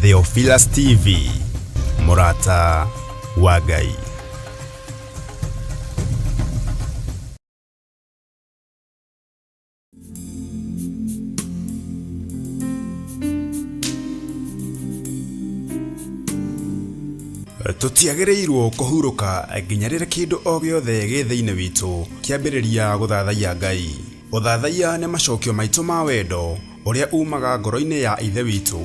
Theophilus TV, Murata wa Ngai. Tutiagĩrĩirwo kũhurũka nginya rĩrĩa kĩndũ o gĩothe gĩ thĩinĩ witũ kĩambĩrĩria gũthathaiya Ngai. Ũthathaiya nĩ macokio maitũ ma wendo ũrĩa umaga ngoro-inĩ ya ithe witũ.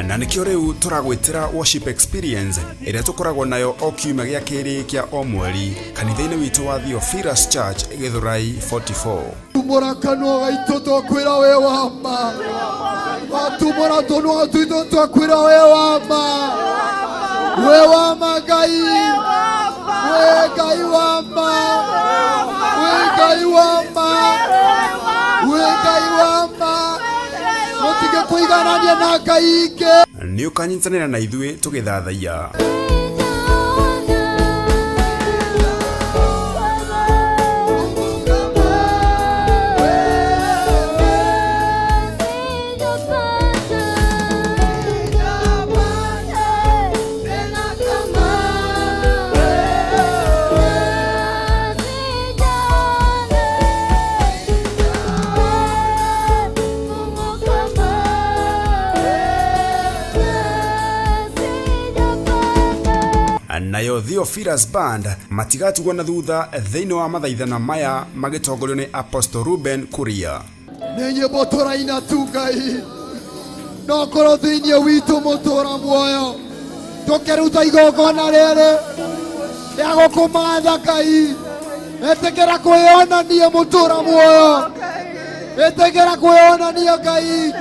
Na nĩkĩo rĩu tũragwĩtĩra worship experience ĩrĩa tũkoragwo nayo o kiumia gĩa kerĩ kĩa o mweri kanitha-inĩ witũ wa Theophilus Church Githurai 44. Tumora kanua gaitũ twakwĩra we wa ma. Watumora tũnua twitũ twakwĩra we wa ma. We wa ma Ngai. We Ngai wa ma. We Ngai wa ma. We Ngai wa ma. Mũtige kũiganania na Ngai ingĩ. Nĩ ũkanyitanĩra na ithuĩ tũgĩthathaiya. Nayo Theophilus Band matigatigwo na thutha thĩinĩ wa mathaithana maya magĩtongorio nĩ Apostle Ruben Kuria. Nĩ nyĩmbo tũraina tu Ngai, no korwo thĩinĩ witũ mũtũra muoyo tũkĩruta igongona rĩrĩ rĩa gũkũmatha Ngai. Etĩkĩra kwĩonania mũtũra muoyo, etĩkĩra kwĩonania Ngai.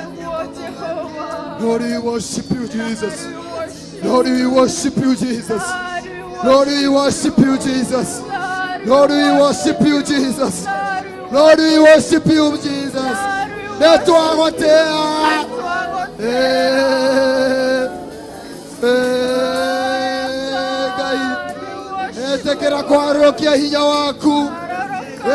Lord, we worship you, Jesus. Lord, we worship you, Jesus. Lord, we worship you, Jesus. Lord, we worship you, Jesus. Lord, we worship you, Jesus. Netwagotea. Ngai. Etekera kwarokia hinya waku.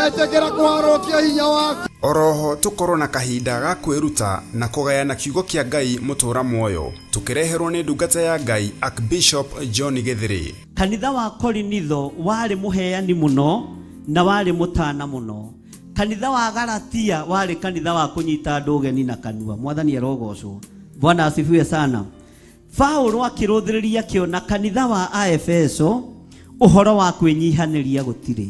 Etekera kwarokia hinya waku. Oroho tukorwo na kahinda ga kwĩruta na kũgayana kiugo kĩa Ngai mũtũra muoyo tukireherwo nĩ ndungata ya Ngai Archbishop John Githiri. Kanitha wa Korinitho warĩ mũheani mũno na warĩ mũtana mũno. Kanitha wa Galatia warĩ kanitha wa kũnyita andũ ũgeni na kanua. Mwathani arogocwo. Bwana asifiwe sana. Paulo akĩrũthĩrĩria kĩona kanitha wa Aefeso ũhoro wa kwĩnyihanĩria gũtirĩ.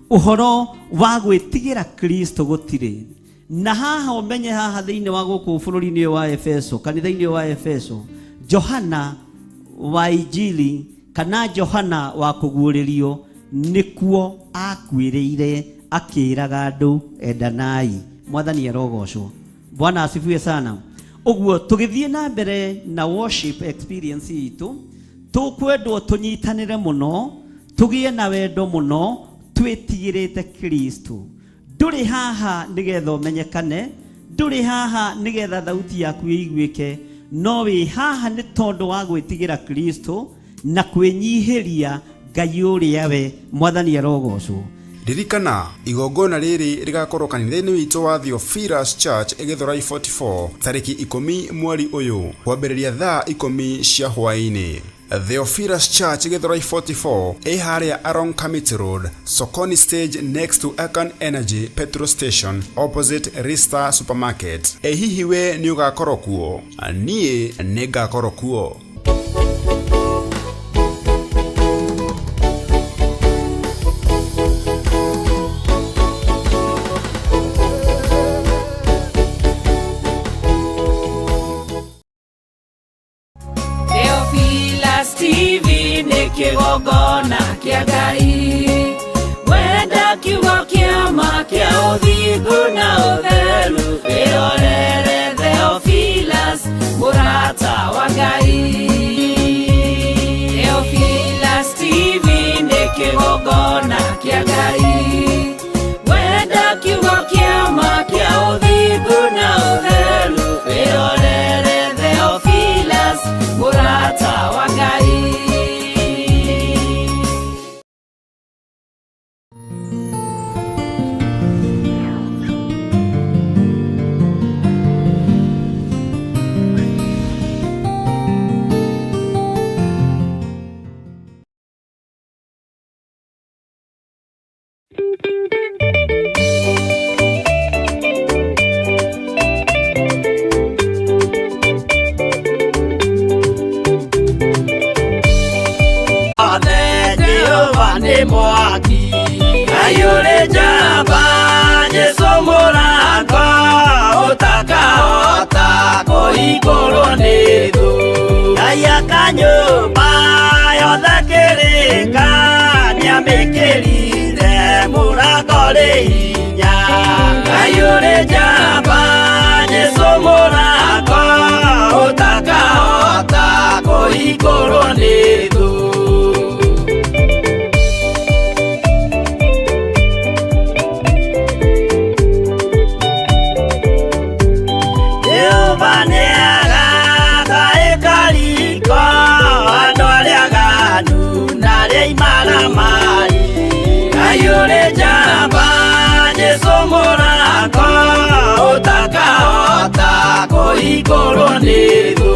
Uhoro wa gwĩtigĩra Kristo gũtirĩ. Na haha ũmenye haha thĩinĩ wa gũkũ bũrũri-inĩ wa Efeso, kanitha-inĩ wa Efeso, Johana wa Injili kana Johana wa kũguũrĩrio nĩkuo akuĩrĩire akĩraga andũ endanai. Mwathani arogocwo. Bwana asifiwe sana. Ũguo tũgĩthiĩ na mbere na worship experience itũ, tũkwendwo tũnyitanĩre mũno, tũgĩe na wendo mũno, twĩtigĩrĩte Kristo. Ndũrĩ haha nĩgetha ũmenyekane, ndũrĩ haha nĩgetha thauti yaku ĩiguĩke, no wĩ haha nĩ tondũ wa gwĩtigĩra Kristo na kwĩnyihĩria Ngai ũrĩa we. Mwathani arogocwo. Ririkana igongona rĩrĩ rĩgakorwo kanitha-inĩ witũ wa Theophilus Church Githurai 44 tarĩki 10 mweri ũyũ kwambĩrĩria thaa 10 cia hwaĩ-inĩ. Theophilus Church Githurai 44 harĩa along Kamiti Road, Sokoni Stage next to Akan Energy petrol station opposite Rista Supermarket. Hihi we nĩ ũgakorwo kuo? Niĩ nĩ ngakorwo kuo. Theophilus TV nĩ kĩgongona kĩa Ngai. Wenda kiugo kĩa ma kĩa ũthingu na ũtheru. Wĩrorere Theophilus mũrata wa Ngai. Theophilus TV nĩ kĩgongona kĩa Ngai. Wenda kiugo kĩa ma kĩa ũthingu na ũtheru. Wĩrorere Theophilus mũrata wa Ngai. orinya ayure jamba Jesu murako utakahota kuhingũrwo nĩ thũ. Jehova nĩagathaĩka riko andũ arĩa aganu na arĩa imaramari ayure jamba Jesu murako utakahota kuhingũrwo nĩ thũ.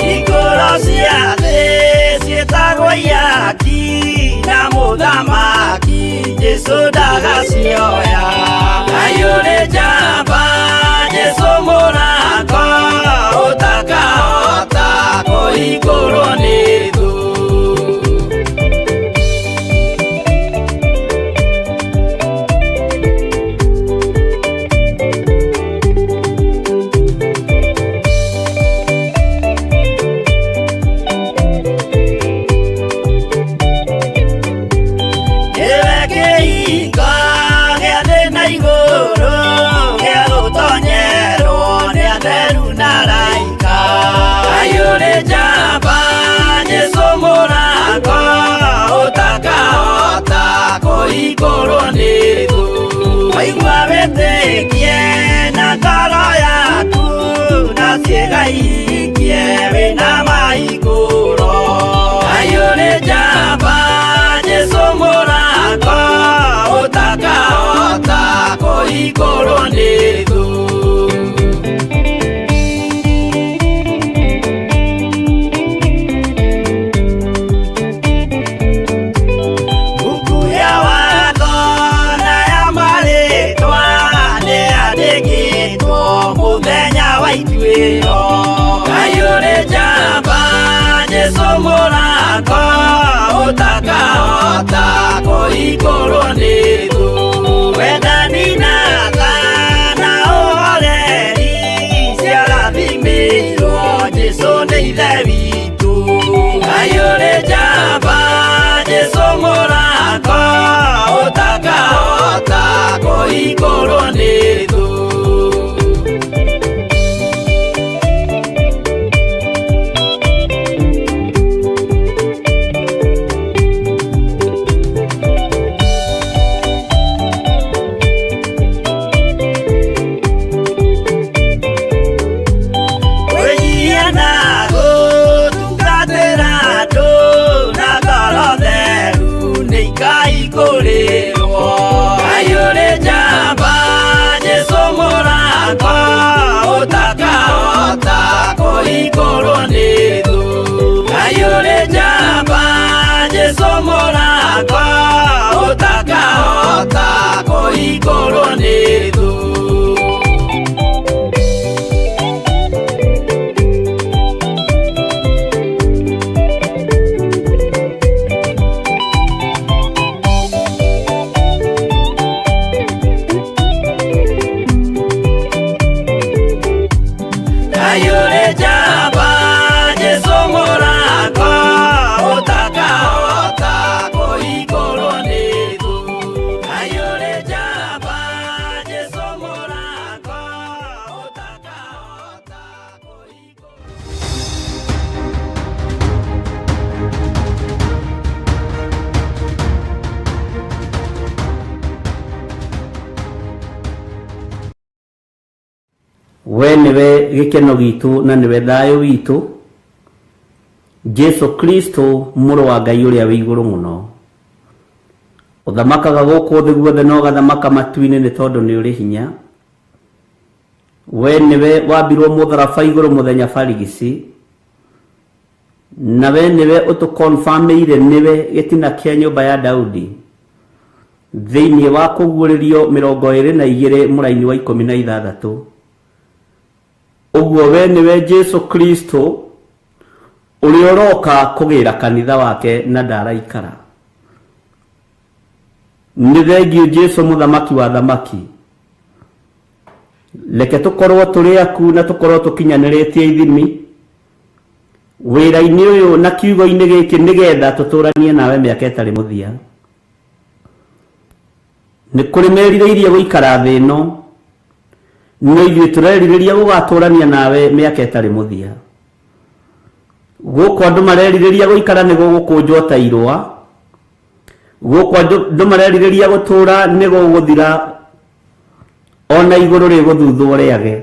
Hingũro cia thĩ ciĩtagwo ihaki na mũthamaki Jesu ndagacioya ayure jamba Jesu murako utakahota kuhingũrwo nĩ thũ. Waigua wĩtĩkie na ngoro yaku na ciĩga ihikie wĩna mahingũro ayũrĩ njamba Jesu mũrako ũtakahota kũhingũrwo nĩ thũ. Ayure jamba Jesu murako utakahota kuhingũrwo nĩ thũ. Wendani na tha na ũhoreri ciarathimĩirwo Jesu nĩ ithe witũ. Ayure jamba Jesu murako utakahota kuhingũrwo nĩ thũ. Ayure jamba Jesu murako utakahota kuhingũrwo nĩ thũ. Ayure jamba Jesu murako utakahota kuhingũrwo nĩ thũ. Ayure jamba Jesu murako utakahota kuhingũrwo nĩ thũ. Ayure jamba Jesu murako utakahota kuhingũrwo. We niwe gikeno gitu na niwe thayo witu Jesu Kristo mũrũ wa Ngai ũrĩa wĩ igũrũ mũno. Ũthamakaga gũkũ thĩ guothe no gathamaka matu-inĩ nĩ tondũ nĩ ũrĩ hinya. We niwe wambirwo mũtharaba igũrũ mũthenya barigici, na we niwe ũtũkonfamĩire niwe gĩtina kĩa nyũmba ya Daudi thĩinĩ wa kũguũrĩrio 22 mũraini wa 16. Ũguo we niwe Jesu Kristo ũrĩa ũroka kũgĩra kanitha wake na ndaraikara. Nĩ thengiũ Jesu mũthamaki wa thamaki. Reke tũkorwo tũrĩ aku na tũkorwo tũkinyanĩrĩtie ithimi wĩra-inĩ ũyũ na kiugo-inĩ gĩkĩ nĩgetha tũtũranie nawe mĩaka ĩtarĩ mũthia. nĩ kũrĩ merirĩirie gũikara thĩ ĩno, no ithuĩ tũrerirĩria gũgatũrania nawe mĩaka ĩtarĩ mũthia. Gũkũ andũ marerirĩria gũikara nĩ gũgũkũnjwo ta irũa, gũkũ andũ marerirĩria gũtũra nĩ gũgũthira, ona igũrũ rĩgũthuthwo rĩage.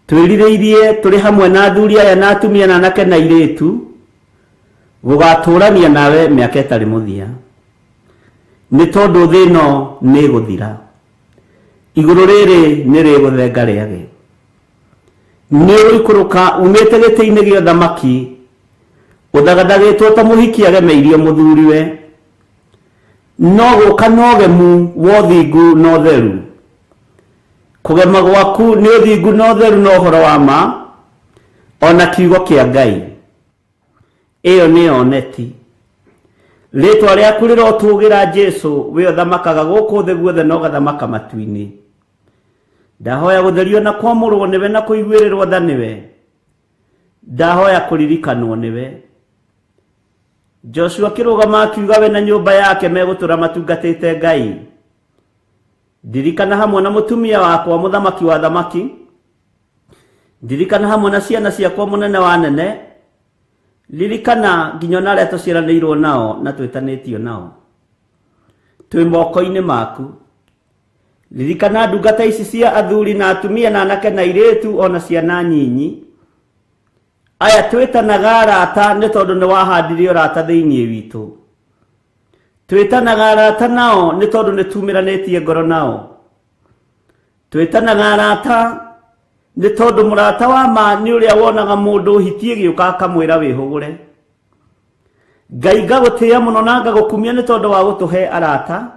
Twĩrirĩirie tũrĩ hamwe na athuri aya na atumia na anake na airĩtu gũgatũrania nawe mĩaka ĩtarĩ mũthia, nĩ tondũ thĩ ĩno nĩ ĩgũthira, igũrũ rĩrĩ nĩ rĩgũthenga rĩage. Nĩ ũikũrũka umĩte gĩtĩ-inĩ gĩa ũthamaki, ũthagathagetwo ta mũhiki agemeirio mũthuriwe, no gũka na ũgemu wa ũthingu na ũtheru. Kũgema gwaku nĩ ũthingu na ũtheru na ũhoro wa ma, ona kiugo kĩa Ngai. Ĩyo nĩ oneti. Rĩtwa rĩaku rĩrotũgĩra Jesũ, we ũthamakaga gũkũ thĩ guothe na ũgathamaka matu-inĩ. Ndahoya gũtherio na kwamũrwo nĩwe na kũiguĩrĩrwo tha nĩwe. Ndahoya kũririkanwo nĩwe. Joshua akĩrũgama akiuga we na nyũmba yake megũtũra matungatĩte Ngai. Ndirikana hamwe na mũtumia wakwa mũthamaki wa thamaki. Ndirikana hamwe na ciana ciakwa mũnene wa nene. Ririkana nginya na arĩa tũciaranĩirwo nao na twĩtanĩtio nao. Twĩ moko-inĩ maku. Ririkana ndungata ici cia athuri na atumia na anake na airĩtu ona ciana nyinyi. Aya twĩtanaga arata nĩ tondũ nĩ wahandire ũrata thĩinĩ witũ. Twĩtanaga arata nao nĩ tondũ nĩ tumĩranĩtie ngoro nao. Twĩtanaga arata nĩ tondũ mũrata wa ma nĩ ũrĩa wonaga mũndũ hitie gĩũka akamwĩra wĩhũgũre. Ngai ngagũtĩĩa mũno na ngagũkumia nĩ tondũ wa gũtũhe arata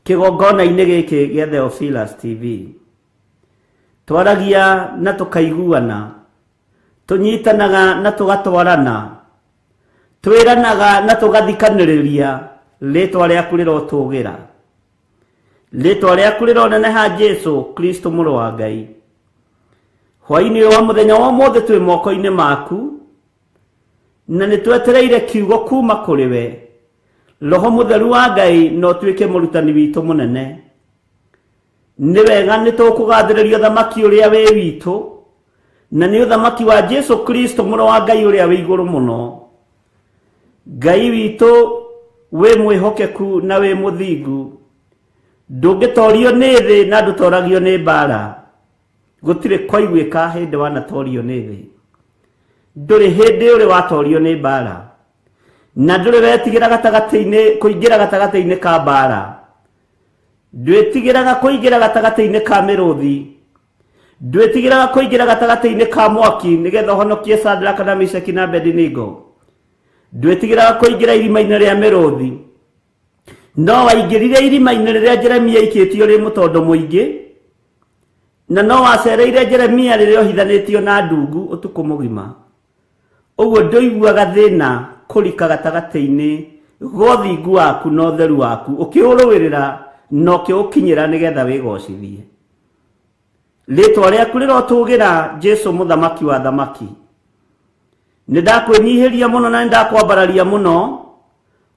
kĩgongona-inĩ gĩkĩ gĩa Theophilus TV. Twaragia na tũkaiguana, tũnyitanaga na tũgatwarana, twĩranaga na tũgathikanĩrĩria, rĩtwa rĩaku rĩrotũgĩra. Rĩtwa rĩaku rĩroneneha Jesũ Kristo mũrũ wa Ngai. Hwaĩ-inĩ wa mũthenya wa ũmũthĩ twĩ moko-inĩ maku, na nĩ twetereire kiugo kuma kũrĩ we. Roho Mũtheru wa Ngai no tuĩke mũrutani witũ mũnene. Nĩ wega nĩ tũkũgathĩrĩria ũthamaki ũrĩa wĩ witũ, na nĩ ũthamaki wa Jesũ Kristo mũrũ wa Ngai ũrĩa wĩ igũrũ mũno. Ngai witũ wĩ mwĩhokeku na wĩ mũthingu. Ndũngĩtorio nĩ thĩ na ndũtoragio nĩ mbara. Gũtirĩ kwaiguĩka hĩndĩ wanatorio nĩ thĩ. Ndũrĩ hĩndĩ ũrĩ watorio nĩ mbara. Na ndũrĩ wetigĩra gatagatĩ-inĩ kũingĩra gatagatĩ-inĩ ka mbara. Ndwĩtigĩraga kũingĩra gatagatĩ-inĩ ka mĩrũthi. Ndwĩtigĩraga kũingĩra gatagatĩ-inĩ ka mwaki nĩgetha ũhonokie Shadraka na Meshaki na Abedinego. Ndwĩtigĩraga kũingĩra irima-inĩ rĩa mĩrũthi. No waingĩrire irima-inĩ rĩrĩa Jeremia aikĩtio rĩ mũtondo mũingĩ, na no wacereire Jeremia rĩrĩa ohithanĩtio na ndungu ũtukũ mũgima. Ũguo ndũiguaga thĩna kũrika gatagatĩ-inĩ gwa ũthingu waku na ũtheru waku, ũkĩũrũĩrĩra na ũkĩũkinyĩra nĩgetha wĩgocithie. Rĩtwa rĩaku rĩrotũgĩra Jesũ mũthamaki wa thamaki. Nĩ ndakwĩnyihĩria mũno na nĩ ndakwambararia mũno,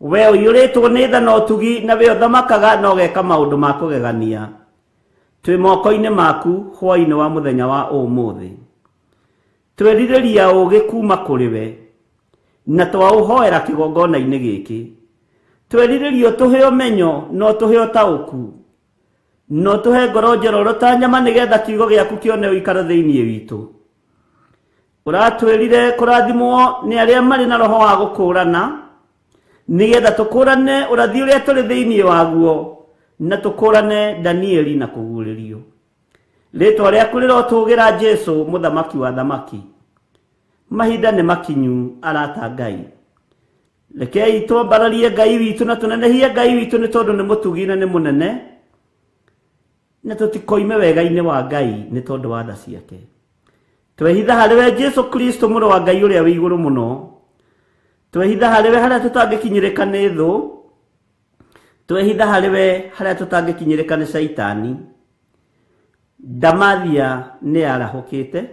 we ũiyũrĩtwo nĩ tha na ũtugi, na we ũthamakaga na ũgeka maũndũ ma kũgegania. Twĩ moko-inĩ maku hwaĩ-inĩ wa mũthenya wa ũmũthĩ. Twĩrirĩria ũũgĩ kuma kũrĩ we, na twaũhoera kĩgongona-inĩ gĩkĩ. Twĩrirĩria ũtũhe ũmenyo na ũtũhe ũtaũku, na ũtũhe ngoro njororo ta nyama nĩgetha kiugo gĩaku kĩone ũikaro thĩinĩ witũ. Ũratwĩrire kũrathimwo nĩ arĩa marĩ na roho wa gũkũũrana, nĩgetha tũkũũrane ũrathi ũrĩa tũrĩ thĩinĩ waguo, na tũkũũrane Danieli na kũguũrĩrio. Rĩtwa rĩaku rĩrotũgĩra Jesũ mũthamaki wa thamaki. Mahinda nĩ makinyu arata Ngai. Rekei twambararie Ngai witũ na tũnenehie Ngai witũ nĩ tondũ nĩ mũtugi na nĩ mũnene, na tũtikoime wega-inĩ wa Ngai nĩ tondũ wa tha ciake. Twehitha harĩ we Jesũ Kristo mũrũ wa Ngai ũrĩa wĩ igũrũ mũno. Twehitha harĩ we harĩa tũtangĩkinyĩrĩka nĩ thũ. Twehitha harĩ we harĩa tũtangĩkinyĩrĩka nĩ Shaitani. Ndamathia nĩ yarahũkĩte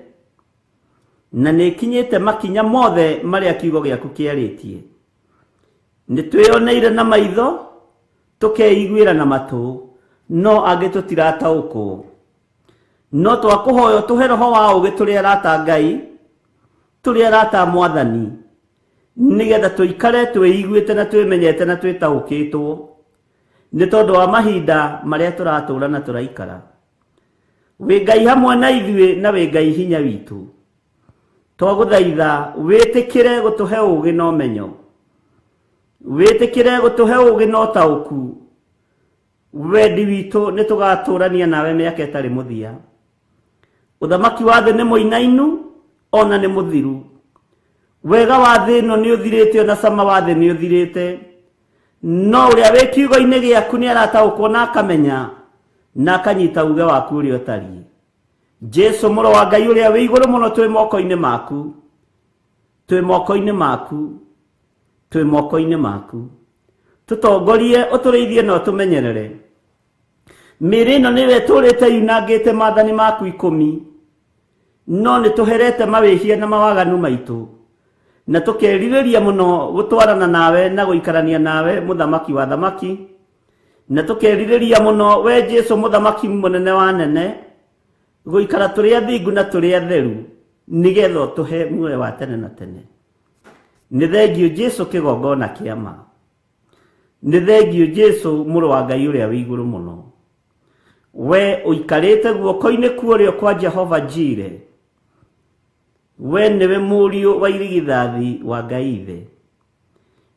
na nĩ ikinyĩte makinya mothe marĩa kiugo gĩaku kĩarĩtie. Nĩ twĩoneire na maitho, tukeiguira na matu no age tutirataũkwo no twakuhoyo tuhe roho wa ugi turi arata Ngai turi arata Mwathani nigetha tuikare twĩiguĩte na twĩmenyete na twĩtaũkĩtwo nĩ tondũ wa mahinda marĩa tũratũũra na tũraikara. Wĩ Ngai hamwe na ithuĩ na wĩ Ngai hinya witũ, twagũthaitha wĩtĩkĩre gũtũhe ũũgĩ na ũmenyo, wĩtĩkĩre gũtũhe ũũgĩ na ũtaũku. Wendi witũ nĩ tũgatũũrania nawe mĩaka ĩtarĩ mũthia. Ũthamaki wa thĩ nĩ mũinainu ona nĩ mũthiru. Wega wa thĩ ĩno nĩ ũthirĩte na cama wa thĩ nĩ ũthirĩte, no ũrĩa wĩ kiugo-inĩ gĩaku nĩ arataũkwo na akamenya na akanyita uge waku ũrĩa ũtariĩ. Jesu mũrũ wa Ngai ũrĩa wĩ igũrũ mũno, twĩ moko-inĩ maku, twĩ moko-inĩ maku, twĩ moko-inĩ maku. Tũtongorie, ũtũrĩithie na ũtũmenyerere. Mĩĩrĩ ĩno nĩwe tũrĩte yunangĩte maathani maku 10, no nĩ tũherete mawĩhia na mawaganu maitũ, na tũkerirĩria mũno gũtwarana nawe na gũikarania nawe mũthamaki wa thamaki, na tũkerirĩria mũno we Jesu mũthamaki mũnene wa nene gũikara tũrĩ athingu na tũrĩ atheru nigetha ũtũhe muoyo wa tene na tene. Nĩ thengio Jesu kĩgongona kĩa ma, nĩ thengio Jesu mũrũ wa Ngai ũrĩa wĩ igũrũ mũno. We ũikarĩte guoko-inĩ kuorĩo kwa Jehova Jireh, we nĩwe mũriũ wa irigithathi wa Ngai Ithe.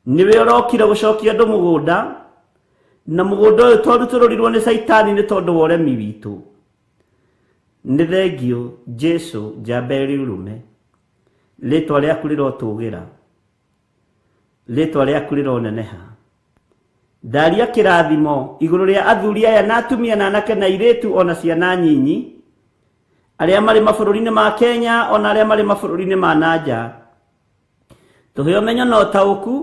Nĩwe ũrokire gũcokia andũ mũgũnda, na mũgũnda ũyũ tondũ tũrũrirwo nĩ Saitani nĩ tondũ wa ũremi witũ. Nĩ thengio Jesu njamba ĩrĩ ũrũme, rĩtwa rĩaku rĩrotũũgĩra, rĩtwa rĩaku rĩroneneha. Ndaria kĩrathimo igũrũ rĩa athuri aya na atumia na anake na airĩtu ona ciana nyinyi, arĩa marĩ mabũrũri-inĩ ma Kenya ona arĩa marĩ mabũrũri-inĩ ma nanja. Tũhe ũmenyo na ũtaũku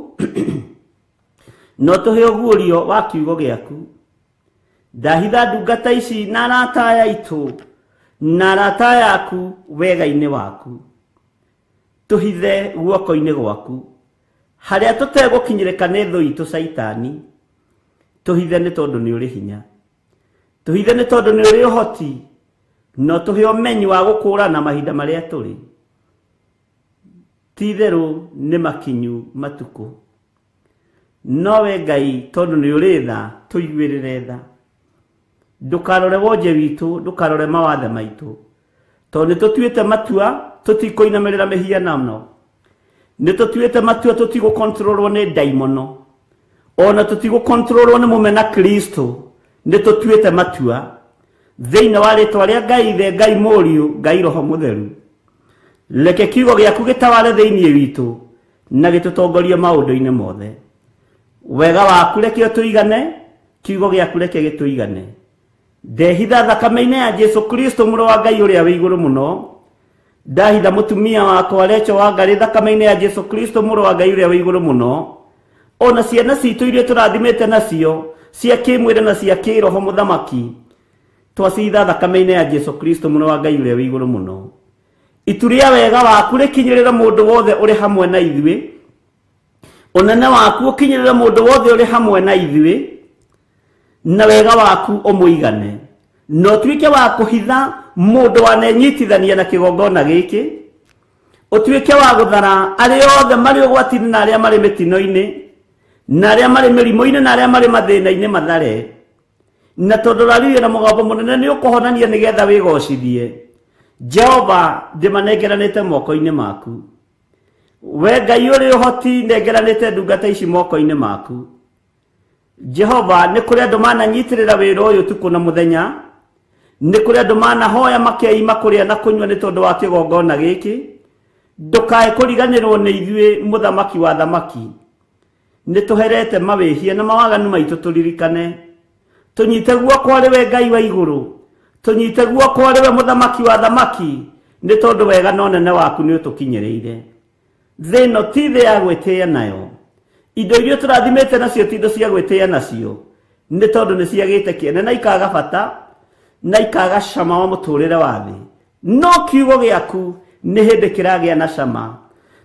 no tũhe ũguũrio wa kiugo gĩaku. Ndahitha ndungata ici na arata aya aitũ na arata yaku wega-inĩ waku. Tũhithe guoko-inĩ gwaku harĩa tũtegũkinyĩrĩka nĩ thũ itũ Saitani. Tũhithe nĩ tondũ nĩ ũrĩ hinya, tũhithe nĩ tondũ nĩ ũrĩ ũhoti, no tũhe ũmenyi wa gũkũũrana mahinda marĩa tũrĩ. Ti-itherũ nĩ makinyu matukũ, no we Ngai tondũ nĩ ũrĩ tha tũiguĩrĩre tha. Ndũkarore wonje witũ, ndũkarore mawathe maitũ, tondũ nĩ tũtuĩte matua tũtikũinamĩrĩra mĩhianano, nĩ tũtuĩte matua tũtigũkontrolwo nĩ ndaimono, ona tũtigũkontrolwo nĩ mũmena Kristo. Nĩ tũtuĩte matua thĩinĩ wa rĩtwa rĩa Ngai Ithe, Ngai Mũriũ, Ngai Roho Mũtheru. Reke kiugo gĩaku gĩtawale thĩinĩ witũ na gĩtũtongorie maũndũ-inĩ mothe. Wega waku reke ũtũigane, kiugo gĩaku reke gĩtũigane. Ndehitha thakame-inĩ ya Jesu Kristo mũrũ wa Ngai ũrĩa wĩ igũrũ mũno. Ndahitha mũtumia wakwa Rachel Wangarĩ thakame-inĩ ya Jesu Kristo mũrũ wa Ngai ũrĩa wĩ igũrũ mũno. Ona ciana citũ iria tũrathimĩte nacio cia kĩmwĩrĩ na cia kĩroho mũthamaki, twacitha thakame-inĩ ya Jesu Kristo mũrũ wa Ngai ũrĩa wĩ igũrũ mũno. Itu rĩa wega waku rĩkinyĩrĩre mũndũ wothe ũrĩ hamwe na ithuĩ, ũnene waku ũkinyĩrĩre mũndũ wothe ũrĩ hamwe na ithuĩ, na wega waku ũmũigane, no tuĩke wa kũhitha mũndũ wanenyitithania na kĩgongona gĩkĩ, ũtuĩke wa gũthara arĩa othe marĩ ũgwati-inĩ na arĩa marĩ mĩtino-inĩ na arĩa marĩ mĩrimũ-inĩ na arĩa marĩ mathĩna-inĩ mathare. Na tondũ raririe na mũgambo mũnene nĩ ũkũhonania nĩgetha wĩgocithie. Jehova ndĩmanengeranĩte moko-inĩ maku. We Ngai ũrĩ ũhoti nengeranĩte ndungata ici moko-inĩ maku. Jehova nĩ kũrĩ andũ mananyitĩrĩra wĩra ũyũ ũtukũ na mũthenya, nĩ kũrĩ andũ manahoya makeima kũrĩa na kũnyua nĩ tondũ wa kĩgongona gĩkĩ. Ndũkae kũriganĩrwo nĩ ithuĩ mũthamaki wa thamaki. Nĩ tũherete mawĩhia na mawaganu maitũ tũririkane. Tũnyite guoko arĩ we Ngai wa igũrũ, tũnyite guoko arĩ we mũthamaki wa thamaki, nĩ tondũ wega na ũnene waku nĩ ũtũkinyĩrĩire. Thĩ ĩno ti thĩ ya gwĩtĩĩa nayo. Indo iria tũrathimĩte nacio ti indo cia gwĩtĩĩa nacio, nĩ tondũ nĩ ciagĩte kĩene na ikaga bata na ikaga cama wa mũtũrĩre wa thĩ. No kiugo gĩaku nĩ hĩndĩ kĩragĩa na cama,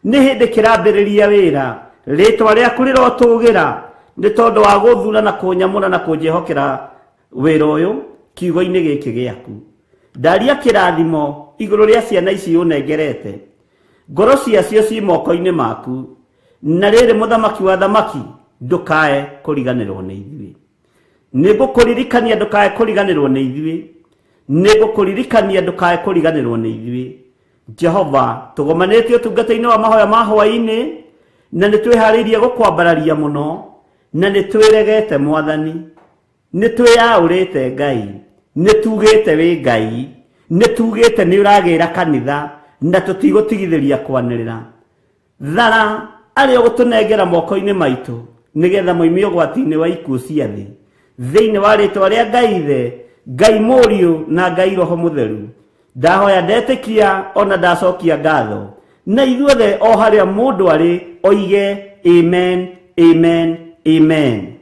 nĩ hĩndĩ kĩrambĩrĩria wĩra. Rĩtwa rĩaku rĩrotũgĩra, nĩ tondũ wa gũthura na kũnyamũra na kũnjĩhokera wĩra ũyũ kiugo-inĩ gĩkĩ gĩaku. Ndaria kĩrathimo igũrũ rĩa ciana ici ũnengerete, ngoro ciacio ci moko-inĩ maku, na rĩrĩ mũthamaki wa thamaki ndũkae kũriganĩrwo nĩ ithuĩ. Nĩngũkũririkania ndũkae kũriganĩrwo nĩ ithuĩ, nĩngũkũririkania ndũkae kũriganĩrwo nĩ ithuĩ. Jehova, tũgomanĩtie ũtungata-inĩ wa mahoya ma hwaĩ-inĩ, na nĩtwĩharĩirie gũkwambararia mũno, na nĩtwĩregete Mwathani, nĩtwĩyaũrĩte Ngai, nĩtugĩte wĩ Ngai, nĩtugĩte nĩũragĩra kanitha, na tũtigũtigithĩria kwanĩrĩra. Thara arĩa ũgũtũnengera moko-inĩ maitũ, nĩgetha moimie ũgwati-inĩ wa ikuũ cia thĩ, thĩinĩ wa rĩtwa rĩa Ngai Ithe, Ngai Mũriũ na Ngai Roho Mũtheru. Ndahoya ndetĩkia ona ndacokia ngatho, na ithuothe o harĩa mũndũ arĩ oige amen, amen, amen.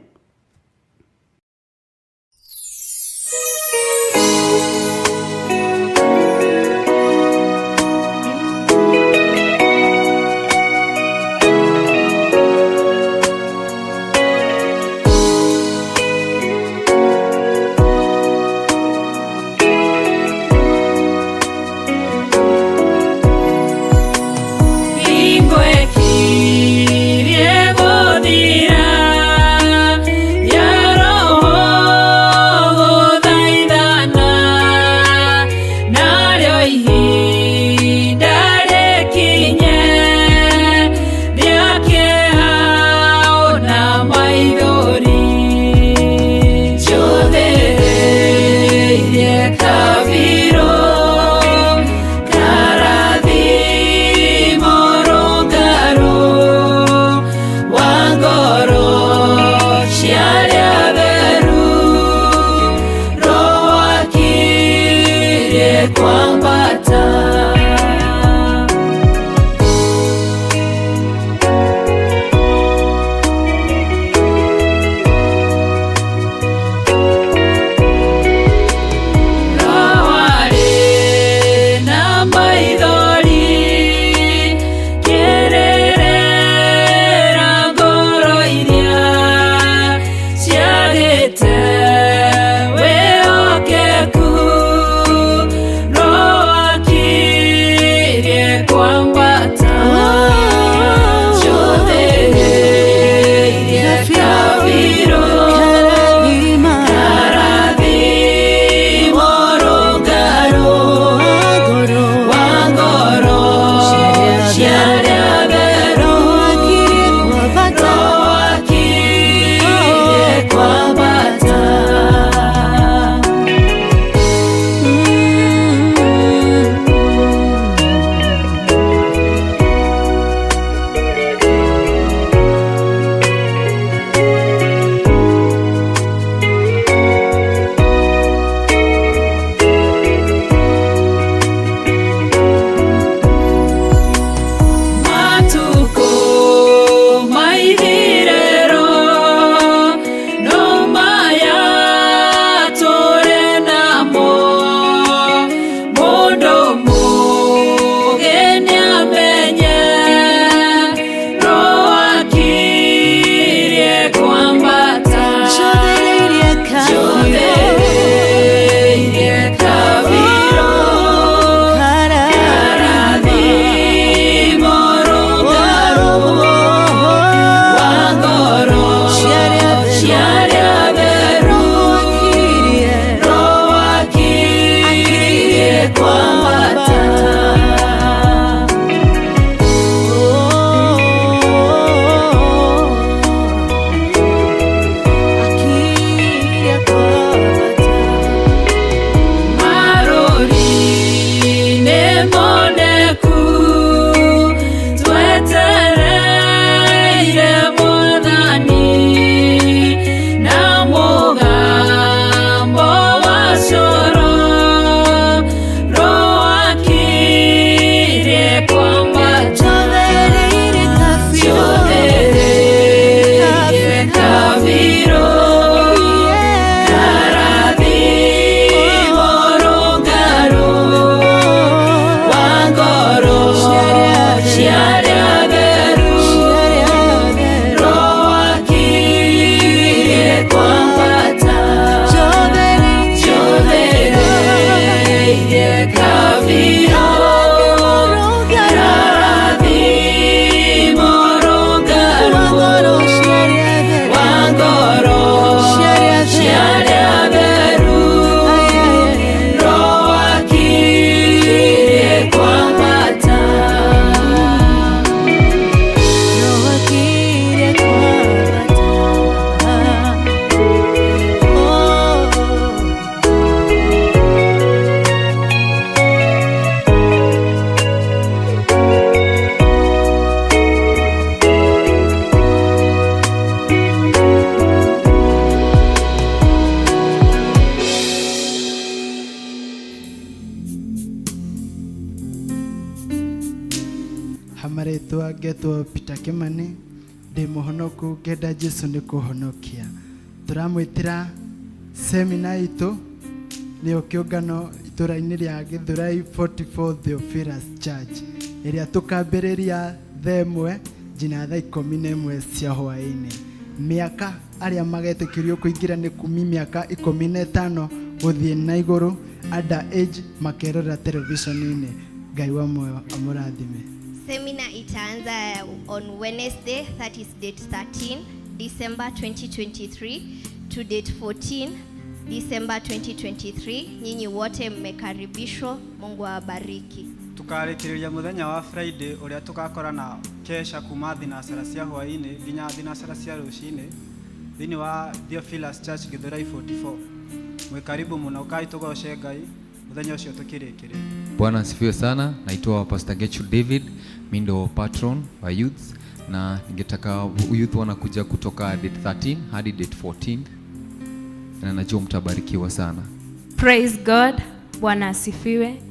Hamaretwa getwo Peter Kimani ndi muhonoku ngenda Jesu ni kuhonokia. Turamwitira semina itu ni kiungano itura-ini ria Githurai 44 Theophilus Church iria tukambiriria themwe jina thaa 11 cia hwaini. Miaka aria magetikirio kuingira ni kumi miaka 15 guthie na iguru, under age makerora television-ini. Ngai wa moyo amurathime. Seminar itaanza on Wednesday, that is date 13 December 2023 to date 14 December 2023. Nyinyi wote mmekaribishwa. Mungu awabariki. Tukarikiriria muthenya wa Friday uria tukakora na kesha kuma thinasara cia hwaini nginya thinasara cia rucini thini wa Theophilus Church Githurai 44. Mwe karibu muno, kai tugoce Ngai muthenya ucio tukirikire. Bwana asifiwe sana. Naitwa Pastor Gechu David, mimi ndo patron wa youth, na ningetaka youth wanakuja kutoka date 13 hadi date 14, na najua mtabarikiwa sana. Praise God. Bwana asifiwe.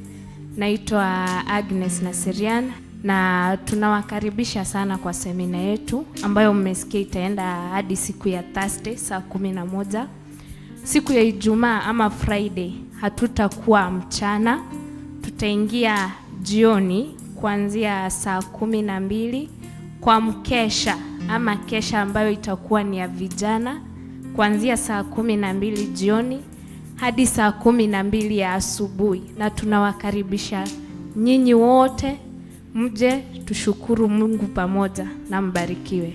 Naitwa Agnes Nasirian na tunawakaribisha sana kwa semina yetu ambayo mmesikia itaenda hadi siku ya Thursday saa 11. Siku ya Ijumaa ama Friday hatutakuwa mchana, tutaingia jioni kuanzia saa 12 kwa mkesha ama kesha ambayo itakuwa ni ya vijana kuanzia saa 12 jioni hadi saa 12 ya asubuhi, na tunawakaribisha nyinyi wote mje tushukuru Mungu pamoja na mbarikiwe.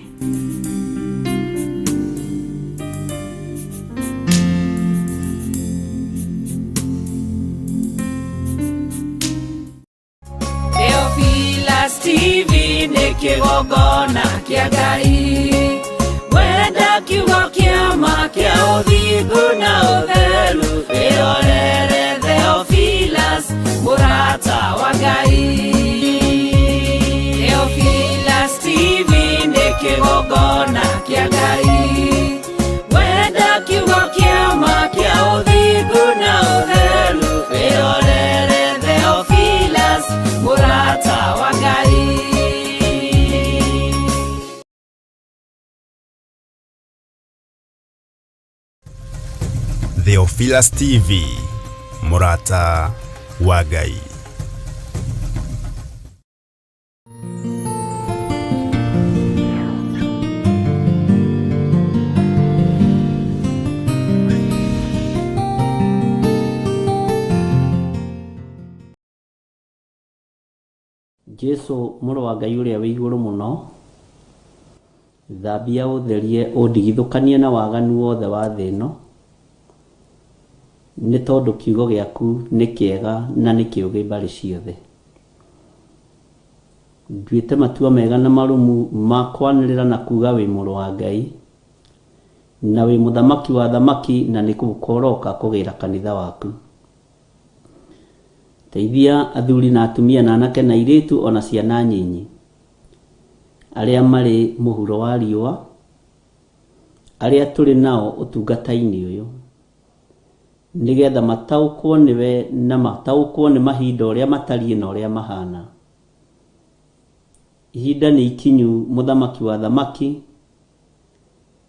Theophilus TV ni kigongona kia Ngai, wenda kiugo kia ma kia uthingu na utheru, irorere Theophilus murata wa Ngai. Theophilus TV ni kigongona kia Ngai, wenda kiugo kia ma kia uthingu na utheru, irorere Theophilus murata wa Ngai. Theophilus TV, murata wa Ngai. Jesu muro wa Ngai uria wi iguru muno, thambia utherie undigithukanie na waganu wothe wa thino, ni tondu kiugo giaku ni kiega na ni kiuge mbari ciothe. Nduite matua mega na marumu makwanirira na kuga wi muro wa Ngai na wi muthamaki wa thamaki, na ni gukoroka kugira kanitha waku. Teithia athuri na atumia na anake na iritu ona ciana nyinyi aria mari muhuro wa riua, aria turi nao utungata-ini uyu, nigetha mataukwo niwe na mataukwo ni mahinda uria matarie na uria mahana. Ihinda ni ikinyu muthamaki wa thamaki,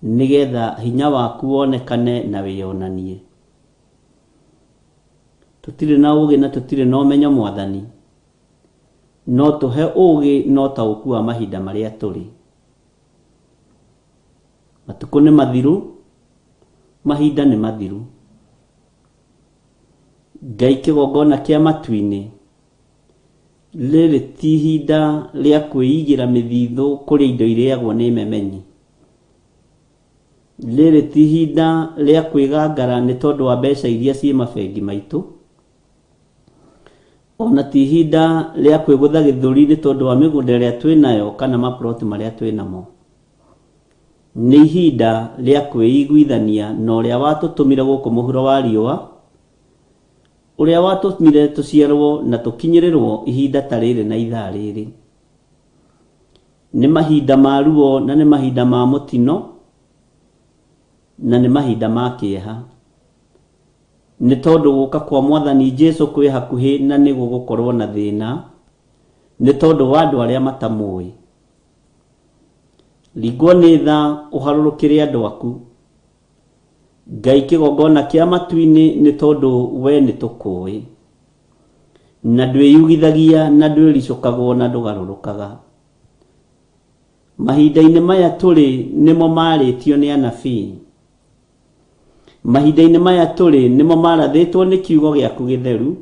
nigetha hinya waku wonekane na wiyonanie. Tutire na ugi na tutire na umenyo Mwathani, no tuhe ugi no tauku wa mahinda maria turi. Matuko ni mathiru, mahinda ni mathiru. Ngai kĩgongona kĩa matu-inĩ rĩrĩ ti ihinda rĩa kwĩigĩra mĩthithũ kũrĩa indo irĩagwo nĩ memenyi. Rĩrĩ ti ihinda rĩa kwĩgangara nĩ tondũ wa mbeca iria ciĩ mabengi maitũ. Ona ti ihinda rĩa kwĩgũtha gĩthũri nĩ tondũ wa mĩgũnda ĩrĩa twĩnayo kana maploti marĩa twĩnamo. Nĩ ihinda rĩa kwĩiguithania na ũrĩa watũtũmire gũkũ mũhuro wa riũa, ũrĩa watũmire tũciarwo na tũkinyĩrĩrwo ihinda ta rĩrĩ na ithaa rĩrĩ. Nĩ mahinda ma ruo na nĩ mahinda ma mũtino na nĩ mahinda ma kĩeha. Nĩ tondũ gũka kwa Mwathani Jesũ kwĩ hakuhĩ na nĩ gũgũkorwo na thĩna, nĩ tondũ wa andũ arĩa matamũĩ. Ringwo nĩ tha ũharũrũkĩre andũ aku. Ngai kĩgongona kĩa matu-inĩ nĩ tondũ we nĩ tũkũĩ, na ndwĩyugithagia na ndwĩricũkagwo na ndũgarũrũkaga. Mahinda-inĩ maya tũrĩ nĩmo marĩtio nĩ anabii. Mahinda-inĩ maya tũrĩ nĩmo marathĩtwo nĩ kiugo gĩaku gĩtheru,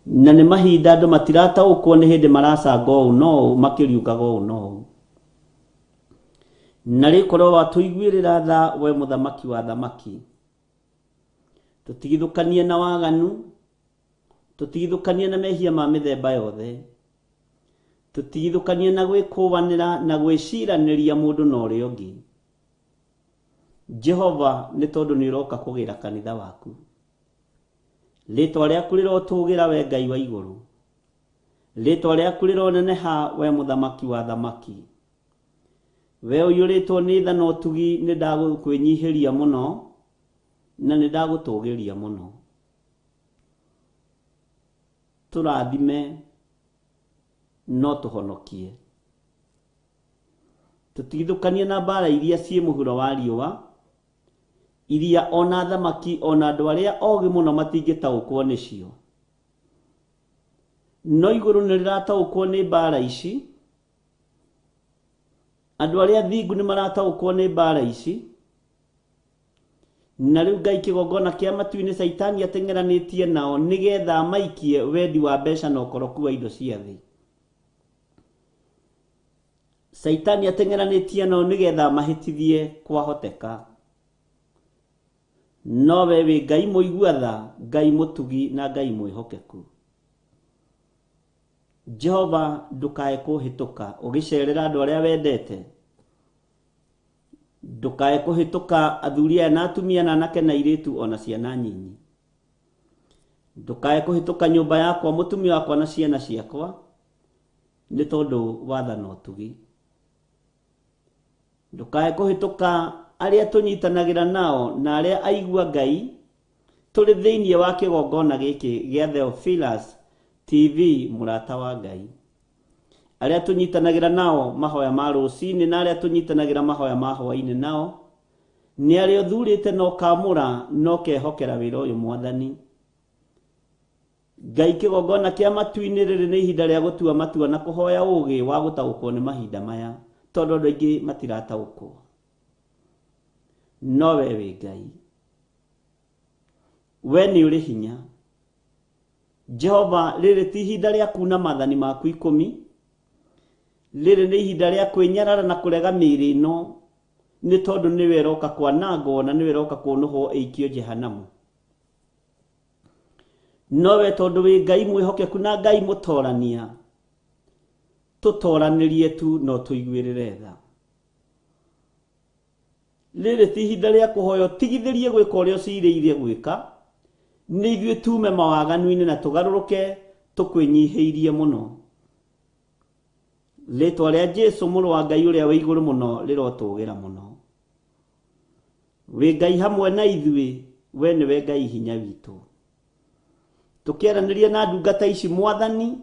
na nĩ mahinda andũ matirataũkwo nĩ hĩndĩ maracanga ũũ no ũũ makĩriukaga ũũ no ũũ. Na rĩkorwo watũiguĩrĩra tha we mũthamaki wa thamaki. Tũtigithũkanie na waganu, tũtigithũkanie na mehia ma mĩthemba yothe, tũtigithũkanie na gwĩkũbanĩra na gwĩciranĩria mũndũ na ũrĩa ũngĩ. Jehova, nĩ tondũ nĩ ũroka kũgĩra kanitha waku. Rĩtwa rĩaku rĩrotũgĩra we Ngai wa igũrũ. Rĩtwa rĩaku rĩroneneha we mũthamaki wa thamaki. We ũiyũrĩtwo nĩ tha na ũtugi, nĩ ndagũkwĩnyihĩria mũno na nĩ ndagũtũgĩria mũno. Tũrathime no tũhonokie. Tũtigithũkanie na mbara iria ciĩ mũhuro wa riũa, iria ona thamaki ona andũ arĩa ogĩ mũno matingĩtaũkwo nĩcio. No igũrũ nĩ rĩrataũkwo nĩ mbara ici. Andũ arĩa thingu nĩ marataũkwo nĩ mbara ici. Na rĩu Ngai kĩgongona kĩa matu-inĩ Saitani ateng'eranĩtie nao nĩgetha maikie wendi wa mbeca na ũkoroku wa indo cia thĩ. Saitani ateng'eranĩtie nao nĩgetha mahĩtithie kwahoteka. No we wĩ Ngai mũigua tha, Ngai mũtugi na Ngai mwĩhokeku. Jehova, ndũkae kũhĩtũka ũgĩcerera andũ arĩa wendete. Ndũkae kũhĩtũka athuri aya na atumia na anake na airĩtu ona ciana nyinyi. Ndũkae kũhĩtũka nyũmba yakwa, mũtumia wakwa na ciana ciakwa, nĩ tondũ wathana ũtugi. Ndũkae kũhĩtũka arĩa tũnyitanagĩra nao na arĩa aigua Ngai tũrĩ thĩinĩ wa kĩgongona gĩkĩ gĩa Theophilus TV mũrata wa Ngai. Arĩa tũnyitanagĩra nao mahoya ma rũcinĩ na arĩa tũnyitanagĩra mahoya ma hwainĩ nao, nĩ arĩa ũthurĩte na ũkamũra na ũkehokera wĩra ũyũ Mwathani. Ngai kĩgongona kĩa matu-inĩ rĩrĩ nĩ ihinda rĩa gũtua matua na kũhoya ũũgĩ wa gũtaũkwo nĩ mahinda maya, tondũ andũ aingĩ matirataũkwo. No we wĩ Ngai. We nĩ ũrĩ hinya. Jehova, rĩrĩ ti ihinda rĩa kuuna maathani maku 10. Rĩrĩ nĩ ihinda rĩa kwĩnyarara na kũrega mĩĩrĩ ĩno, nĩ tondũ nĩwe ũroka kwanangwo na nĩwe ũroka kũnũhwo ĩikio Jehanamu. No we tondũ wĩ Ngai mwĩhokeku na Ngai mũtorania, tũtoranĩrie tu no tũiguĩrĩre tha. Rĩrĩ ti ihinda rĩa kũhoya ũtigithĩrie gwĩka ũrĩa ũciirĩire gwĩka, nĩ ithuĩ tume mawaganu-inĩ na tũgarũrũke tũkwĩnyihĩirie mũno. Rĩtwa rĩa Jesũ mũrũ wa Ngai ũrĩa wĩ igũrũ mũno rĩrotũgĩra mũno. Wĩ Ngai hamwe na ithuĩ, we nĩwe Ngai hinya witũ. Tũkĩaranĩria na ndungata ici Mwathani,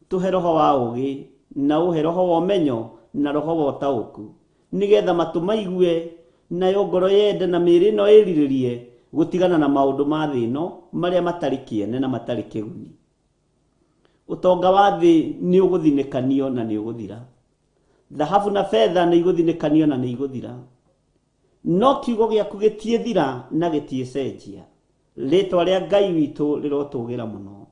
tũhe roho wa ũũgĩ na ũhe roho wa ũmenyo na roho wa ũtaũku, nĩgetha matũ maigue nayo ngoro yende na mĩĩrĩ ĩno ĩrirĩrie gũtigana na maũndũ ma thĩ ĩno marĩa matarĩ kĩene na matarĩ kĩguni. Ũtonga wa thĩ nĩ ũgũthinĩkanio na nĩ ũgũthira. Thahabu na fedha nĩ igũthinĩkanio na nĩ igũthira. No kiugo gĩaku gĩtiĩthira na gĩtiĩcenjia. Ritwa ria Ngai witu rirotugira muno.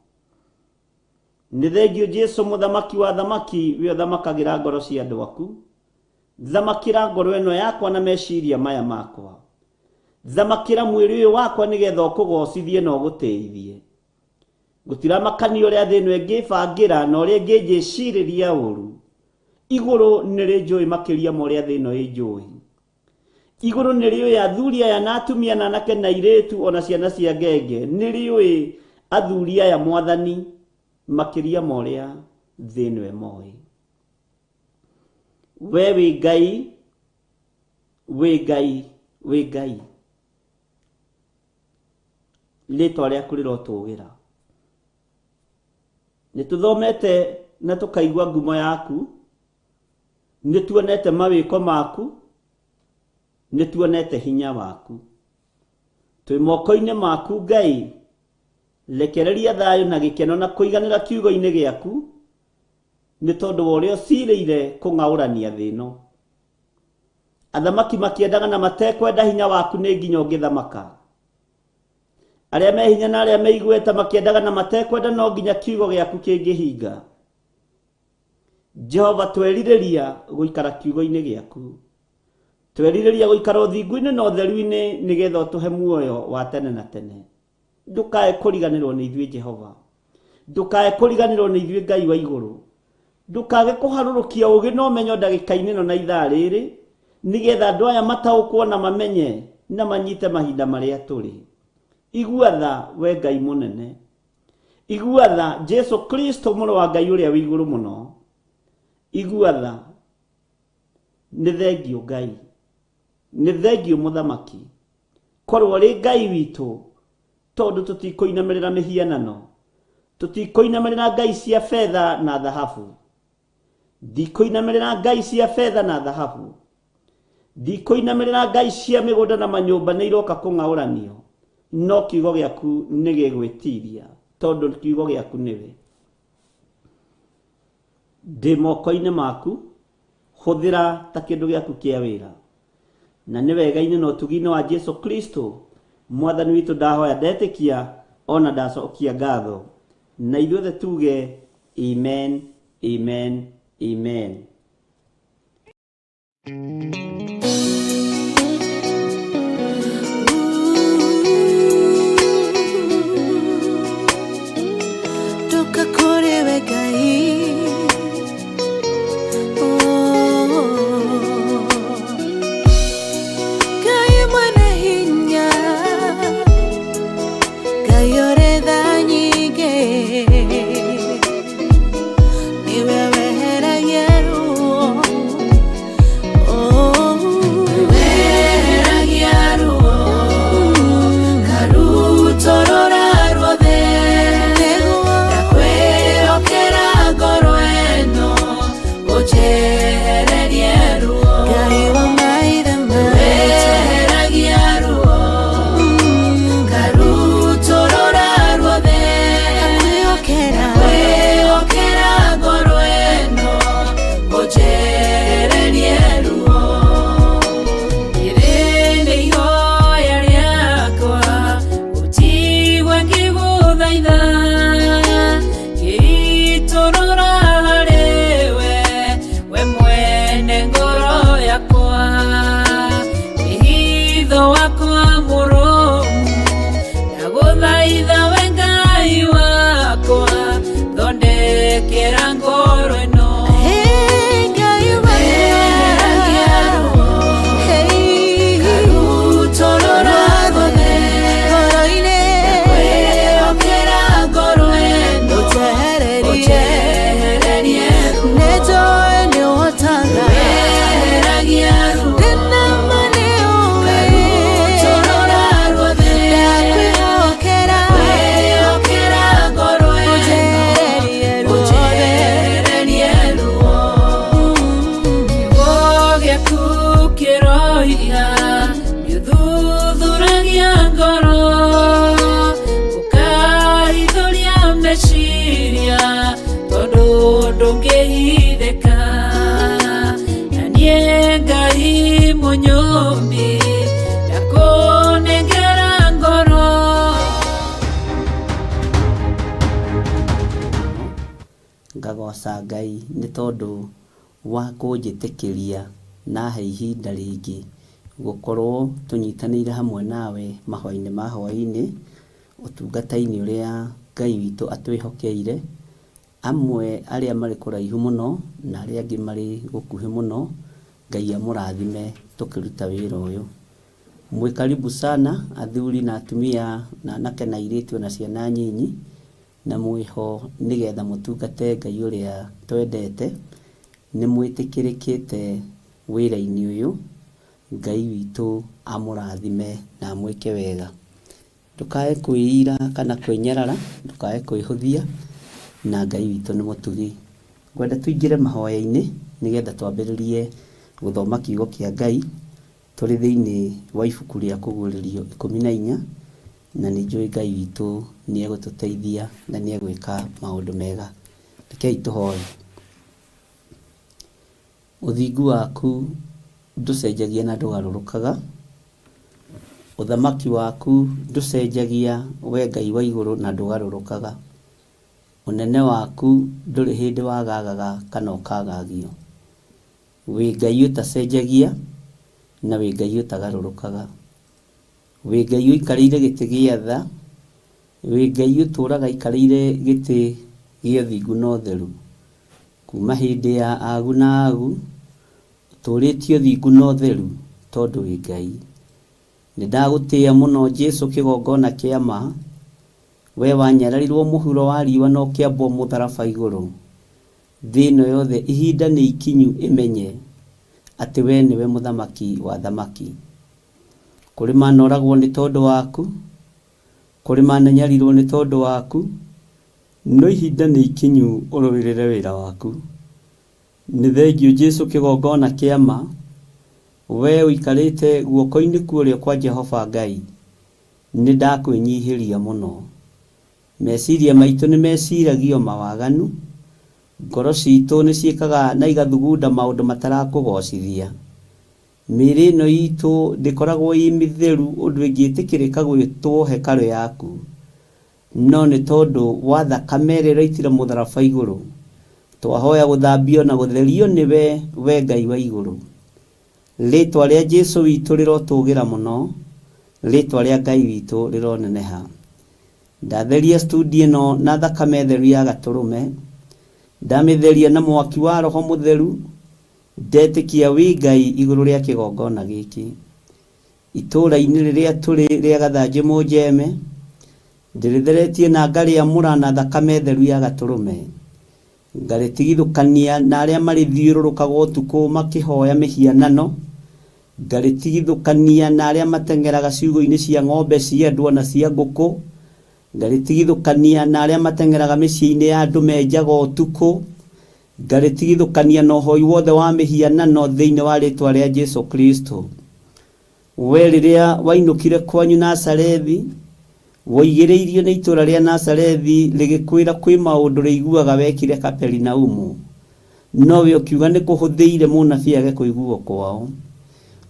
Nĩ thengio Jesu muthamaki wa thamaki, we ũthamakagira ngoro cia andu aku. Thamakira ngoro ĩno yakwa na meciria maya makwa. Thamakira mwĩrĩ ũyũ wakwa nĩgetha ũkũgocithie na ũgũteithie. Gũtiramakania ũrĩa thĩ ĩno ĩngĩbangira na ũrĩa ĩngĩnjĩcirĩria ũru. Igũrũ nĩrĩ njũĩ makĩria ma ũrĩa thĩ ĩno ĩnjũĩ. Igũrũ nĩrĩũĩ athuri aya na atumia na anake na airĩtu ona ciana cia ngenge. Nĩrĩũĩ athuri aya Mwathani makĩria ma ũrĩa thĩ ĩno ĩmoĩ. We wĩ Ngai, wĩ Ngai, wĩ Ngai. Rĩtwa rĩaku rĩrotũgĩra. Nĩtũthomete na tũkaigua ngumo yaku. Nĩtuonete mawĩko maku. Nĩtuonete hinya waku. Twĩ moko-inĩ maku Ngai. Rekereria thayũ na gĩkeno na kũiganĩra kiugo-inĩ gĩaku. Nĩ tondũ wa ũrĩa ũcirĩire kũng'aũrania thĩ ĩno. Athamaki makĩendaga na matekwenda hinya waku nĩ nginya ũngĩthamaka. Arĩa me hinya na arĩa me igweta makĩendaga na matekwenda no nginya kiugo gĩaku kĩngĩhinga. Jehova, twerirĩria gũikara kiugo-inĩ gĩaku. Twerirĩria gũikara ũthingu-inĩ na ũtheru-inĩ nĩgetha ũtũhe muoyo wa tene na tene. Ndũkae kũriganĩrwo nĩ ithuĩ Jehova. Ndũkae kũriganĩrwo nĩ ithuĩ Ngai wa igũrũ. Ndũkage kũharũrũkia ũgĩ na ũmenyo ndagĩka-inĩ ĩno na ithaa rĩrĩ, nĩgetha andũ aya mataũkwo na mamenye na manyite mahinda marĩa tũrĩ. Igua tha we Ngai mũnene. Igua tha Jesu Kristo mũrũ wa Ngai ũrĩa wĩ igũrũ mũno. Igua tha. Nĩ thengio Ngai. Nĩ thengio mũthamaki. Korwo rĩ Ngai witũ, tondũ tũtikũinamĩrĩra mĩhianano. Tũtikũinamĩrĩra ngai cia fedha na thahabu. Ndikũinamĩrĩra ngai cia fedha na thahabu. Ndikũinamĩrĩra ngai cia mĩgũnda na manyũmba nĩ iroka kũng'aũranio. No kiugo gĩaku nĩ gĩgwĩtiria, tondũ kiugo gĩaku nĩwe. Ndĩ moko-inĩ maku, hũthĩra ta kĩndũ gĩaku kĩa wĩra. Na nĩ wega-inĩ na ũtugi-inĩ wa Jesu Kristo, Mwathani witũ ndahoya ndetĩkia ona ndacokia ngatho. Na ithuothe tuge amen, amen, amen. Tukakorewe Ngai. Nyombi, nakone ngera ngoro. ngagoca Ngai nĩ tondũ wa kũnjĩtĩkĩria na he ihinda rĩngĩ gũkorwo tũnyitanĩire hamwe nawe mahũa-inĩ ma hwaĩ-inĩ ũtungata-inĩ ũrĩa Ngai witũ atwĩhokeire, amwe arĩa marĩ kũraihu mũno na arĩa angĩ marĩ gũkuhĩ mũno. Ngai amũrathime tũkĩruta wĩra ũyũ. Mwĩ karibu sana athuri na atumia na anake na airĩtu na ciana nyinyi, na mwĩho nĩgetha mũtungate Ngai ũrĩa twendete. Nĩ mwĩtĩkĩrĩkĩte wĩra-inĩ ũyũ. Ngai witũ amũrathime na amwĩke wega. Ndũkae kwĩira kana kwĩnyarara, ndũkae kwĩhũthia, na Ngai witũ nĩ mũtugi. Ngwenda tũingĩre mahoya-inĩ nĩgetha twambĩrĩrie gũthoma kiugo kĩa Ngai tũrĩ thĩinĩ wa ibuku rĩa kũguũrĩrio 14, na nĩ njũĩ Ngai witũ nĩ egũtũteithia na nĩ egwĩka maũndũ mega. Rekei tũhoe. Ũthingu waku ndũcenjagia na ndũgarũrũkaga. Ũthamaki waku ndũcenjagia, we Ngai wa igũrũ, na ndũgarũrũkaga. Ũnene waku ndũrĩ hĩndĩ wagagaga kana ũkagagio. Wĩ Ngai ũtacenjagia na wĩ Ngai ũtagarũrũkaga. Wĩ Ngai ũikarĩire gĩtĩ gĩa tha, wĩ Ngai ũtũũraga aikarĩire gĩtĩ gĩa ũthingu na ũtheru. Kuma hĩndĩ ya agu na agu ũtũũrĩtio ũthingu na ũtheru tondũ wĩ Ngai. Nĩndagũtĩĩa mũno Jesũ kĩgongona kĩa ma, we wanyararirwo mũhuro wa riũa na ũkĩambwo mũtharaba igũrũ. Thĩ ĩno yothe ihinda nĩ ikinyu ĩmenye atĩ we nĩwe mũthamaki wa thamaki. Kũrĩ manoragwo nĩ tondũ waku, kũrĩ manenyarirwo nĩ tondũ waku, no ihinda nĩ ikinyu ũrũĩrĩre wĩra waku. Nĩ thengiũ Jesũ kĩgongona kĩa ma, we ũikarĩte guoko-inĩ kuorĩo kwa Jehova Ngai. Nĩ ndakwĩnyihĩria mũno. Meciria maitũ nĩ meciragio mawaganu, ngoro citũ nĩ ciĩkaga na igathugunda maũndũ matarakũgocithia. Mĩĩrĩ ĩno itũ ndĩkoragwo ĩ mĩtheru ũndũ ĩngĩtĩkĩrĩka gwĩtwo hekarũ yaku, no nĩ tondũ wa thakame ĩrĩa ĩraitire mũtharaba igũrũ twahoya gũthambio na gũtherio nĩwe, we Ngai wa igũrũ. Rĩtwa rĩa Jesũ witũ rĩrotũgĩra mũno, rĩtwa rĩa Ngai witũ rĩroneneha. Ndatheria studio ĩno na thakame theru ya Gatũrũme, ndamĩtheria na mwaki wa Roho Mũtheru, ndetĩkia wĩ Ngai igũrũ rĩa kĩgongona gĩkĩ. Itũũra-inĩ rĩrĩa tũrĩ rĩa Gathanjĩ Mũnjeme, ndĩrĩtheretie na ngarĩamũra na thakame theru ya Gatũrũme, ngarĩtigithũkania na arĩa marĩthiũrũrũkaga ũtukũ makĩhoya mĩhianano, ngarĩtigithũkania na arĩa mateng'eraga ciugũ-inĩ cia ng'ombe cia andũ na cia ngũkũ, ngarĩtigithũkania na arĩa mateng'eraga mĩciĩ-inĩ ya andũ menjaga ũtukũ, ngarĩtigithũkania na ũhoi wothe wa mĩhianano thĩinĩ wa rĩtwa rĩa Jesũ Kristo. We rĩrĩa wainũkire kwanyu Nazarethi, woigĩrĩirio nĩ itũũra rĩa Nazarethi rĩgĩkwĩra kwĩ maũndũ rĩiguaga wekire Kaperinaumu, nowe ũkiuga nĩ kũhũthĩire mũnabii age kũiguo kwao.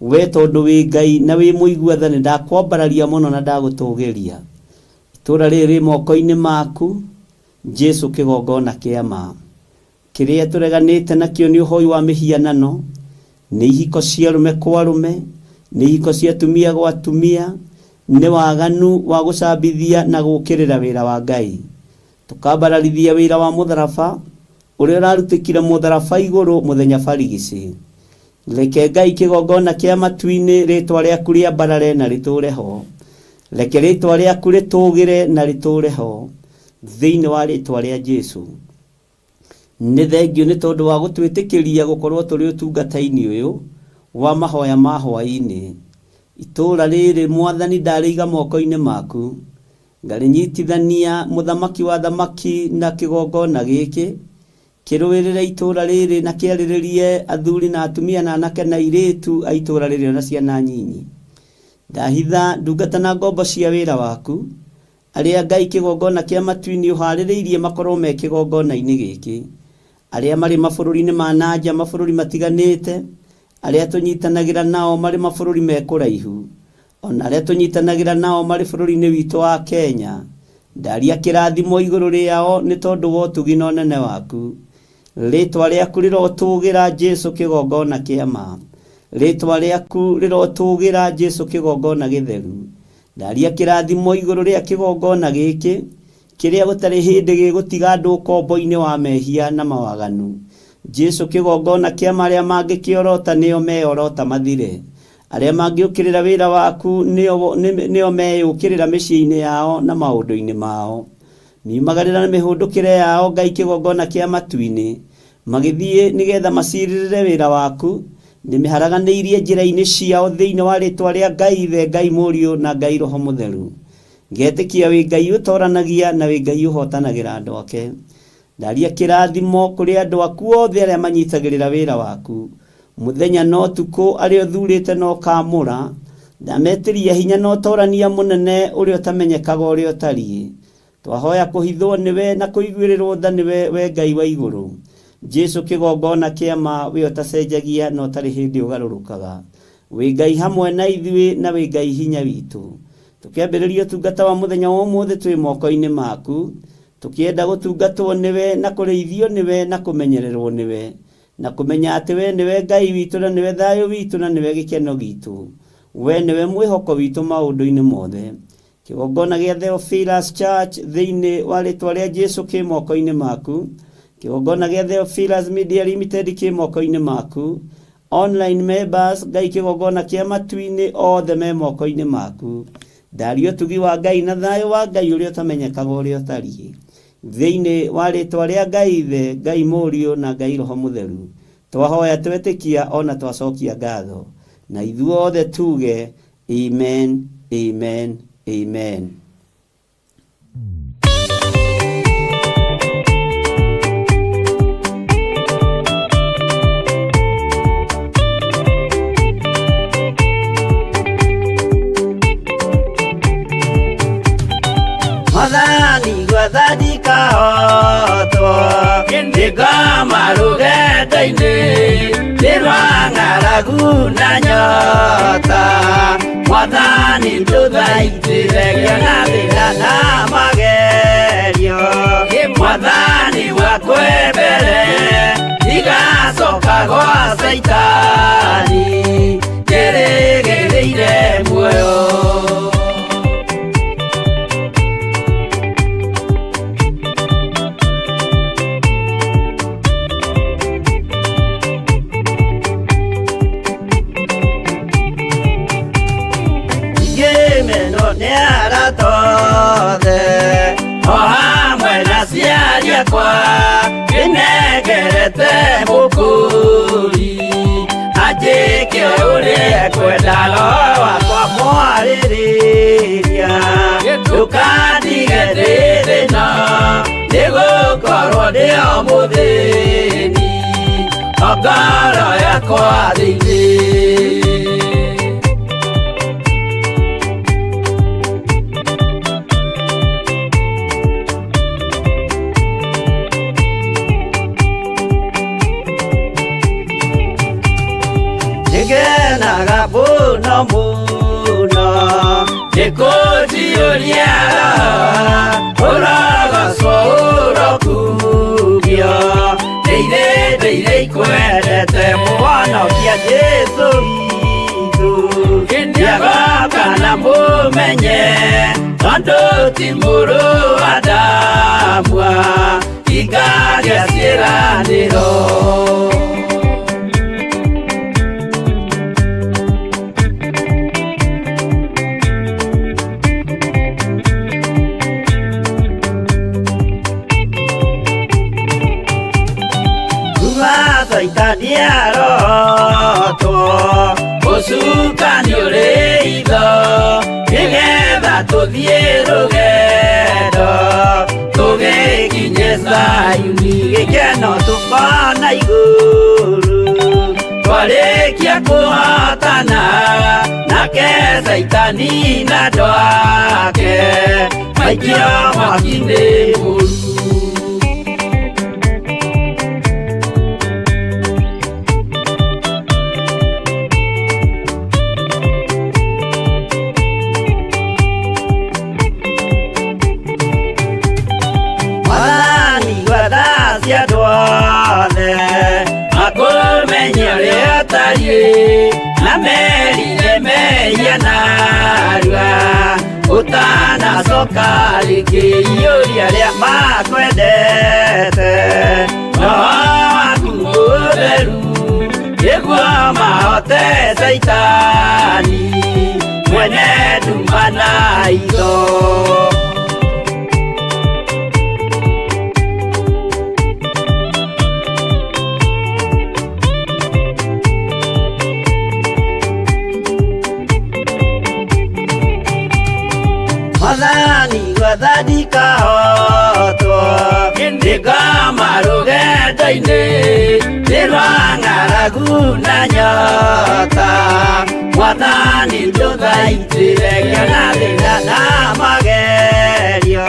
We tondũ wĩ Ngai na wĩ mũigua-tha, nĩ ndakwambararia mũno na ndagũtũgĩria. Itũũra rĩrĩ rĩ moko-inĩ maku, Jesũ kĩgongona kĩa ma. Kĩrĩa tũreganĩte nakĩo nĩ ũhoi wa mĩhianano, nĩ ihiko cia arũme kwa arũme, nĩ ihiko cia atumia gwa atumia, nĩ waganu wa gũcambithia na gũkĩrĩra wĩra wa Ngai. Tũkambararithia wĩra wa mũtharaba ũrĩa ũrarutĩkire mũtharaba igũrũ mũthenya barigici. Reke Ngai kĩgongona kĩa matu-inĩ rĩtwa rĩaku rĩambarare na rĩtũũre ho. Reke rĩtwa rĩaku rĩtũũgĩre na rĩtũũre ho thĩinĩ wa rĩtwa rĩa Jesũ. Nĩ thengio nĩ tondũ wa gũtwĩtĩkĩria gũkorwo tũrĩ ũtungata-inĩ ũyũ wa mahoya ma hwaĩ-inĩ. Itũũra rĩrĩ Mwathani ndarĩiga moko-inĩ maku, ngarĩnyitithania mũthamaki wa thamaki na kĩgongona gĩkĩ, kĩrũĩrĩre itũũra rĩrĩ na kĩarĩrĩrie athuri na atumia na anake na airĩtu a itũũra rĩrĩ na ciana nyinyi. Ndahitha ndungata na ngombo cia wĩra waku, arĩa Ngai kĩgongona kĩa matu-inĩ ũharĩrĩirie makorwo me kĩgongona-inĩ gĩkĩ, arĩa marĩ mabũrũri-inĩ ma nanja, mabũrũri matiganĩte, arĩa tũnyitanagĩra nao marĩ mabũrũri me kũraihu, ona arĩa tũnyitanagĩra nao marĩ bũrũri-inĩ witũ wa Kenya. ndaria kĩrathimo igũrũ rĩao nĩ tondũ wa ũtugi na ũnene waku. Rĩtwa rĩaku rĩrotũgĩra Jesu kĩgongona kĩa ma. Rĩtwa rĩaku rĩrotũgĩra Jesu kĩgongona gĩtheru. Ndaria kĩrathimo igũrũ rĩa kĩgongona gĩkĩ kĩrĩa gũtarĩ hĩndĩ gĩgũtiga andũ ũkombo-inĩ wa mehia na mawaganu. Jesu kĩgongona kĩa marĩa mangĩkĩorota nĩo meorota mathire. Arĩa mangĩũkĩrĩra wĩra waku nĩo meyũkĩrĩra mĩciĩ-inĩ yao na maũndũ-inĩ mao. Miumagarĩra na mĩhũndũkĩre yao Ngai kĩgongona kĩa matu-inĩ, magĩthiĩ nĩgetha macirĩrĩre wĩra waku. Nĩmĩharaganĩirie njĩra-inĩ ciao thĩinĩ wa rĩtwa rĩa Ngai Ithe, Ngai Mũriũ na Ngai Roho Mũtheru. Ngetĩkia wĩ Ngai ũtoranagia na wĩ Ngai ũhotanagĩra andũ ake. Ndaria kĩrathimo kũrĩ andũ aku othe arĩa manyitagĩrĩra wĩra waku. Mũthenya na ũtukũ arĩa ũthurĩte na ũkamũra. Ndametĩria hinya na ũtorania mũnene ũrĩa ũtamenyekaga ũrĩa ũtariĩ. Twahoya kũhithwo nĩwe na kũiguĩrĩrwo tha nĩwe, we Ngai wa igũrũ. Jesu kĩgongona kĩa ma, we ũtacenjagia na ũtarĩ hĩndĩ ũgarũrũkaga. Wĩ Ngai hamwe na ithuĩ na wĩ Ngai hinya witũ. Tũkĩambĩrĩria ũtungata wa mũthenya wa ũmũthĩ twĩ moko-inĩ maku. Tũkĩenda gũtungatwo nĩwe na kũrĩithio nĩwe na kũmenyererwo nĩwe. Na kũmenya atĩ we nĩwe Ngai witũ na nĩwe thayũ witũ na nĩwe gĩkeno gitũ. We nĩwe mwĩhoko witũ maũndũ-inĩ mothe. Kĩgongona gĩa Theophilus Church thĩinĩ wa rĩtwa rĩa Jesu kĩ moko-inĩ maku. Kĩgongona gĩa Theophilus Media Limited kĩ moko-inĩ maku. Online members Ngai kĩgongona kĩa matu-inĩ othe me moko-inĩ maku. Ndaria ũtugi wa Ngai na thayũ wa Ngai ũrĩa ũtamenyekaga ũrĩa ũtariĩ. Thĩinĩ wa rĩtwa rĩa Ngai Ithe, Ngai Mũriũ na Ngai Roho Mũtheru. Twahoya twetĩkia ona twacokia ngatho. Na ithuothe tuge amen, amen, amen. Madani gwathani kahotwo Ndĩngoma rũgendo-inĩ Ndĩrwa ng'aragu na nyota Mwathani ndũthaitĩre na thĩna na magerio Mwathani wakwe mbere Igacoka gwa Saitani Ngĩrĩgĩrĩire muoyo Nĩnengerete mũkũri Anjĩke ũrĩa kwenda Roho wakwa mwarĩrĩria Ndũkandige ndĩ thĩna Nĩgũkorwo ndĩ o mũthĩni O ngoro yakwa thĩinĩ Ngenaga mũno mũno Nĩkũnjiũria ũrogocwo ũrokugio Ndĩire ikwendete mũhonokia Jesu witũ Nĩagoka na mũmenye tondũ ti mũrũ wa ndamwa Ingagĩa ciĩranĩro Saitani arotwo Ũcukani ũrĩ itho Nĩgetha tũthiĩ rũgendo Tũgĩkinye Zayuni Gĩkeno tũkona igũrũ Twarĩkia kũhotana Nake Saitani na andũ ake Maikio mwaki-inĩ mũru cia ndwathe akũmenya ũrĩa tariĩ na merire mehia narua ũtanacoka rĩngĩ iũria rĩa makwendete roho waku mũtheru nĩguo mahote Saitani mwene nduma na itho. Mwathani gwathani kahotwo ndĩngama rũgendo-inĩ nĩrwa ng'aragu na nyota Mwathani ndũthaitĩre kĩona thĩna na magerio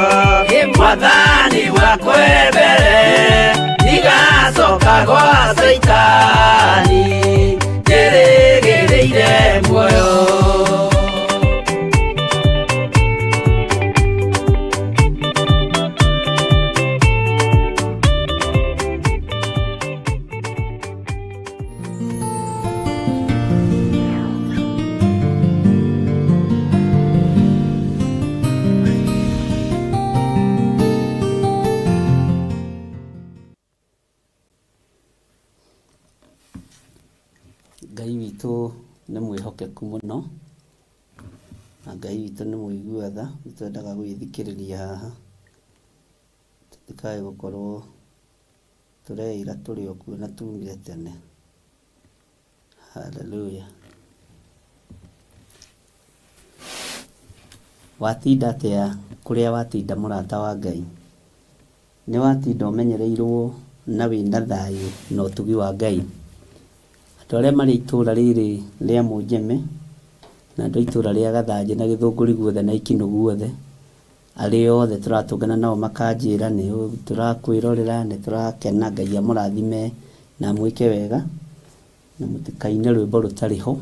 Mwathani wakwe mbere ndigacoka gwa Saitani ndĩrĩgĩrĩire muoyo. Ngai witũ nĩ mwĩhokeku mũno na Ngai witũ nĩ mũigua tha, nĩtwendaga gwĩthikĩrĩria haha tũtikae gũkorwo tũreĩra tũrĩ o kuo na tumire tene. Haleluya. Watinda atĩa kũrĩa watinda mũrata wa Ngai? Nĩ watinda ũmenyereirwo na wĩna thayũ na ũtugi wa Ngai? Andũ arĩa marĩ itũũra rĩrĩ rĩa Mũnjeme na andũ itũũra rĩa Gathanjĩ na Gĩthũngũri guothe na Ikino guothe, arĩ othe tũratũngana nao makanjĩra nĩ tũrakwĩrorera, nĩ tũrakena, Ngai amũrathime na mwĩke wega na mũtikaine rwĩmbo rũtarĩ ho,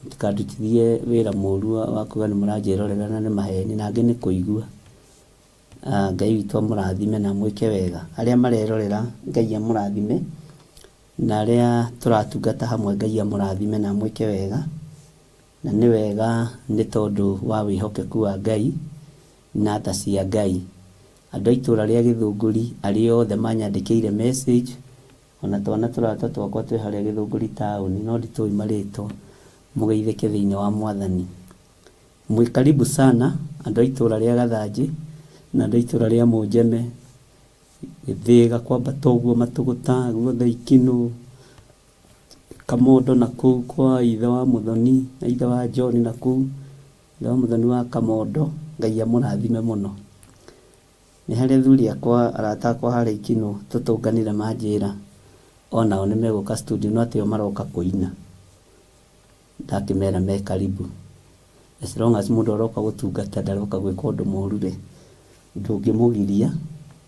mũtikandutithie wĩra mũũru wa kuuga nĩ mũranjĩrorera na nĩ maheni na angĩ nĩ kũigua. Ngai witũ amũrathime na mwĩke wega. Arĩa marerorera, Ngai amũrathime, na arĩa tũratungata hamwe, Ngai amũrathime na mwĩke wega. Na nĩ wega nĩ tondũ wa wĩhokeku wa Ngai na tha cia Ngai. Andũ a itũũra rĩa Gĩthũngũri arĩa othe manyandĩkĩire message, ona twana tũrata twakwa twĩ harĩa Gĩthũngũri taũni no nditũĩ marĩtwa, mũgeithĩke thĩinĩ wa Mwathani. Mwĩ karibu sana andũ a itũũra rĩa Gathanjĩ na andũ a itũũra rĩa Mũnjeme, Gĩthĩga kwambata ũguo Matũgũta guothe Ikino, Kamondo na kũu kwa ithe wa Mũthoni na ithe wa John na kũu ithe wa Mũthoni wa Kamondo, Ngai amũrathime mũno. Nĩ harĩ athuri akwa arata akwa harĩa Ikino tũtũnganire manjĩra onao nĩ megũka studio no atĩ o maroka kũina. Ndakĩmera me karibu. As long as mũndũ aroka gũtungata ndaroka gwĩka ũndũ mũũru rĩ, ndũngĩmũgiria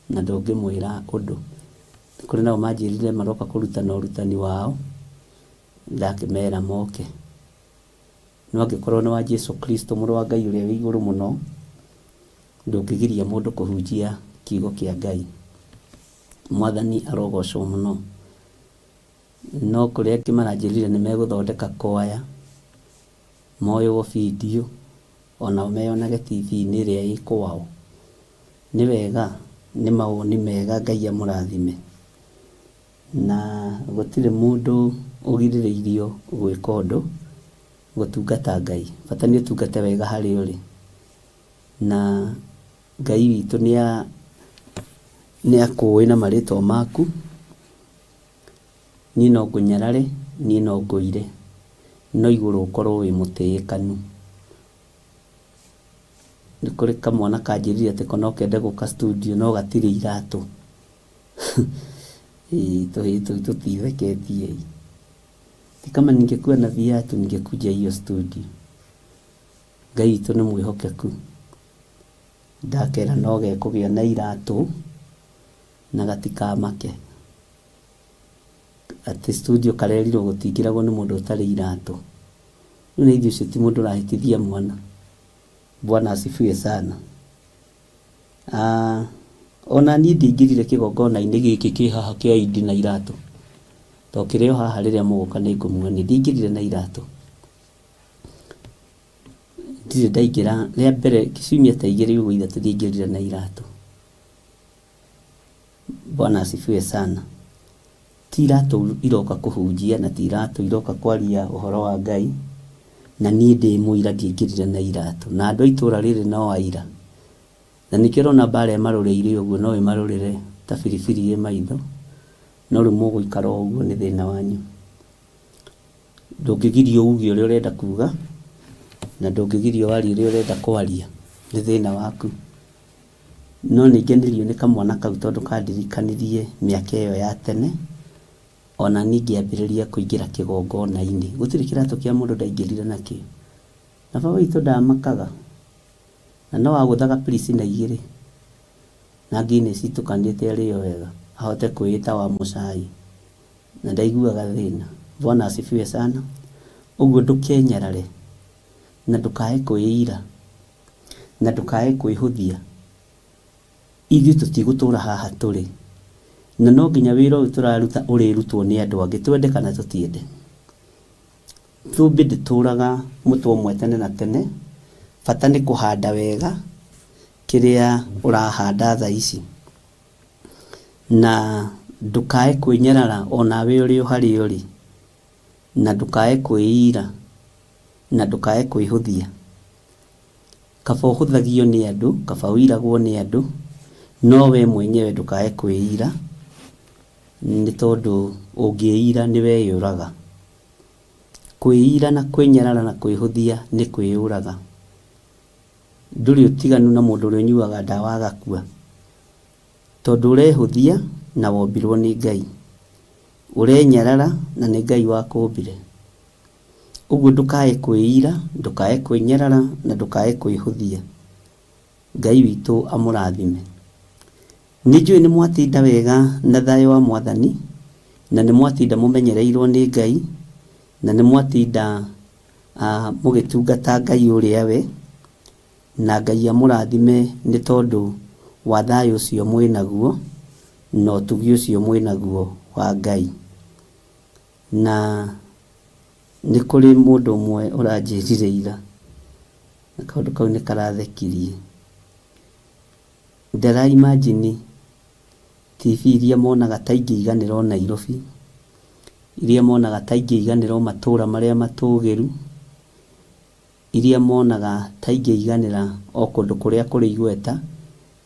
na ndũngĩmwĩra ũndũ. Kũrĩ nao manjĩrire maroka kũrutana ũrutani wao, ndakĩmera moke. No angĩkorwo nĩ wa Jesũ Kristo mũrũ wa Ngai ũrĩa wĩ igũrũ mũno, ndũngĩgiria mũndũ kũhunjia kiugo kĩa Ngai. Mwathani arogocwo mũno. No kũrĩ angĩ maranjĩrire nĩ megũthondeka kwaya, moywo video, ona meyonage TV-inĩ ĩrĩa ĩ kwao. Nĩ wega, nĩ mawoni mega, Ngai amũrathime. Na gũtirĩ mũndũ ũgirĩrĩirio gwĩka ũndũ, gũtungata Ngai. Bata nĩ ũtungate wega harĩa ũrĩ. Na Ngai witũ nĩ akũĩ na marĩtwa maku. Niĩ no ngũnyarare, niĩ no ngũire, no igũrũ ũkorwo wĩ mũtĩĩkanu. Nĩ kũrĩ kamwana kanjĩrire atĩ no kende gũka studio no gatirĩ iratũ. Tũtitheketie. Ti kama ningekuwa na viatu ningekuja hiyo studio. Ngai witũ nĩ mwĩhokeku. Ndakera no gekũgĩa na iratũ na gatikamake. Atĩ studio karerirwo gũtingĩragwo nĩ mũndũ ũtarĩ iratũ. Rĩu nĩ ithuĩ ũcio ti mũndũ ũrahĩtithia mwana. Bwana asifiwe sana. ona niĩ ndingĩrire kĩgongona-inĩ gĩkĩ kĩ haha kĩa Idi na iratũ, to kĩrĩo haha rĩrĩa mũgoka nĩ ngũmuonia, ndingĩrire na iratũ, ndirĩ ndaingĩra rĩa mbere kiumia ta igĩrĩ ũguo ithatũ ndingĩrire na iratũ. Bwana asifiwe sana. Ti iratũ iroka kũhunjia na ti iratũ iroka kwaria ũhoro wa Ngai, na niĩ ndĩ mũira ndingĩrire na iratũ, na andũ a itũũra rĩrĩ no aira, na nĩkĩo ũrona mbara ĩmarũrĩire ũguo no ĩmarũrĩre ta biribiri ĩ maitho, no rĩu mũgũikara ũguo nĩ thĩna wanyu. Ndũngĩgirio uge ũrĩa ũrenda kuga, na ndũngĩgirio warie ũrĩa ũrenda kwaria, nĩ thĩna waku. No nĩngenirio nĩ kamwana kau tondũ kandirikanirie mĩaka ĩyo ya tene, ona ningĩ ambĩrĩria kũingĩra kĩgongona-inĩ. Gũtirĩ kĩratũ kĩa mũndũ ndaingĩrire nakĩo, na baba witũ ndamakaga, na no agũthaga pirisi na igĩrĩ na Guinness itukanĩte arĩo wega ahote kwĩĩta wa mũcai, na ndaiguaga thĩna. Bwana asifiwe sana. Ũguo ndũkenyarare na ndũkae kwĩira na ndũkae kwĩhũthia. Ithuĩ tũtigũtũra haha tũrĩ, na no nginya wĩra ũyũ tũraruta ũrĩrutwo nĩ andũ angĩ, twende kana tũtiende. Thũmbĩ ndĩtũraga mũtwe ũmwe tene na tene, bata nĩ kũhanda wega kĩrĩa ũrahanda thaa ici, na ndũkae kwĩnyarara onawe ũrĩ o harĩa ũrĩ, na ndũkae kwĩira na ndũkae kwĩhũthia. Kaba ũhũthagio nĩ andũ, kaba ũiragwo nĩ andũ, no we mwenyewe ndũkae kwĩira, nĩ tondũ ũngĩira nĩ weyũraga. Kwĩira na kwĩnyarara na kwĩhũthia nĩ kwĩyũraga. Ndũrĩ ũtiganu na mũndũ ũrĩa ũnyuaga ndawa agakua, tondũ ũrehũthia na wombirwo nĩ Ngai, ũrenyarara na nĩ Ngai wakũmbire. Ũguo ndũkae kwĩira, ndũkae kwĩnyarara na ndũkae kwĩhũthia. Ngai witũ amũrathime. Nĩnjũĩ nĩ mwatinda wega na thayũ wa Mwathani, na nĩ mwatinda mũmenyereirwo nĩ Ngai, na nĩ mwatinda mũgĩtungata Ngai ũrĩa we, na Ngai amũrathime nĩ tondũ wa thayũ ũcio mwĩnaguo na ũtugi ũcio mwĩnaguo wa Ngai. Na nĩ kũrĩ mũndũ ũmwe ũranjĩrire ira, na kaũndũ kau nĩ karathekirie. Ndĩraimagine TV iria monaga ta ingĩiganĩrwo Nairobi, iria monaga ta ingĩiganĩrwo matũũra marĩa matũgĩru, iria monaga ta ingĩiganĩra o kũndũ kũrĩa kũrĩ igweta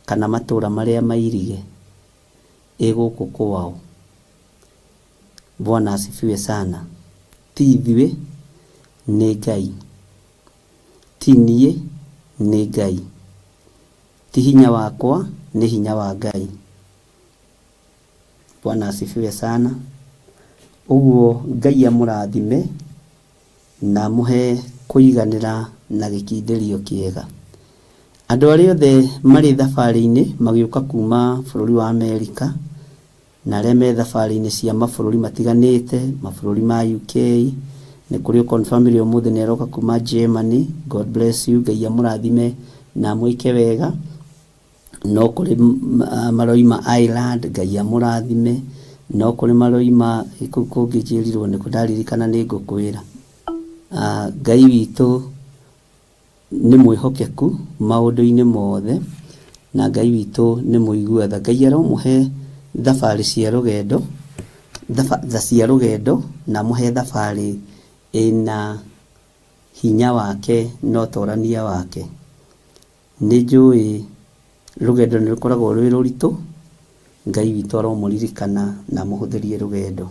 kana matũũra marĩa mairige gũkũ kwao. Bwana asifiwe sana. Ti ithuĩ nĩ Ngai, ti niĩ nĩ Ngai, ti hinya wakwa nĩ hinya wa Ngai. Bwana asifiwe sana. Ũguo Ngai amũrathime na mũhe kũiganĩra na gĩkindĩrio kĩega. Andũ arĩa othe marĩ thabarĩ-inĩ magĩũka kuma bũrũri wa Amerika, na arĩa me thabarĩ-inĩ cia mabũrũri matiganĩte, mabũrũri ma UK, nĩ kũrĩ confirmire ũmũthĩ nĩ aroka kuma Germany. God bless you. Ngai amũrathime na mwĩke wega. No kũrĩ maroima Ireland, Ngai amũrathime. No kũrĩ maroima kũu kũngĩ njĩrirwo nĩ kũndaririkana nĩ ngũkwĩra. Ngai witũ nĩ mwĩhokeku maũndũ-inĩ mothe, na Ngai witũ nĩ mũigua tha. Ngai aromũhe thabarĩ cia rũgendo na mũhe thabarĩ ĩna hinya wake na ũtorania wake. Nĩ njũĩ rũgendo nĩ rũkoragwo rwĩ rũritũ, Ngai witũ aromũririkana na mũhũthĩrie rũgendo.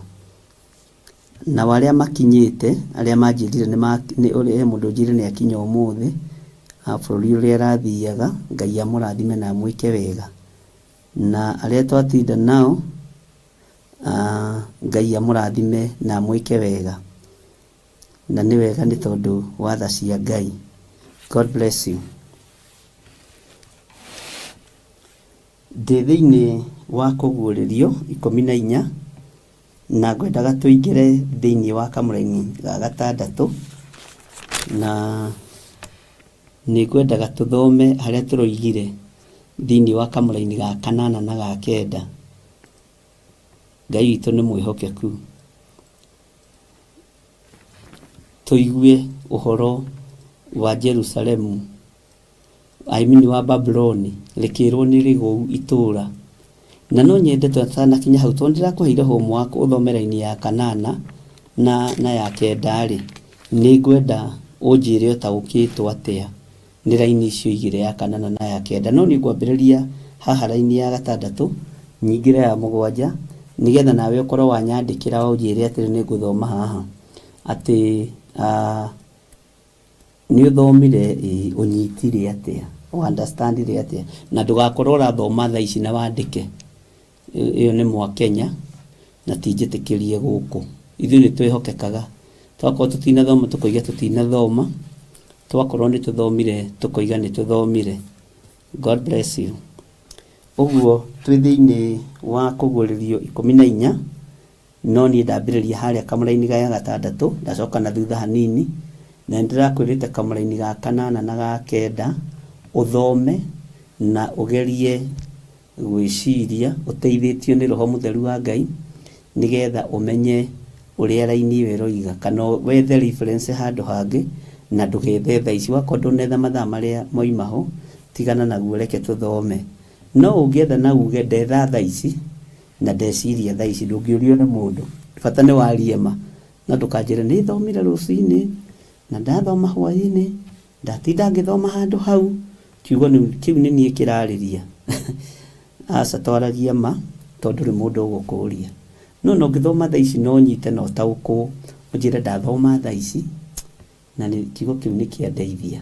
Na arĩa makinyĩte, arĩa manjĩrire he mũndũ njĩrire nĩ akinya ũmũthĩ bũrũri ũrĩa arathiaga, Ngai amũrathime na mwĩke wega. Na arĩa twatinda nao, Ngai amũrathime na mwĩke wega. Na nĩ wega nĩ tondũ wa tha cia Ngai. God bless you. Ndĩ thĩinĩ wa kũguũrĩrio 14 na ngwendaga tũingĩre thĩinĩ wa kamũraini ga gatandatũ, na nĩ ngwendaga tũthome harĩa tũroigire thĩinĩ wa kamũra-inĩ ga kanana na ga kenda. Ngai witũ nĩ mwĩhokeku. Tũigue ũhoro wa Jerusalemu, wa Babuloni, rĩkĩrwo nĩ rĩgũu itũũra. Na no nyende twatanakinya hau, tondũ ndĩrakũheire homework ũthome raini ya kanana na ya kenda rĩ, nĩ ngwenda ũnjĩre ũtaũkĩtwo atĩa nĩ raini icio igĩrĩ, ya kanana na ya kenda. No nĩ ngwambĩrĩria haha raini ya gatandatũ nyingĩre ya mũgwanja, nĩgetha nawe ũkorwo wanyandĩkĩra ũnjĩre atĩ nĩ ngũthoma haha atĩ nĩ ũthomire ũnyitire atĩa, understandire atĩa, na ndũgakorwo ũrathoma thaa ici na wandĩke. Ĩyo nĩ Mwakenya na tinjĩtĩkĩrie gũkũ. Ithuĩ nĩ twĩhokekaga, twakorwo tũtinathoma tũkoiga tũtinathoma, twakorwo nĩ tũthomire tũkoiga nĩ tũthomire. God bless you. Ũguo twĩ thĩinĩ wa kũgũrĩrio 14, no niĩ ndambĩrĩria harĩa kamũra-inĩ ga gatandatũ, ndacoka na thutha hanini, na ndĩrakwĩrĩte kamũra-inĩ ga kanana na ga kenda ũthome na ũgerie gwĩciria ũteithĩtio nĩ Roho Mũtheru wa Ngai, nĩgetha ũmenye ũrĩa raini ĩyo ĩroiga, kana wethe reference handũ hangĩ na ndũgethe thaa ici. Wakorwo ndũnetha mathaa marĩa moima ho, tigana naguo, reke tũthome. No ũngĩetha na uge ndetha thaa ici na ndeciria thaa ici, ndũngĩũrio nĩ mũndũ. Bata nĩ warie ma, na ndũkanjĩre nĩ thomire rũcinĩ na ndathoma hwaĩ-inĩ, ndatinda ngĩthoma handũ hau, kiugo kĩu nĩ niĩ kĩrarĩria. Aca twaragia ma, tondũ ndũrĩ mũndũ ũgũkũria. No ũngĩthoma thaa ici no nyite na ũtaũkwo, ũnjĩre ndathoma thaa ici na kiugo kĩu nĩ kĩandeithia,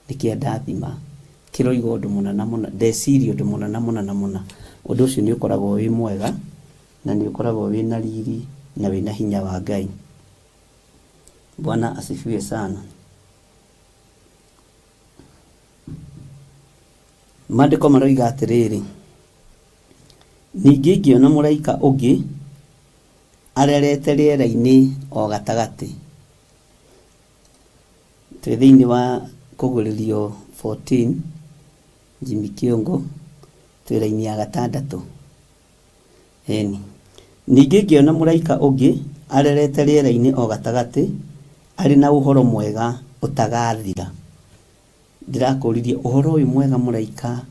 nĩ kĩandathima, kĩroiga ũndũ mũna na mũna, ndeciria ũndũ mũna na mũna na mũna. Ũndũ ũcio nĩ ũkoragwo wĩ mwega na nĩ ũkoragwo wĩ na riri na wĩ na hinya wa Ngai. Bwana asifiwe sana. Maandĩko maroiga atĩrĩrĩ, ningĩ ngĩona mũraika ũngĩ arerete rĩera-inĩ o gatagatĩ. Twĩ thĩinĩ wa kũgũrĩrio 14, Jimmy Kĩongo, twĩ raini ya gatandatũ. Eni, ningĩ ngĩona mũraika ũngĩ arerete rĩera-inĩ o gatagatĩ, arĩ na ũhoro mwega ũtagathira. Ndirakũririe ũhoro ũyũ mwega mũraika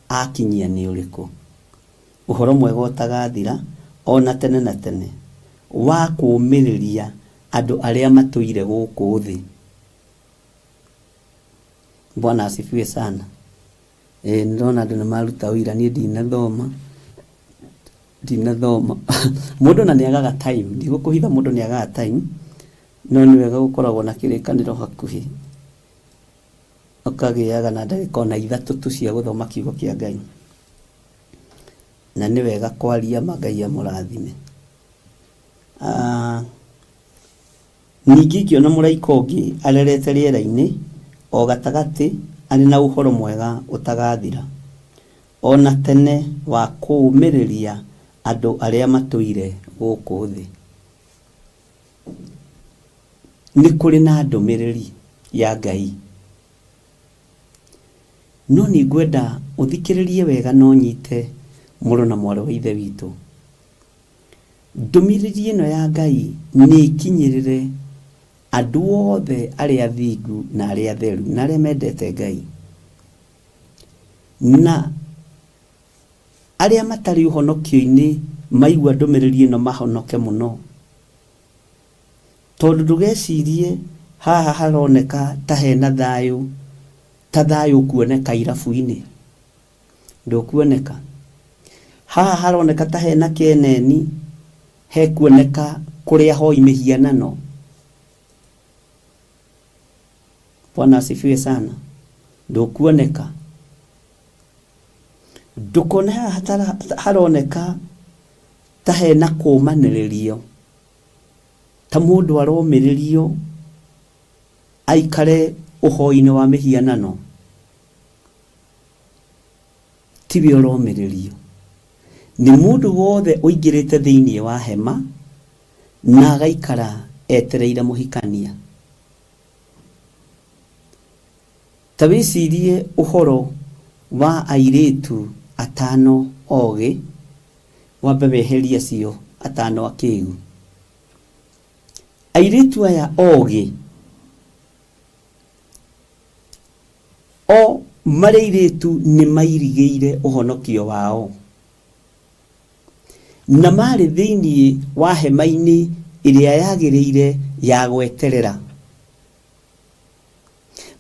akinyia nĩ ũrĩkũ? Ũhoro mwega ũtagathira ona tene na tene, wa kũũmĩrĩria andũ arĩa matũire gũkũ thĩ. Bwana asifiwe sana. Nĩndĩrona andũ nĩ maruta ũira, niĩ ndinathoma. Mũndũ na nĩagaga time, ndigũkũhitha mũndũ nĩagaga time, no nĩ wega gũkoragwo na kĩrĩkanĩro hakuhĩ, ũkagĩaga na ndagĩka ona 3 tu cia gũthoma kiugo kĩa Ngai, na nĩ wega kwaria Ngai amũrathime. Ningĩ ngĩona mũraika ũngĩ arerete rĩera-inĩ o gatagatĩ, arĩ na ũhoro mwega ũtagathira ona tene, wa kũũmĩrĩria andũ arĩa matũire gũkũ thĩ. Nĩ kũrĩ na ndũmĩrĩri ya Ngai, no nĩ ngwenda ũthikĩrĩrie wega na ũnyite mũrũ na mwarĩ wa ithe witũ. Ndũmĩrĩri ĩno ya Ngai nĩ ikinyĩrĩre andũ othe arĩa athingu na arĩa atheru na arĩa mendete Ngai, na arĩa matarĩ ũhonokio-inĩ maigua ndũmĩrĩri ĩno mahonoke mũno. Tondũ ndũgecirie haha haroneka ta hena thayũ, ta thayũ kuoneka irabu-inĩ, ndũkuoneka. Haha haroneka ta hena kĩeneni, he kuoneka kũrĩa hoi mĩhianano. Bwana asifiwe sana. Ndũkuoneka. Ndũkona haha haroneka ta hena kũũmanĩrĩrio, ta mũndũ aromĩrĩrio aikare ũhoi-inĩ wa mĩhianano. Tiwe ũromĩrĩrio, nĩ mũndũ wothe ũingĩrĩte thĩinĩ wa hema na agaikara etereire mũhikania. Ta wĩcirie ũhoro wa airitu atano oge wambe weheria cio atano akigu. Airitu aya oge o mareiritu ni mairigeire uhonokio wao na mari thiini wa hema-ini iria yagireire ya gweterera.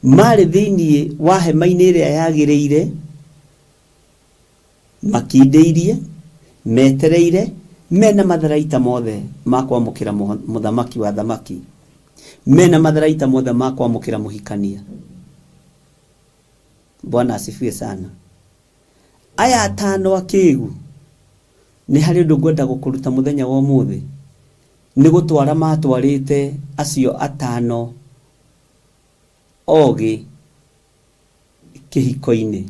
Mari thiini wa hema-ini iria yagireire makindeirie metereire mena matharaita mothe makwamukira muthamaki wa thamaki, mena matharaita mothe makwamukira muhikania. Bwana asifiwe sana. Aya atano akigu ni hari undu ngwenda gukuruta muthenya wa umuthi ni gutwara matwarite acio atano ogi kihiko-ini.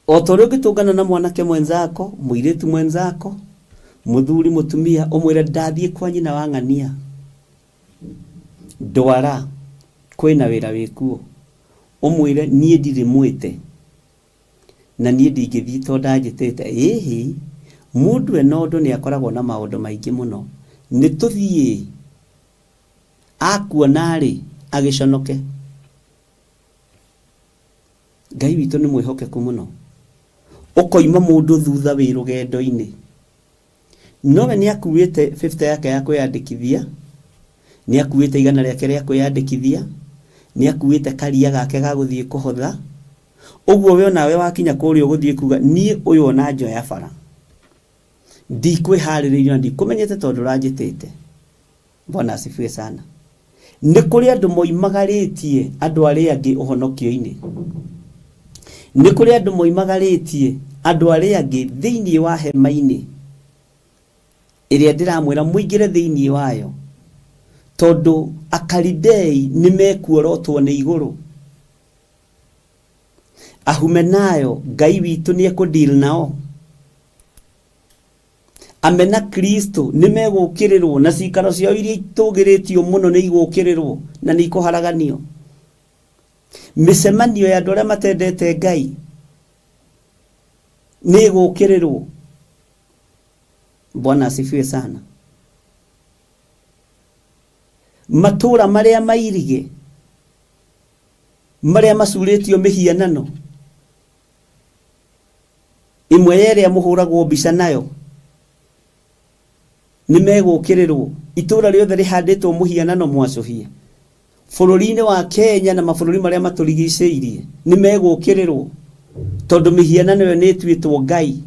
Otoro gitungana na mwanake mwenzako, muiritu mwenzako, muthuri mutumia, umwire ndathie kwa nyina wa ng'ania, ndwara kwina wira wikuo, umwire nie ndiri mwite na nie ndingithii tondu anjitite. Ihi mundu enondo ni akoragwo na maundu maingi muno, ni tuthie akuona ri agiconoke. Ngai witu ni mwihokeku muno. Ukoima mundu thutha wi rugendo-ini, nowe ni akuite 50 yake ya kwiyandikithia, ni akuite 100 riake ria kwiyandikithia, ni akuite karia gake ga guthie kuhotha. Uguo we nawe wakinya kuri uguthie kuga nie uyu ona njo ya bara, ndikwihariria ndikumenyete tondu ranjitite. Bwana asifiwe sana. Ni kuri andu moimagaritie andu aria angi uhonokio-ini, ni kuri andu moimagaritie andu aria angi thiini wa hema-ini iria ndiramwira muingire thiini wayo, tondu Akalidei ni mekuorotwo ni iguru. Ahumenayo Ngai witu ni ekudeal nao. Amena Kristo ni megukirirwo na cikaro ciao iria itugiritio muno ni igukirirwo na ni ikuharaganio. Micemanio ya andu aria matendete Ngai ni igukirirwo. Bwana asifiwe sana. Matura maria mairige maria masuritio mihianano imwe yeria muhuragwo mbica nayo ni megukirirwo. Itura riothe rihanditwo muhianano mwacuvia bururi-ini wa Kenya na mabururi maria maturigiceirie ni megukirirwo tondu mihianano yo ni twitwo Ngai.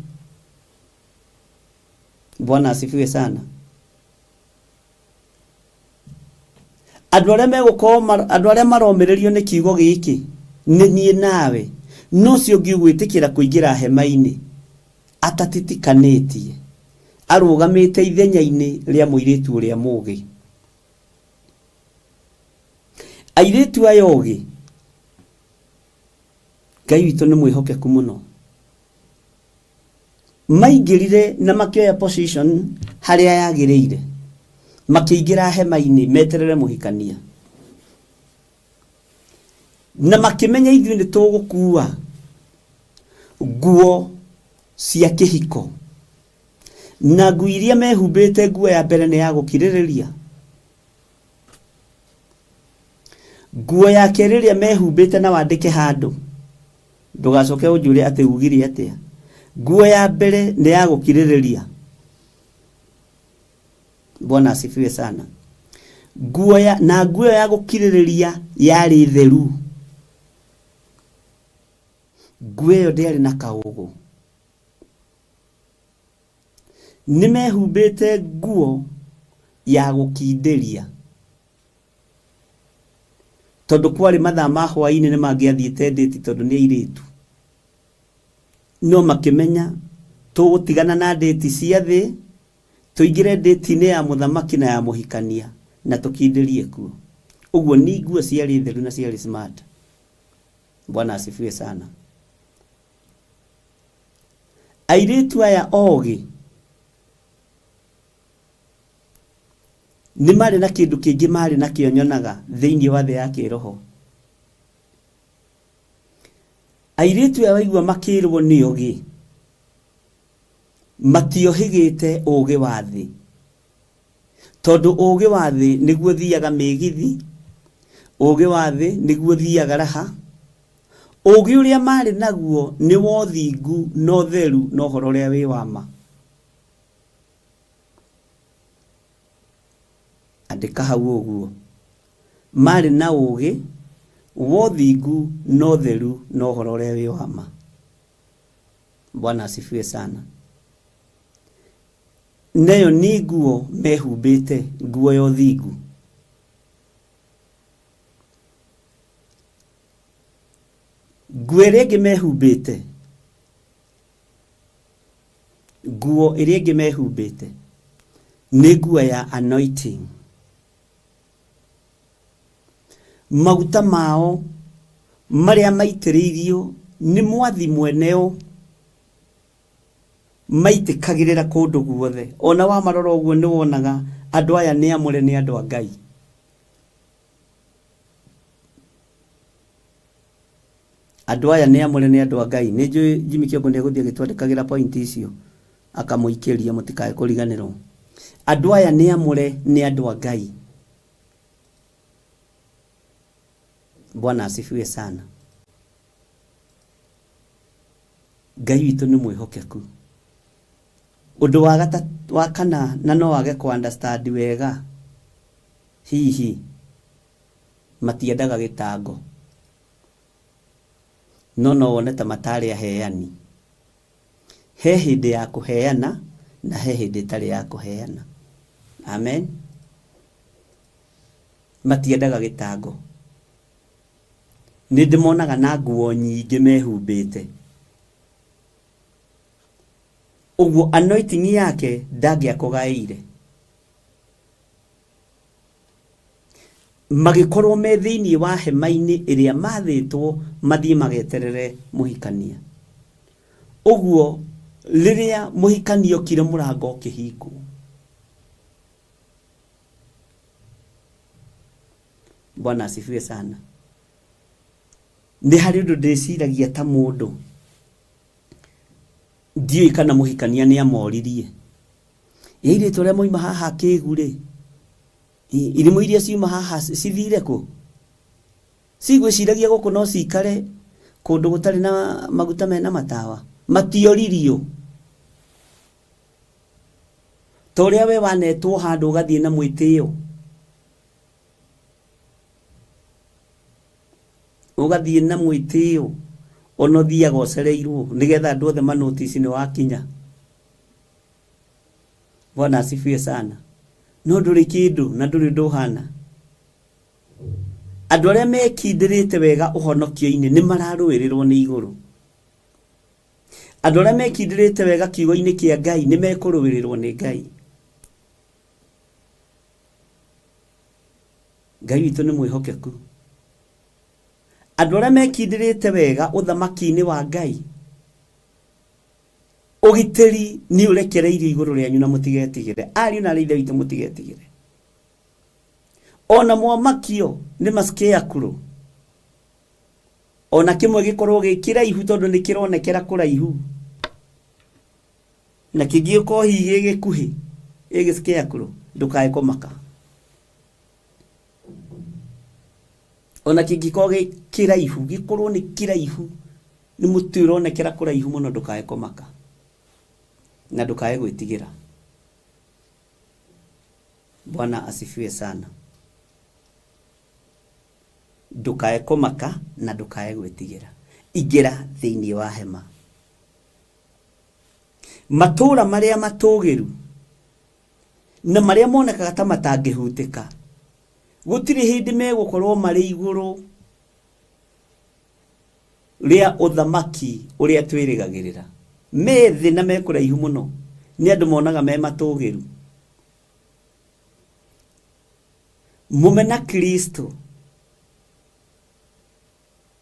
Bwana asifiwe sana. Andu aria megukorwo andu aria maromiririo ni kiugo giki ni nie nawe no cio ngiugwitikira kuingira hema-ini atatitikanĩtie arugamĩte ithenya-inĩ rĩa mũirĩtu ũrĩa mũũgĩ. Airĩtu aya ũgĩ Ngai witũ nĩ mwĩhokeku mũno, maingĩrire na makĩoya position harĩa yagĩrĩire, makĩingĩra hema-inĩ meterere mũhikania, na makĩmenya ithuĩ nĩ tũgũkua nguo cia kĩhiko, na nguo iria mehumbĩte nguo ya mbere nĩ ya gũkirĩrĩria, nguo ya kerĩ ĩrĩa mehumbĩte na wandĩke handũ ndũgacoke ũnjũrie atĩ ugire atĩa. Nguo ya mbere nĩ ya gũkirĩrĩria. Bwana asifiwe sana. Nguo ya gũkirĩrĩria yarĩ theru. Nguo ĩyo ndĩarĩ na kaũgũ. Nĩ mehumbĩte nguo ya gũkindĩria, tondu kwari mathaa ma hwaini ni mangiathiĩte ndĩti tondu nĩ airĩtu, no makĩmenya tũgũtigana na ndĩti cia thĩ tũingĩre ndĩti-inĩ ya mũthamaki na ya mũhikania na tũkindĩrie kuo. Ũguo ni nguo ciarĩ theru na ciarĩ smart. Bwana asifiwe sana. Airĩtu aya ogĩ ni marĩ na kĩndũ kĩngĩ marĩ na kĩo nyonaga thĩinĩ wa thĩ ya kĩroho. Airitu aya waigua makirwo ni ogi matiohigite ugi wa thi, tondu ugi wa thi niguo thiaga migithi, ugi wa thi niguo thiaga raha, ugi uria mari naguo ni wothingu no theru no horo ria wi wama. Andika hau uguo mari na ugi wothingu no theru no horo ria wi wama. Bwana asifiwe sana. Nayo ni nguo mehumbite, nguo ya uthingu. Nguo iria ingi mehumbite, nguo iria ingi mehumbite ni nguo ya anointing. Maguta mao maria maitiriirio ni mwathi mweneo maitikagirira kundu guothe. Ona wa marora uguo ni wonaga andu aya ni amure, ni andu a Ngai. Andu aya ni amure, ni andu a Ngai. Ni njui Jimmy Kiongo ni eguthie agitwandikagira point icio akamuikiria mutikae kuriganirwo. Andu aya ni amure, ni andu a Ngai. Bwana asifiwe sana. Ngai witu ni mwihokeku. Undu wa kana na no wage ku understand wega, hihi matiendaga gitango, no wone ta matari aheani. He hindi ya kuheana na he hindi tari ya kuheana. Amen. Matiendaga gitango. Ni ndimonaga na nguo nyingi mehumbite. Uguo anointing yake ndagia kugaire. Magikorwo me thiini wa hema-ini iria mathitwo mathie mageterere muhikania. Uguo riria muhikanio kire murango kihingwo, Bwana asifiwe sana. Ni hari undu ndiciragia ta mundu ndioi kana muhikania ni amoririe. Ire tore moima haha kigure. Irimo iria ciuma haha cithire ku. Cigwiciragia guku no cikare kundu gutari na maguta mena matawa. Matioririo. Toria we wanetwo handu ugathie na mwitio. Ugathie na mwitio. Ono thiaga ucereirwo nigetha andu othe manotici ni wakinya. Bwana asifiwe sana. No nduri kindu na nduri nduhana. Andu aria mekindirite wega uhonokio-ini ni mararuirirwo ni iguru. Andu aria mekindirite wega kiugo-ini kia Ngai ni mekuruirirwo ni Ngai. Ngai witu ni mwihokeku. Andu aria mekindirite wega uthamaki-ini wa Ngai, ugitiri ni urekereirio iguru rianyu na mutigetigire. Ari na rithe witu mutigetigire. Ona mwamakio ni maskia kuru. Ona kimwe gikorwo gikiraihu tondu ni kironekera kuraihu. Na kigiuko hihi gikuhi igiskia kuru ndukae komaka. Ona kingiko kiraihu gikorwo ni kiraihu ni mutiro nekera kuraihu muno ndukae komaka na ndukae gwitigira. Bwana asifiwe sana. Ndukae komaka na ndukae gwitigira. Igira thiini wa hema. Matura maria matugiru na maria monekaga ta matangihutika, gutiri hindi megukorwo mari iguru ria uthamaki uria twirigagirira. Methi na mekuraihu muno ni andu monaga me matugiru. Mumena Kristo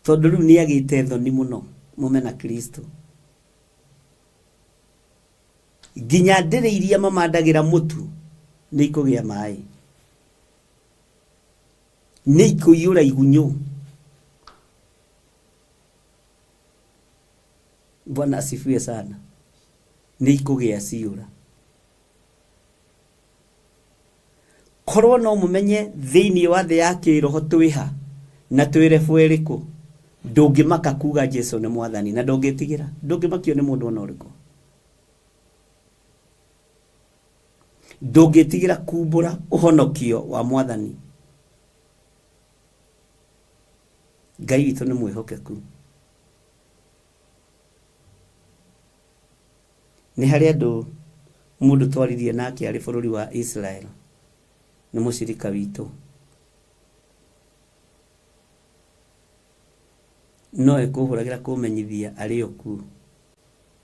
tondu riu ni agite thoni muno. Mumena Kristo ginya ndire iria mamandagira mutu ni ikugia mai, ni ikuyura igunyu. Bwana asifiwe sana. Nĩ ikũgĩa ciũra. Korwo no mũmenye thĩinĩ wa thĩ ya kĩroho twĩha na twĩ level ĩrĩkũ, ndũngĩmaka kuga Jesũ nĩ mwathani na ndũngĩtigĩra, ndũngĩmakio nĩ mũndũ ona ũrĩkũ. Ndũngĩtigĩra kumbũra ũhonokio wa mwathani. Ngai witũ nĩ mwĩhokeku. Nĩ harĩ andũ mũndũ twaririe nake arĩ bũrũri wa Israel, nĩ mũcirika witũ, no ekũhũragĩra kũmenyithia arĩ okuo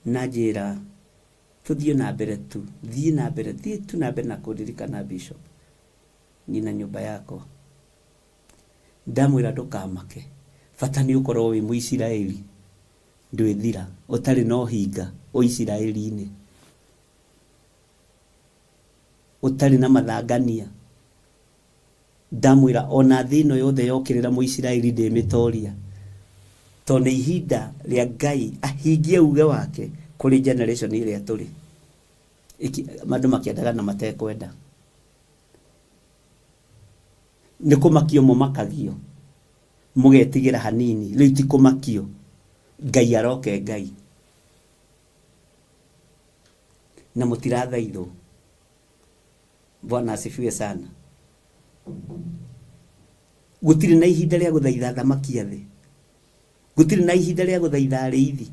na njĩra tuthiĩ na mbere tu, thiĩ na mbere na kũndirikana Bishop nina nyũmba yakwa. Ndamwĩra ndũkamake, bata nĩ ũkorwo wĩ Mũisiraeli ndwĩthira, ũtarĩ na ũhinga Ũisiraeli-inĩ, ũtarĩ na mathangania. Ndamwĩra ona thĩ ĩno yothe yokĩrĩra Mũisiraeli ndĩmĩtoria, tondũ nĩ ihinda rĩa Ngai ahingie uge wake kũrĩ generation ĩrĩa tũrĩ, andũ makĩendaga na matekwenda. Nĩ kũmakio mũmakagio, mũgetigĩra hanini, rĩu ti kũmakio. Ngai aroke Ngai na mũtirathaithwo. Bwana asifiwe sana. Gũtirĩ na ihinda rĩa gũthaitha thamaki thĩ, gũtirĩ na ihinda rĩa gũthaitha arĩithi.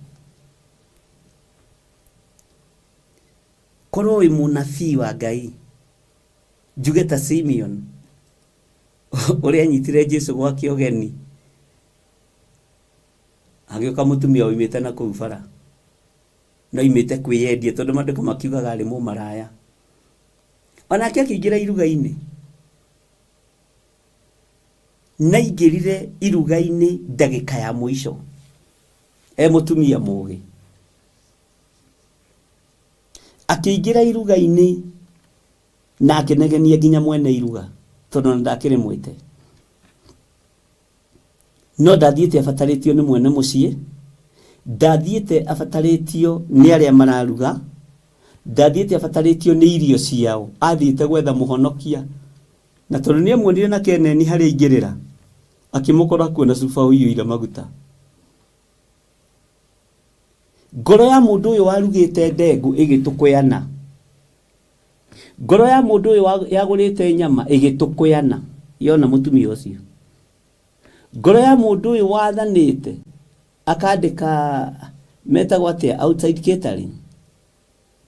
Korwo wĩ mũnabii wa Ngai, njuge ta Simeon ũrĩa anyitire Jesũ gwake ũgeni, agĩũka mũtumia oimĩte na kũu bara, no oimĩte kwĩyendia tondũ maandĩko makiugaga arĩ mũmaraya. Onake akĩingĩra iruga-inĩ, na aingĩrire iruga-inĩ ndagĩka ya mũico, mũtumia mũũgĩ. Akĩingĩra iruga-inĩ na akĩnegenia nginya mwene iruga, tondũ ndakĩrĩ mwĩte. No ndathiĩte abatarĩtio nĩ mwene mũciĩ, ndathiĩte abatarĩtio nĩ arĩa mararuga, ndathiĩte abatarĩtio nĩ irio ciao, athiĩte gwetha mũhonokia. Na tondũ nĩ amuonire na keneni harĩ aingĩrĩra, akĩmũkora kuo na cuba ũiyũire maguta. Ngoro ya mũndũ ũyũ warugĩte ndengũ ĩgĩtũkũyana, ngoro ya mũndũ ũyũ yagũrĩte nyama ĩgĩtũkũyana, yona mũtumia ũcio. Ngoro ya mũndũ ũyũ wathanĩte akandĩka metagwo atĩa, outside catering,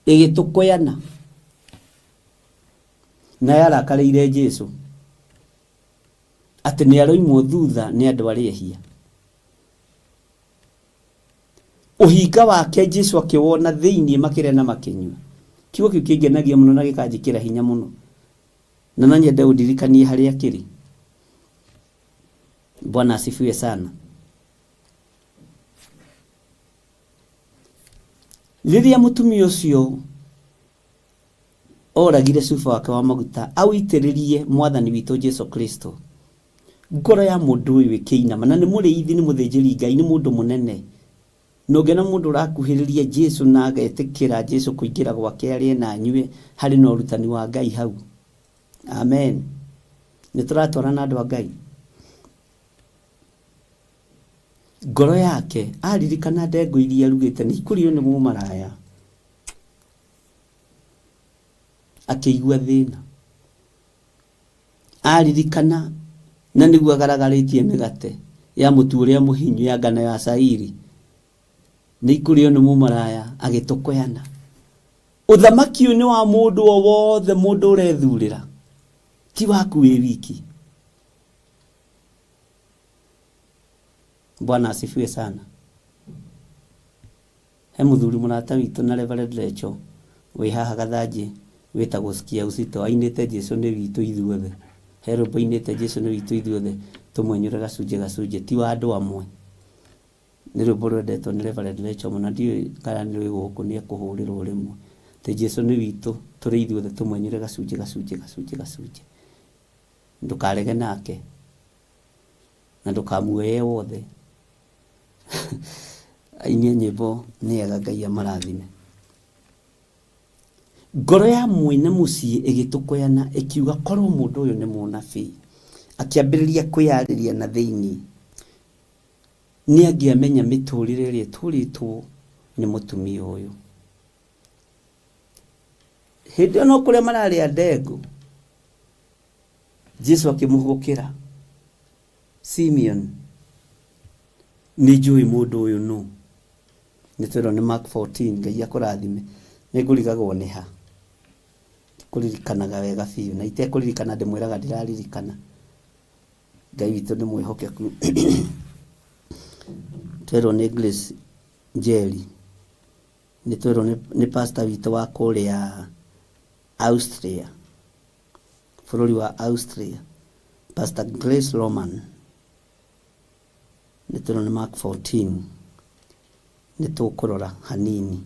ĩgĩtũkũyana. Na yarakarĩire Jesũ atĩ nĩ aroimwo thutha nĩ andũ arĩa ehia. Ũhinga wake Jesũ akĩwona thĩinĩ makĩrĩa na makĩnyua. Kiugo kĩu kĩngenagia mũno na gĩkanjĩkĩra hinya mũno, na no nyende ũndirikanie harĩa akĩrĩ. Bwana asifiwe sana. Rĩrĩa mũtumia ũcio oragire cuba wake wa maguta awĩitĩrĩrie mwathani witũ Jesũ Kristo, ngoro ya mũndũ ũyũ ĩkĩinama, na nĩ mũrĩithi, nĩ mũthĩnjĩri Ngai, nĩ mũndũ mũnene. Nongena mũndũ ũrakuhĩrĩria Jesũ na agetĩkĩra Jesũ kũingĩra gwake arĩe na anyue, harĩ na ũrutani wa Ngai hau. Amen. Nĩ tũratwarana andũ a Ngai. Ngoro yake aririkana ndengũ iria arugĩte nĩ ikũrio nĩ mũmaraya, akĩigua thĩna. Aririkana na nĩguo agaragarítie mĩgate ya mũtu ũrĩa mũhinyu ya ngano ya cairi, nĩ ikũrio nĩ mũmaraya, agĩtũkũyana. Ũthamaki ũyũ nĩ wa mũndũ o wothe, mũndũ ũrethurĩra, ti waku wĩ wiki. Bwana asifiwe sana. He mũthuri mũrata witũ na Reverend Rachel wĩ haha Gathanjĩ, wĩtagwo Sikia Uzito, ainĩte Jesũ nĩ witũ ithuothe. He rwĩmbo ainĩte Jesũ nĩ witũ ithuothe, tũmwenyũre gacunjĩ, ti wa andũ amwe. Nĩ rwĩmbo rwendetwo nĩ Reverend Rachel mũno, ndiũĩ kana nĩ rwĩ gũkũ nĩ ekũhũrĩrwo rĩmwe. Te Jesũ nĩ witũ, tũrĩ ithuothe tũmwenyũre gacunjĩ. Ndũkarege nake na ndũkamuoye wothe. ainie nyimbo nĩ ega Ngai amarathime. Ngoro ya mwene muciĩ ĩgĩtũkoyana ĩkiuga korwo mũndũ ũyũ nĩ mũnabii, akĩambĩrĩria kwĩyarĩria na thĩinĩ nĩ angĩamenya mĩtũrĩre ĩrĩa ĩtũrĩtwo nĩ mũtumia ũyũ. Hĩndĩ ono kũrĩa mararĩa ndengũ, Jesu akĩmũhũkĩra, Simeon, nĩ njũĩ mũndũ ũyũ nũ. Nĩ twĩrwo nĩ Mark 14, Ngai akũrathime. Nĩ ngũrigagwo nĩ ha, kũririkanaga wega biũ, na itekũririkana ndĩmwĩraga ndĩraririkana. Ngai witũ nĩ mwĩhokeku. Twĩrwo nĩ Grace Njeri, nĩ twĩrwo nĩ pastor witũ wa kũrĩa Austria, bũrũri wa Austria, Pastor Grace Roman. Nĩ twĩrwo nĩ Mark 14, nĩ tũkũrora hanini.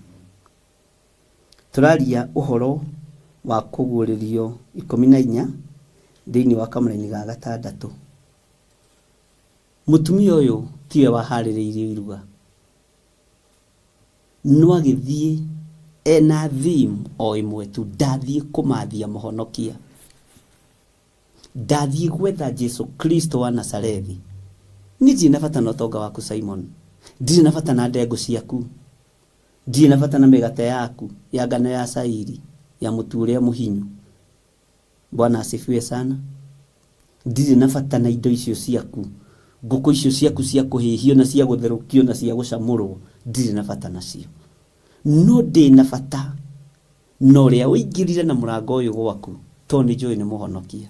Tũraria ũhoro wa kũguũrĩrio 14 thĩinĩ wa kamũra-inĩ ga gatandatũ. Mũtumia ũyũ tiwe waharĩrĩirie iruga, no agĩthiĩ ena theme o ĩmwe tu, ndathiĩ kũmathia mũhonokia, ndathiĩ gwetha Jesu Kristo wa Nazarethi. Ndirĩ na bata na ũtonga waku Simon, ndirĩ na bata na ndengũ ciaku, ndirĩ na bata na mĩgate yaku ya ngano ya cairi ya mũtu ũrĩa mũhinyu. Bwana asifiwe sana. Ndirĩ na bata na indo icio ciaku, ngũkũ icio ciaku cia kũhĩhio na cia gũtherũkio na cia gũcamũrwo, ndirĩ na bata nacio. No ndĩ na bata na ũrĩa ũingĩrire na mũrango ũyũ gwaku, tondũ nĩ njũĩ nĩ mũhonokia,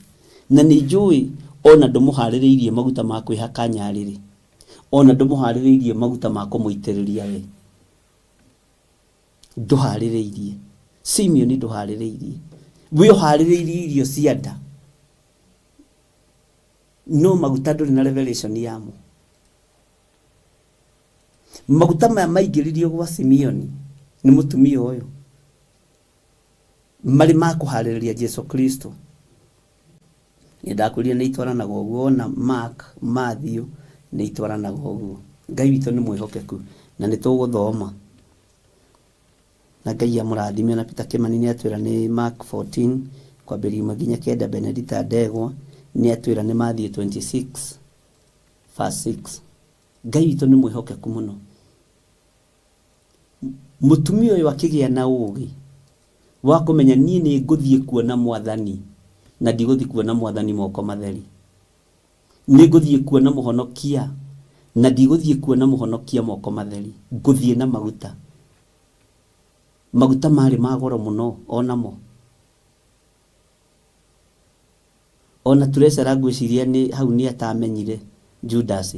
na nĩ njũĩ ona ndũmũharĩrĩirie maguta ma kwĩhaka nyarĩrĩ, ona ndũmũharĩrĩirie maguta ma kũmũitĩrĩria we. Ndũharĩrĩirie Simeon, ndũharĩrĩirie we, ũharĩrĩirie irio cia nda, no maguta ndũrĩ na revelation yamo. Maguta maya maingĩririo gwa Simeon nĩ mũtumia ũyũ, marĩ ma kũharĩrĩria Jesu Kristo. Nĩndakũria nĩ itwaranaga ũguo, na Mark, Matthew nĩ itwaranaga ũguo. Ngai witũ nĩ mwĩhokeku na nĩ tũgũthoma, na Ngai amũrathime. Na Peter Kimani nĩ atwĩra nĩ Mark 14 kwambĩrĩria 1-9. Benedict Ndegwa nĩ atwĩra nĩ Matthew 26 verse 6. Ngai witũ nĩ mwĩhokeku mũno. Mũtumia ũyũ akĩgĩa na ũũgĩ wa kũmenya niĩ nĩ ngũthiĩ kuona Mwathani, na ndigũthiĩ kuona Mwathani moko matheri. Nĩ ngũthiĩ kuona mũhonokia, na ndigũthiĩ kuona mũhonokia moko matheri. Ngũthiĩ na maguta. Maguta marĩ ma goro mũno onamo. Ona turecera ngwĩciria nĩ hau nĩ atamenyire Judas,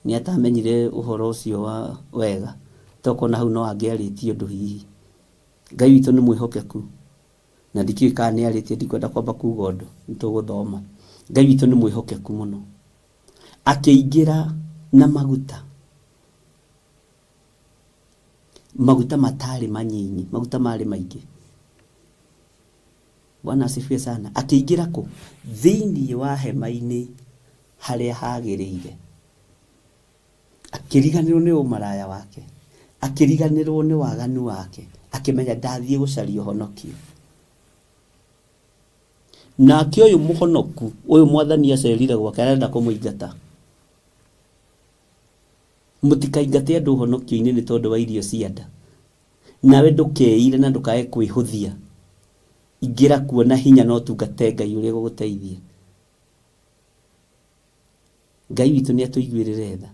nĩ atamenyire ũhoro ũcio wa wega, toko na hau no angĩarĩtie ũndũ hihi. Ngai witũ nĩ mwĩhokeku na ndikĩũĩ kana nĩ arĩtie, ndikwenda kwamba kuuga ũndũ, nĩ tũgũthoma. Ngai witũ nĩ mwĩhokeku mũno. Akĩingĩra na maguta, maguta matarĩ manyinyi, maguta marĩ maingĩ. Bwana asifiwe sana. Akĩingĩra kũ? Thĩinĩ wa hema-inĩ harĩa hagĩrĩire. Akĩriganĩrwo nĩ ũmaraya wake, akĩriganĩrwo nĩ waganu wake, akĩmenya ndathiĩ gũcaria ũhonokio. Nake ũyũ mũhonoku, ũyũ Mwathani acerire gwake, arenda kũmũingata. Mũtikaingate andũ ũhonokio-inĩ nĩ tondũ wa irio cia nda. Nawe ndũkeire na ndũkae kwĩhũthia. Ingĩra kuona hinya no tungate Ngai ũrĩa gũgũteithia. Ngai witũ nĩ atũiguĩrĩre tha.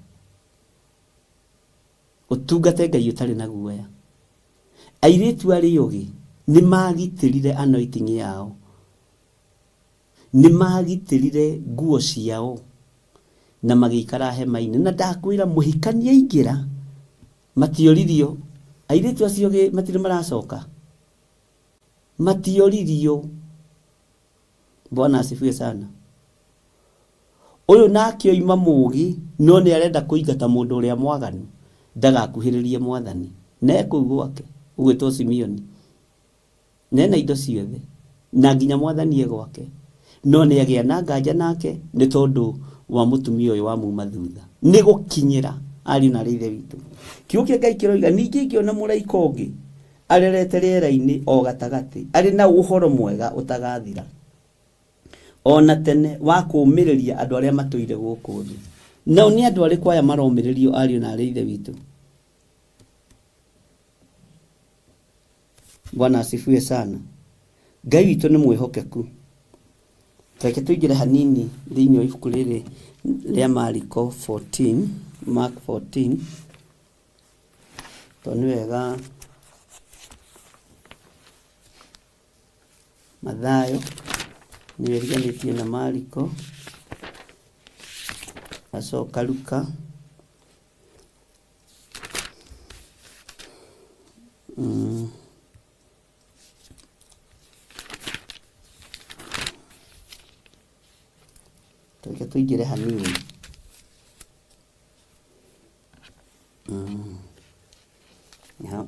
Ũtungate Ngai ũtarĩ na guoya. Airĩtu arĩ ũgĩ nĩ magitĩrire anointing yao, nĩ magitĩrire nguo ciao na magĩikara hema-inĩ. Na ndakwĩra mũhikania aingĩra matioririo. Airĩtu acio matirĩ maracoka, matioririo. Bwana asifiwe sana. Ũyũ nake oima mũũgĩ, no nĩ arenda kũingata mũndũ ũrĩa mwaganu ndagakuhĩrĩrie Mwathani. Na kũu gwake ũgwĩtwo Simeon, nena indo ciothe na nginya Mwathani e gwake, no nĩ agĩa na nganja nake nĩ tondũ wa mũtumia ũyũ wa muma thutha. Nĩ gũkinyĩra ari na rithe witu kiuke Ngai kiroiga ningi kiona muraika ungi arerete riera-ini o gatagati ari na uhoro mwega utagathira ona tene wa kumiriria andu aria matuire guku thi nao ni andu ari kwaya maromiririo ari na rithe witu. Bwana asifiwe sana. Ngai witu ni mwihokeku. Reke tuigire hanini thiini wa ibuku riri ria Marko 14, Mark 14. To ni wega Mathayo ni weriganitie na Marko acoka Luka Reke tuigire hanini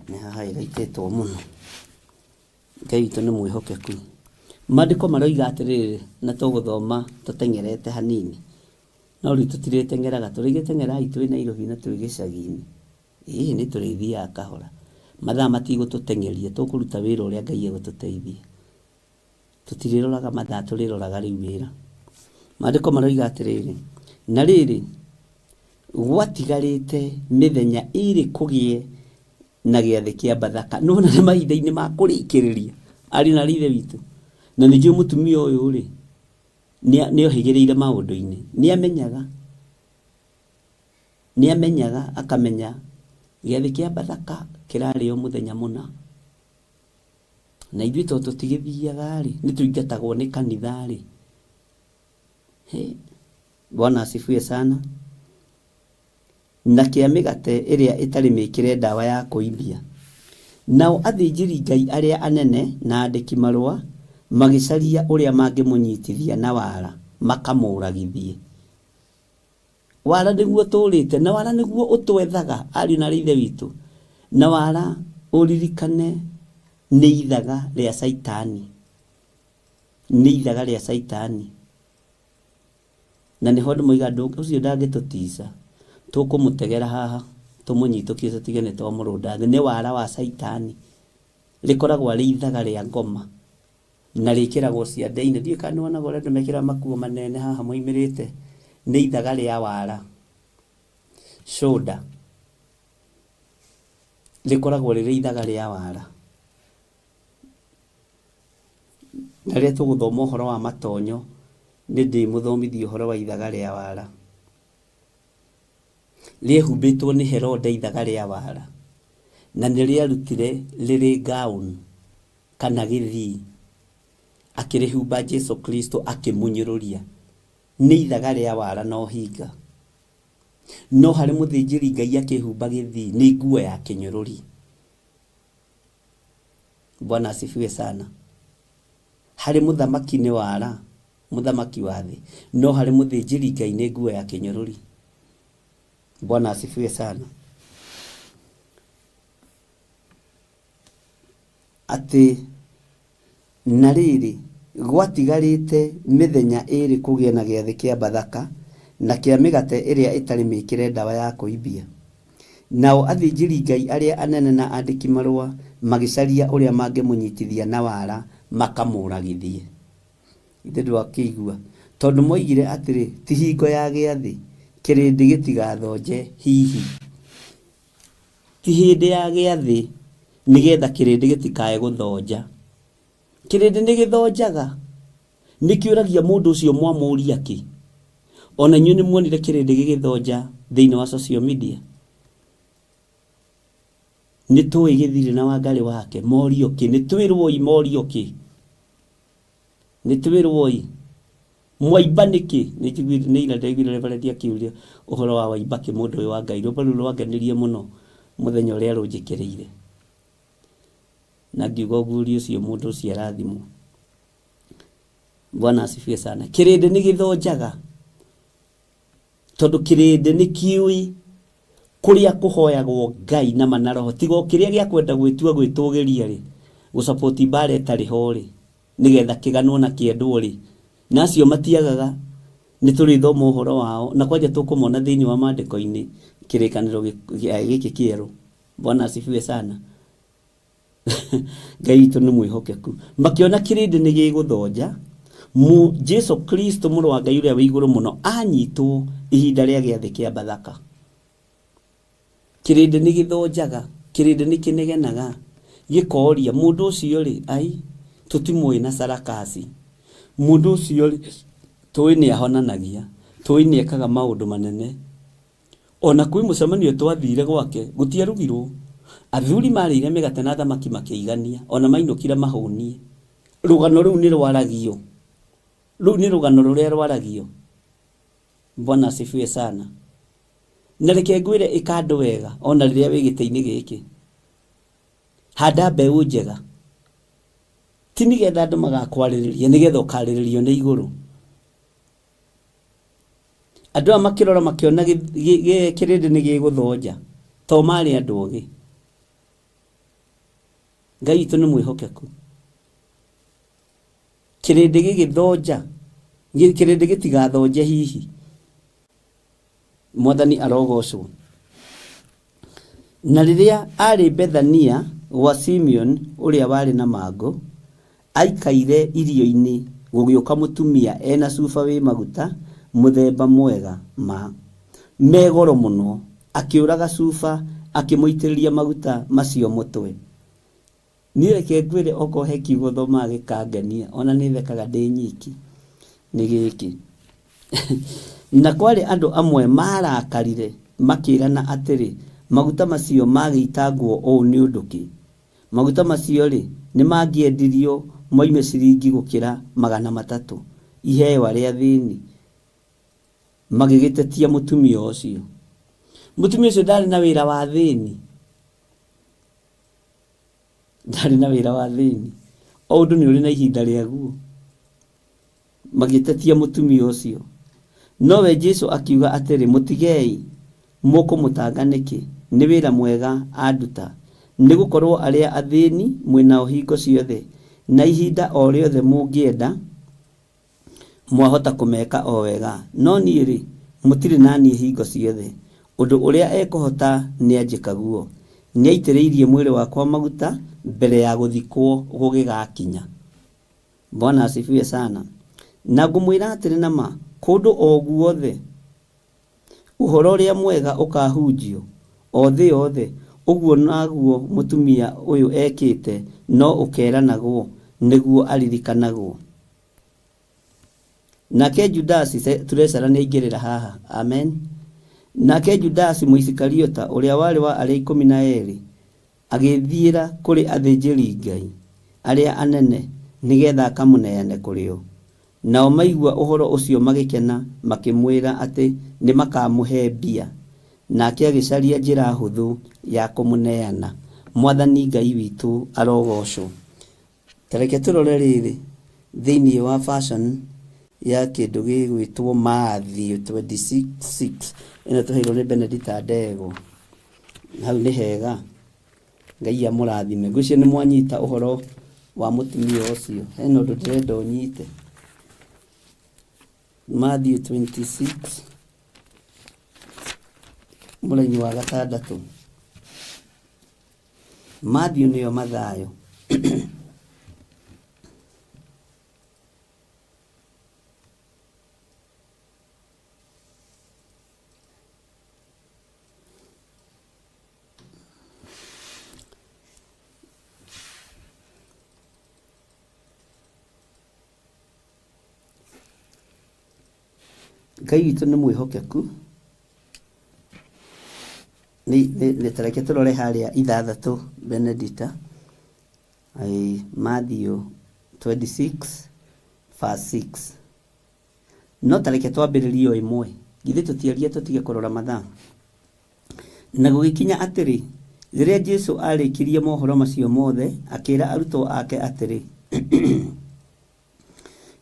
ni highlightetwo muno. Ngai witũ nĩ mwĩhokeku. Maandĩko maroiga atĩrĩrĩ na tũgũthoma tũtengerete hanini no rĩu tũtirĩtengeraga tũrĩgĩteng'erai twĩ Nairobi na twĩ gĩcagi-inĩ nĩ tũrĩthiaga kahora mathaa matigũtũteng'eria tũkũruta wĩra ũrĩa Ngai egũtũteithia tũtirĩroraga mathaa tũrĩroraga rĩu wĩra. Maandĩko maroiga atĩrĩrĩ na rĩrĩ gwatigarĩte mĩthenya ĩrĩ kũgĩe na gĩathĩ kĩa Bathaka no na mahinda-inĩ ma kũrĩkĩrĩria ari na rithe witũ na nĩnjũĩ mũtumia ũyũ rĩ nĩohĩgĩrĩire maũndũ-inĩ nĩamenyaga akamenya gĩathĩ kĩa Bathaka kĩrarĩo mũthenya mũna na ithuĩ to tũtigĩthiaga rĩ nĩtũingatagwo nĩ kanitha rĩ. Bwana asifiwe sana. Na kĩa mĩgate ĩrĩa ĩtarĩ mĩkĩre ndawa ya kũimbia nao athĩnjĩri Ngai arĩa anene na andĩki marũa magĩcaria ũrĩa mangĩmũnyitithia na wara makamũragithie. Wara nĩguo tũrĩte na wara nĩguo ũtwethaga ari na rithe witũ na wara ũririkane nĩ ithaga rĩa Saitani na nĩ hondu moiga andũ ũcio ndangĩtũtica tũkũmũtegera haha tũmũnyitũkie tũtige nĩ twamũrũnda thĩ. Nĩ wara wa Saitani rĩkoragwo arĩ ithaga rĩa ngoma na rĩkĩragwo ciande-inĩ ndiũĩ kana nĩwonaga ũrĩa andũ mekĩra makuo manene haha moimĩrĩte nĩ ithaga rĩa wara. Shoulder rĩkoragwo rĩrĩ ithaga rĩa wara na rĩrĩa tũgũthoma ũhoro wa matonyo nĩ ndĩmũthomithia ũhoro wa ithaga rĩa wara. Rĩehumbĩtwo nĩ Herode ithaga rĩa wara na nĩrĩarutire rĩrĩ gown kana gĩthii akĩrĩhumba Jesu Kristo akĩmunyũrũria. Nĩ ithaga rĩa wara no hinga no harĩ mũthĩnjĩri Ngai akĩhumba gĩthii nĩ nguo ya kĩnyũrũri. Bwana asifiwe sana. Harĩ mũthamaki nĩ wara mũthamaki wa thĩ no harĩ mũthĩnjĩri Ngai nĩ nguo ya kĩnyũrũri. Bwana asifiwe sana. Atĩ na rĩrĩ gwatigarĩte mĩthenya ĩrĩ kũgĩe na gĩathĩ kĩa Bathaka na kĩa mĩgate ĩrĩa ĩtarĩ mĩkĩre ndawa ya kũimbia nao athĩnjĩri Ngai arĩa anene na andĩki marũa magĩcaria ũrĩa mangĩmũnyitithia na wara makamũragithie. Ithe ndwakĩigua tondũ moigire atĩrĩ ti hingo ya gĩathĩ kĩrĩndĩ gĩtigathonje hihi ti hĩndĩ ya gĩathĩ nĩgetha kĩrĩndĩ gĩtikae gũthonja. Kĩrĩndĩ nĩ gĩthonjaga nĩkĩũragia mũndũ ũcio mwamũria kĩ. Ona inyuĩ nĩmuonire kĩrĩndĩ gĩgĩthonja thĩinĩ wa social media. Nĩtũĩ gĩthirĩ na Wangarĩ wake morio kĩ nĩtwĩrwo morio kĩ nĩtwĩrwo mwaimba nĩkĩ nĩ ira ndaiguire Reverend akĩũria ũhoro wa waimba kĩ mũndũ ũyũ wa Ngai rũmba rũu rwanganirie mũno mũthenya ũrĩa rũnjĩkĩrĩire na ngiuga ũguũrio ũcio mũndũ ũcio arathimwo. Bwana asifiwe sana. Kĩrĩndĩ nĩ gĩthonjaga tondũ kĩrĩndĩ nĩ kĩũĩ kũrĩa kũhoyagwo Ngai na manaroho tigo kĩrĩa gĩa kwenda gwĩtũgĩria rĩ gũsupport mbara ĩtarĩ ho rĩ nĩgetha kĩganwo na kĩendwo rĩ nacio matiagaga nĩ tũrĩ thoma ũhoro wao na kwanja tũkũmona thĩinĩ wa maandĩko-inĩ kĩrĩkanĩro gĩkĩ kĩerũ. Bwana asifiwe sana. Ngai witũ nĩ mwĩhokeku. Makĩona kĩrĩndĩ nĩ gĩgũthonja, Jesu Kristo mũrũ wa Ngai ũrĩa wĩ igũrũ mũno anyitwo ihinda rĩa gĩathĩ kĩa Bathaka. Kĩrĩndĩ nĩ gĩthonjaga, kĩrĩndĩ nĩ kĩnegenaga, gĩkoria mũndũ ũcio rĩ, ai tũtimũĩ na sarakasi. Mũndũ ũcio rĩ, tũĩ nĩ ahonanagia, tũĩ nĩ ekaga maũndũ manene. Ona kwĩ mũcemanio twathire gwake gũtiarugirwo. Athuri marĩire mĩgate na thamaki makĩigania, ona mainũkire mahũnie. Rũgano rũu nĩ rwaragio. Rũu nĩ rũgano rũrĩa rwaragio. Bwana asifiwe sana. Na reke ngwĩre ĩka andũ wega ona rĩrĩa wĩ gĩtĩ-inĩ gĩkĩ. Handa mbeũ njega. Ti nĩgetha andũ magakwarĩrĩria, nĩgetha ũkarĩrĩrio nĩ igũrũ. Andũ aya makĩrora makĩona kĩrĩndĩ nĩ gĩgũthonja, to marĩ andũ ogĩ. Ngai witũ nĩ mwĩhokeku. Kĩrĩndĩ gĩgĩthonja, kĩrĩndĩ gĩtigathonje hihi. Mwathani arogocwo. Na rĩrĩa arĩ Bethania gwa Simeon ũrĩa warĩ na mangũ, aikaire irio-inĩ gũgĩũka mũtumia ena cuba wĩ maguta mũthemba mwega me goro mũno, akĩũraga cuba akĩmũitĩrĩria maguta macio mũtwe. Niĩ reke ngwĩre okorwo he kiugo thomaga gĩkangenia, ona nĩ thekaga ndĩ nyiki nĩ gĩkĩ. Na kwarĩ andũ amwe marakarire makĩrana atĩrĩ, maguta macio magĩitangwo ũũ nĩ ũndũ kĩ? Maguta macio rĩ, nĩ mangĩendirio moime ciringi gũkĩra 300 iheo arĩa athĩni. Magĩgĩtetia mũtumia ũcio. Mũtumia ũcio ndarĩ na wĩra wa thĩni. Ndarĩ na wĩra wa thĩni. O ũndũ nĩ ũrĩ na ihinda rĩaguo. Magĩtetia mũtumia ũcio. Nowe Jesu akiuga atĩrĩ, mũtigei, mũkũmũtanga nĩkĩ? Nĩ wĩra mwega anduta. Nĩ gũkorwo arĩa athĩni mwĩnao hingo ciothe, na ihinda o rĩothe mũngĩenda mwahota kũmeka o wega. No niĩ rĩ, mũtirĩ naniĩ hingo ciothe. Ũndũ ũrĩa ekũhota nĩ anjĩkaguo. Nĩ aitĩrĩirie mwĩrĩ wakwa maguta mbere ya gũthikwo gũgĩgakinya. Bwana asifiwe sana. Na ngũmwĩra atĩrĩ nama, kũndũ o guothe ũhoro ũrĩa mwega ũkahunjio o thĩ yothe, ũguo naguo mũtumia ũyũ ekĩte no ũkeranagwo nĩguo aririkanagwo. Nake Judasi turecera nĩ aingĩrĩra haha. Amen. Nake Judasi Mũisikariota ũrĩa warĩ wa arĩa 12 agĩthiĩra kũrĩ athĩnjĩri Ngai arĩa anene nĩgetha akamũneane kũrĩ o. Nao maigua ũhoro ũcio magĩkena, makĩmwĩra atĩ nĩ makamũhe mbia. Nake agĩcaria njĩra hũthũ ya kũmũneana. Mwathani Ngai witũ arogocwo. Tareke tũrore rĩrĩ thĩinĩ wa fashion ya kĩndũ gĩgwĩtwo Matthew 26:6. Ĩno tũheirwo nĩ Benedita Ndegwa. Hau nĩ hega. Ngai amũrathime. Ngwĩciria nĩ mwanyita ũhoro wa mũtumia ũcio. Hena ũndũ ndĩrenda ũnyite. Matthew 26 mũraini wa 6. Matthew nĩyo Mathayo. Ngai witũ nĩ mwĩhokeku. Nĩ tareke tũrore harĩa 6 Benedita. Matthew 26:6. No tareke twambĩrĩrie o ĩmwe. Githĩ tũtiaria tũtige kũrora mathaa. Na gũgĩkinya atĩrĩ, rĩrĩa Jesu arĩkirie mohoro macio mothe, akĩra arutwo ake atĩrĩ,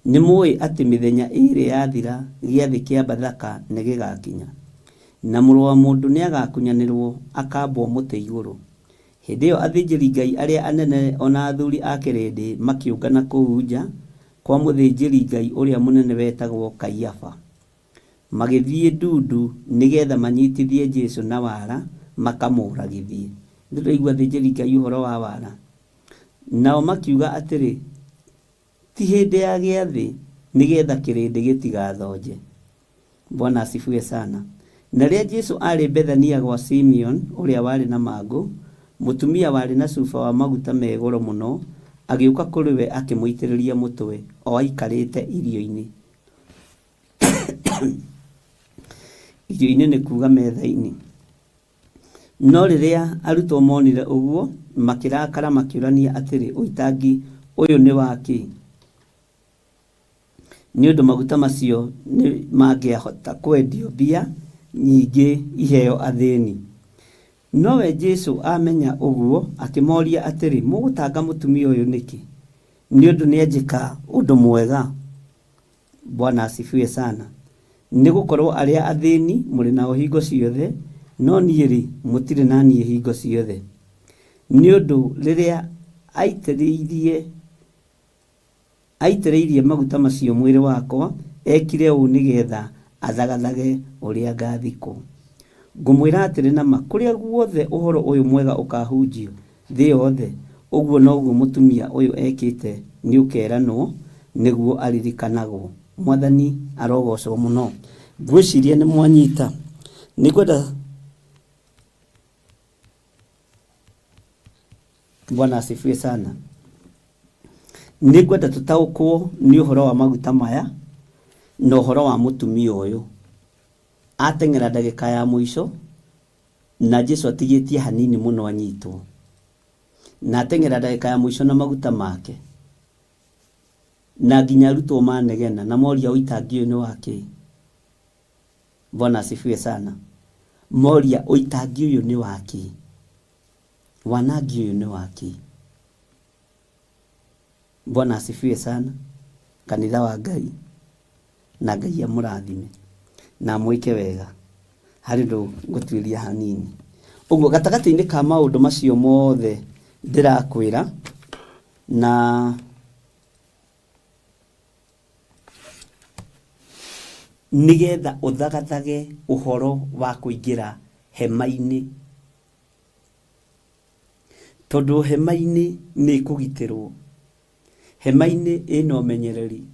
nĩ mũĩ atĩ mĩthenya ĩrĩ yathira gĩathĩ kĩa Bathaka nĩ gĩgakinya, na mũrũ wa mũndũ nĩ agakunyanĩrwo akambwo mũtĩ igũrũ. Hĩndĩ ĩyo athĩnjĩri Ngai arĩa anene ona athuri a kĩrĩndĩ makĩũngana kũu nja kwa mũthĩnjĩri Ngai ũrĩa mũnene wetagwo Kaiafa. magĩthiĩ ndundu nĩgetha manyitithie Jesu na wara makamũragithie. Ndĩraigua thĩnjĩri-Ngai ũhoro wa wara. Nao makiuga atĩrĩ, ti hĩndĩ ya gĩathĩ nĩgetha kĩrĩndĩ gĩtigathonje. Bwana asifiwe sana. Na rĩrĩa Jesu arĩ Bethania gwa Simeon ũrĩa warĩ na mangũ, mũtumia warĩ na cuba wa maguta me goro mũno agĩũka kũrĩ we akĩmũitĩrĩria mũtwe o aikarĩte irio-inĩ. Irio-inĩ nĩ kuuga metha-inĩ. No rĩrĩa arutwo monire ũguo makĩrakara makĩũrania atĩrĩ, ũitangi ũyũ nĩ waki? Nĩ ũndũ maguta macio nĩ mangĩahota kwendio mbia nyingĩ iheo athĩni. Nowe Jesu amenya ũguo akĩmoria atĩrĩ, mũgũtanga mũtumia ũyũ nĩkĩ? Nĩ ũndũ nĩanjĩka ũndũ mwega. Bwana asifiwe sana. Nĩ gũkorwo arĩa athĩni mũrĩ nao hingo ciothe, no niĩ-rĩ mũtirĩ na niĩ hingo ciothe. Nĩ ũndũ rĩrĩa aitĩrĩirie maguta macio mwĩrĩ wakwa, ekire ũũ nĩgetha athagathage ũrĩa ngathikwo. Ngũmwĩra atĩrĩ nama, kũrĩa guothe ũhoro ũyũ mwega ũkahunjio thĩ yothe, ũguo noguo mũtumia ũyũ ekĩte nĩ ũkeranwo nĩguo aririkanagwo. Mwathani arogocwo mũno. Ngwĩciria nĩ mwanyita. Nĩngwenda Bwana asifiwe sana. Nĩngwenda tũtaũkwo nĩ ũhoro wa maguta maya na ũhoro wa mũtumia ũyũ. Ateng'era ndagĩka ya mũico na Jesu atigĩtie hanini mũno anyitwo. Na ateng'era ndagĩka ya mũico na maguta make. Na nginya arutwo manegena na moria ũitangi ũyũ nĩ waki? Bwana asifiwe sana. Moria ũitangi ũyũ nĩ waki? Wanangi ũyũ nĩ waki? Bwana asifiwe sana. Kanitha wa Ngai na Ngai amũrathime na mwĩke wega harĩ ndũ ngũtuĩria hanini. Ũguo gatagatĩ-inĩ ka maũndũ macio mothe ndĩrakwĩra, na nĩgetha ũthagathage ũhoro wa kũingĩra hema-inĩ, tondũ hema-inĩ nĩ kũgitĩrwo. Hema-inĩ ĩna ũmenyereri.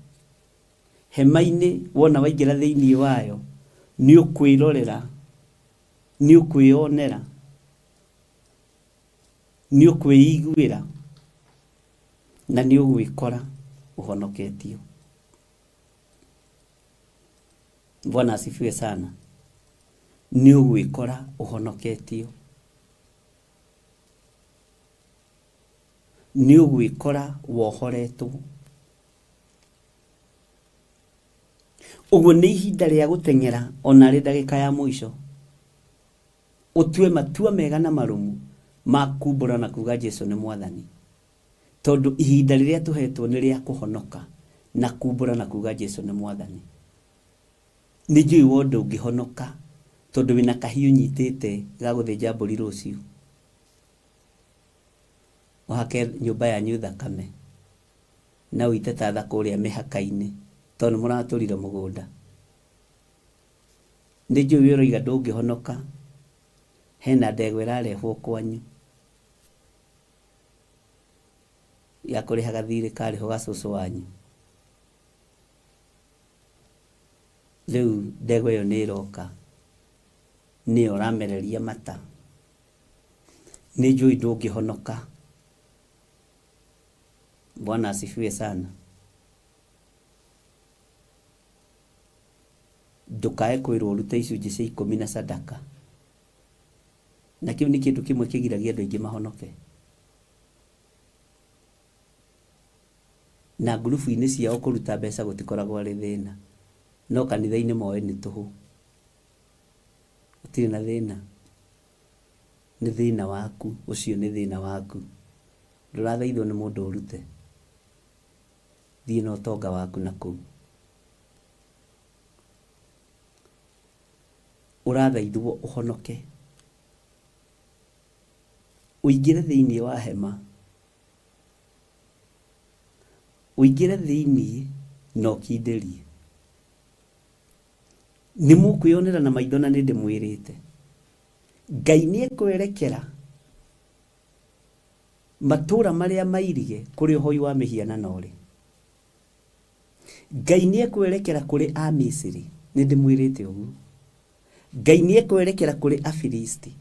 Hema-inĩ wona waingĩra thĩinĩ wayo nĩ ũkwĩrorera, nĩ ũkwĩonera, nĩ ũkwĩiguĩra na nĩ ũgwĩkora ũhonoketio. Bwana asifiwe sana. Nĩ ũgwĩkora ũhonoketio. Nĩ ũgwĩkora wohoretwo. Ũguo nĩ ihinda rĩa gũteng'era ona rĩ ndagĩka ya mũico, ũtue matua mega na marũmu ma kumbũra na kuga Jesu nĩ Mwathani. Tondũ ihinda rĩrĩa tũhetwo nĩ rĩa kũhonoka na kumbũra na kuga Jesu nĩ Mwathani. Nĩ njũĩ wothe ũngĩhonoka tondũ wĩna kahiũ nyitĩte ga gũthĩnja mbũri rũciũ. Ũhake nyũmba yanyu thakame na ũite ta thako ũrĩa mĩhaka-inĩ tondũ mũratũrire mũgũnda. Nĩ njũĩ ũroiga ndũngĩhonoka, hena ndegwa ĩrarehwo kwanyu ya kũrĩha gathirĩ karĩho ga cũcũ wanyu. Rĩu ndegwa ĩyo nĩ ĩroka, nĩyo ũramereria mata. Nĩ njũĩ ndũngĩhonoka. Bwana asifiwe sana. Ndũkae kwĩrwo ũrute icunjĩ cia 10 na sadaka. Na kĩu nĩ kĩndũ kĩmwe kĩgiragia andũ aingĩ mahonoke. Na ngurubu-inĩ ciao kũruta mbeca gũtikoragwo arĩ thĩna, no kanitha-inĩ moe nĩ tũhũ. Ũtirĩ na thĩna. Nĩ thĩna waku, ũcio nĩ thĩna waku. Ndũrathaithwo nĩ mũndũ ũrute. Thiĩ na ũtonga waku na kũu. Ũrathaithwo ũhonoke. Ũingĩre thĩinĩ wa hema. Ũingĩre thĩinĩ na ũkindĩrie. nĩ mũkwĩonera na maitho na nĩ ndĩmwĩrĩte Ngai nĩ ekwerekera matũra marĩa mairige kũrĩ ũhoi wa mĩhianano ũrĩ. Ngai nĩ ekwerekera kũrĩ a Misiri, nĩ ndĩmwĩrĩte ũguo. Ngai nĩ ekwerekera kũrĩ Afilisti.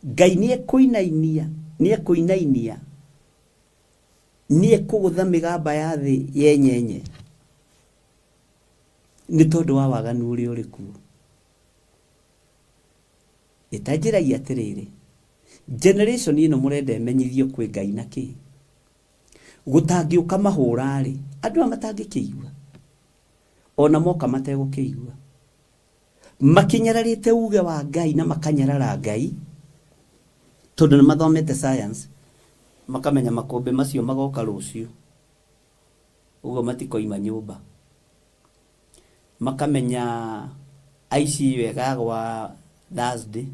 Ngai nĩ ekũinainia nĩ ekũgũtha mĩgamba ya thĩ yenyenye nĩ tondũ wa waganu ũrĩa ũrĩ kuo. Ĩtanjĩragia atĩrĩrĩ, generation ĩno mũrenda ĩmenyithio kwĩ Ngai na kĩ gũtangĩũka mahũra-rĩ, andũ matangĩkĩigua ona moka mategũkĩigua, makinyararĩte uge wa Ngai na makanyarara Ngai tondũ nĩ mathomete science, makamenya makũmbĩ macio magoka rũciũ, ũguo matikoima nyũmba, makamenya aici wega gwa Thursday,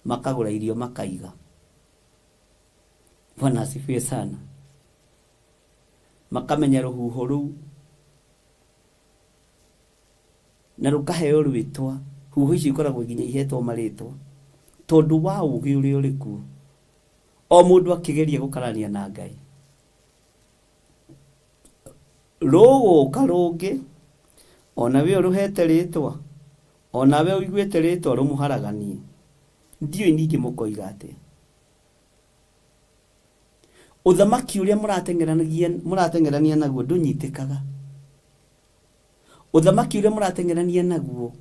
makagũra irio makaiga. Bwana asifiwe sana. Makamenya rũhuho rũu na rũkaheo rwĩtwa, huho ici ikoragwo nginya ihetwo marĩtwa tondũ wa ũgĩ ũrĩa ũrĩ kuo. O mũndũ akĩgeria gũkarania na Ngai. Rũgũka rũngĩ, ona we ũrũhete rĩtwa, ona we ũiguĩte rĩtwa rũmũharaganie, ndiũĩ ningĩ mũkoiga atĩa. Ũthamaki ũrĩa mũrateng'erania naguo ndũnyitĩkaga. Ũthamaki ũrĩa mũrateng'erania naguo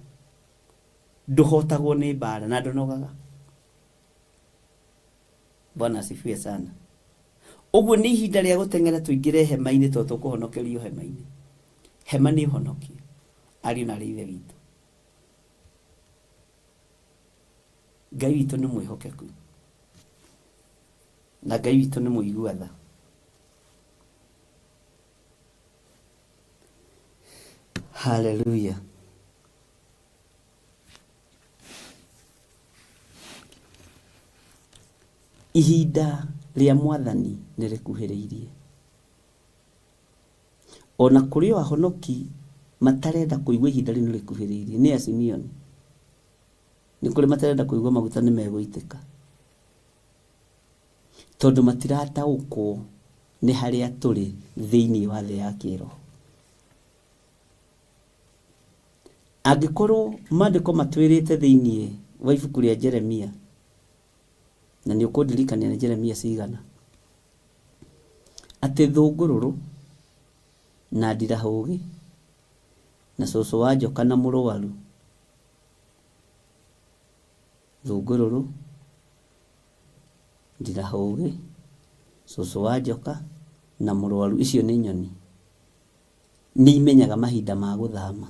ndũhotagwo nĩ mbara na ndũnogaga. Bwana asifiwe sana. Ũguo nĩ ihinda rĩa gũteng'era tũingĩre hema-inĩ tondũ tũkũhonokerio hema-inĩ. Hema nĩ honokio. Ariũ na ithe witũ. Ngai witũ nĩ mwĩhokeku. Na Ngai witũ nĩ mũigua tha. Hallelujah. Ihinda rĩa Mwathani nĩ rĩkuhĩrĩirie. Ona kũrĩ o ahonoki matarenda kũigua ihinda rĩu nĩ rĩkuhĩrĩirie, nĩ Simeoni. Nĩ kũrĩ matarenda kũigua maguta nĩ megũitĩka, tondũ matirataũkwo nĩ harĩa tũrĩ thĩinĩ wa thĩ ya kĩroho. Angĩkorwo maandĩko matwĩrĩte thĩinĩ wa ibuku rĩa Jeremia, na nĩ ũkũndirikania nĩ Jeremia cigana, atĩ thũngũrũrũ na ndirahũgĩ na cũcũ wa njoka na mũrũaru, thũngũrũrũ, ndirahũgĩ, cũcũ wa njoka na mũrũaru, icio nĩ nyoni, nĩ imenyaga mahinda ma gũthama.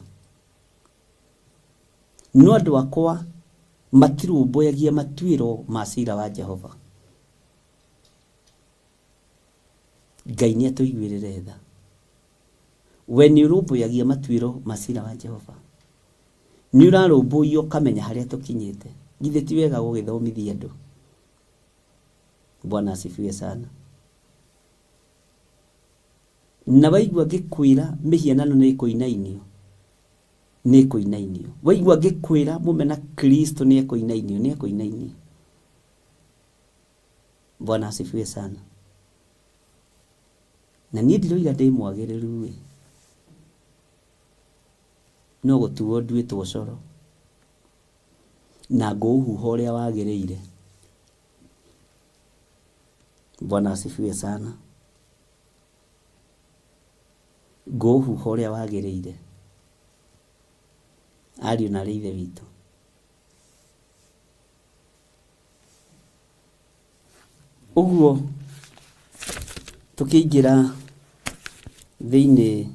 No andũ akwa matirũmbũyagia matuĩro ma ciira wa Jehova. Ngai nĩ atũiguĩrĩre tha. We nĩ ũrũmbũyagia matuĩro ma ciira wa Jehova. Nĩ ũrarũmbũio ũkamenya harĩa tũkinyĩte. Githĩ ti wega gũgĩthomithia andũ? Bwana asifiwe sana. Na waigua ngĩkwĩra mĩhianano nĩ ĩkũinainio, nĩ ĩkũinainio. Waigua ngĩkwĩra mũmena Kristo nĩ ĩkũinainio, nĩ ĩkũinainio. Bwana asifiwe sana. Na niĩ ndiroiga ndĩ mwagĩrĩru, no gũtuo nduĩtwo coro na ngũhuha ũrĩa wagĩrĩire. Bwana asifiwe sana. Ngũhuha ũrĩa wagĩrĩire. Ariũ na ithe witũ. Ũguo tũkĩingĩra thĩinĩ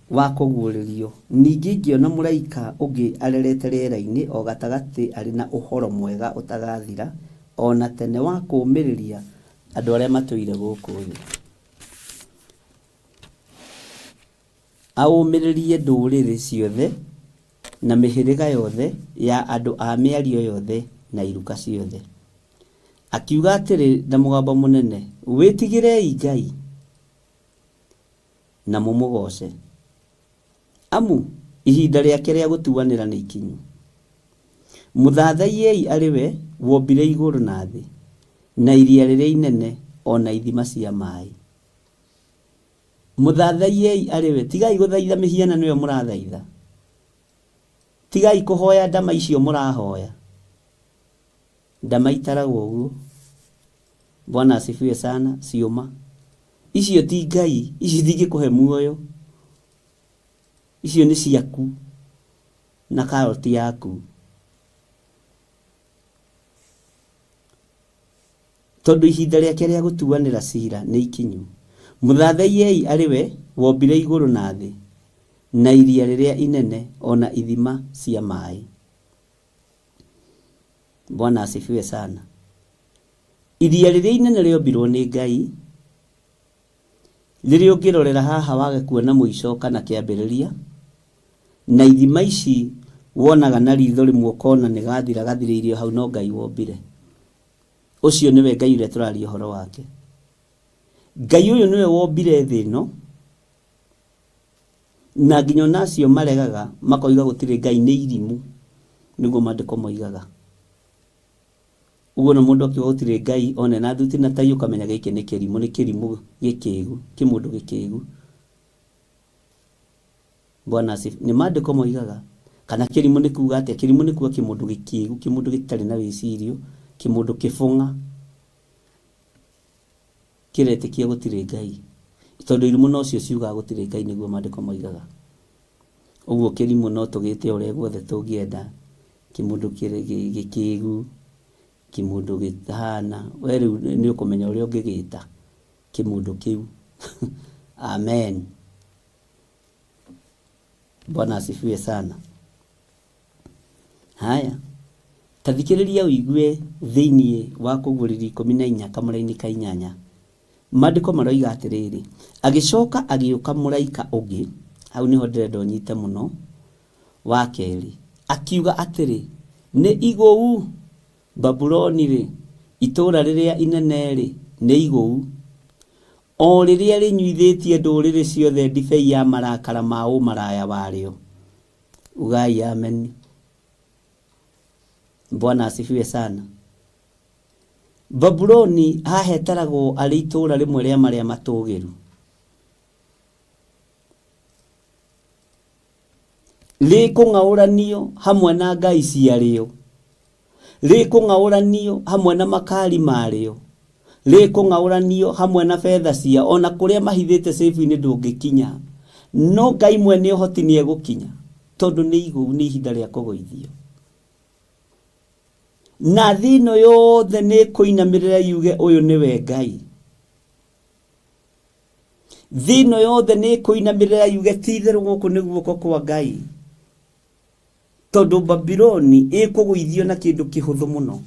wa kũguũrĩrio, ningĩ ingĩona mũraika ũngĩ arerete rĩera-inĩ o gatagatĩ arĩ na ũhoro mwega ũtagathira ona tene wa kũũmĩrĩria andũ arĩa matũire gũkũ thĩ. Aũmĩrĩrie ndũrĩrĩ ciothe na mĩhĩrĩga yothe ya andũ a mĩario yothe na iruka ciothe. Akiuga atĩrĩ na mũgambo mũnene, wĩtigĩrei Ngai. na mũmũgoce, amu ihinda rĩake rĩa gũtuanĩra nĩ ikinyu. Mũthathaiei arĩ we wombire igũrũ na thĩ, na iria rĩrĩa inene, ona ithima cia maaĩ. Mũthathaiei arĩ we. Tigai gũthaitha mĩhianano ĩyo mũrathaitha. Tigai kũhoya ndama icio mũrahoya. Ndama itaragwo ũguo. Bwana asifiwe sana. Cioma icio ti Ngai, icio tingĩkũhe muoyo. Icio nĩ ciaku na karoti yaku. Tondũ ihinda rĩake rĩa gũtuanĩra cira nĩ ikinyu. Mũthathaiei arĩ we wombire igũrũ na thĩ, na iria rĩrĩa inene, ona ithima cia maaĩ. Bwana asifiwe sana. Iria rĩrĩa inene rĩombirwo nĩ Ngai, rĩrĩa ũngĩrorera haha wage kuona mũico kana kĩambĩrĩria, na ithima ici wonaga na ritho rĩmwe ũkona nĩ gathira gathirĩirio hau, no Ngai wombire. Ũcio nĩwe Ngai ũrĩa tũraria ũhoro wake. Ngai ũyũ nĩwe wombire thĩ ĩno, na nginya nacio maregaga makoiga gũtirĩ Ngai, nĩ irimũ, nĩguo maandĩko moigaga. Ũguo na mũndũ akiuga gũtirĩ Ngai, one na thuti na tai ũkamenya gĩkĩ nĩ kĩrimũ, nĩ kĩrimũ gĩkĩĩgu, kĩmũndũ gĩkĩĩgu. Bwana asifiwe. Nĩ maandĩko moigaga. Kana kĩrimũ nĩ kuuga atĩa? Kĩrimũ nĩ kuuga kĩmũndũ gĩkĩĩgu, kĩmũndũ gĩtarĩ na wĩcirio, kĩmũndũ kĩbũng'a, kĩretĩkia gũtirĩ Ngai. Tondũ irimũ nocio ciugaga gũtirĩ Ngai, nĩguo maandĩko moigaga. Ũguo kĩrimũ no tũgĩte ũrĩa guothe tũngĩenda, kĩmũndũ gĩkĩĩgu, kĩmũndũ gĩtahana, we rĩu nĩ ũkũmenya ũrĩa ũngĩgĩta kĩmũndũ kĩu. Amen. Bwana asifiwe sana. Haya, tathikĩrĩria ũigue thĩiniĩ wa Kũguũrĩrio 14 kamũra-inĩ ka 8. Maandĩko maroiga atĩrĩrĩ, agĩcoka agĩũka mũraika ũngĩ, hau niho ndĩrenda ũnyite mũno, wa kerĩ, akiuga atĩrĩ, nĩ igũu Babuloni rĩ, itũũra rĩrĩa inene rĩ, nĩ igũu, o rĩrĩa rĩnyuithĩtie ndũrĩrĩ ciothe ndibei ya marakara ma ũmaraya warĩo. Ugai amen. Bwana asifiwe sana. Babuloni hahetaragwo arĩ itũũra rĩmwe rĩa marĩa matũgĩru. Rĩkũng'aũranio hamwe na ngai ciarĩo, rĩkũng'aũranio hamwe na makari marĩo, rĩkũng'aũranio hamwe na betha cia, ona kũrĩa mahithĩte sefu-inĩ ndũngĩkinya, no Ngai mwene ũhoti nĩ egũkinya, tondũ nĩ igũu, nĩ ihinda rĩa kũgũithio. Na thĩ ĩno yothe nĩ kũinamĩrĩra yuge ũyũ nĩwe Ngai. Thĩ ĩno yothe nĩ kũinamĩrĩra yuge ti-itherũ gũkũ nĩ guoko kwa Ngai. Tondũ Babuloni ĩkũgũithio na kĩndũ kĩhũthũ mũno.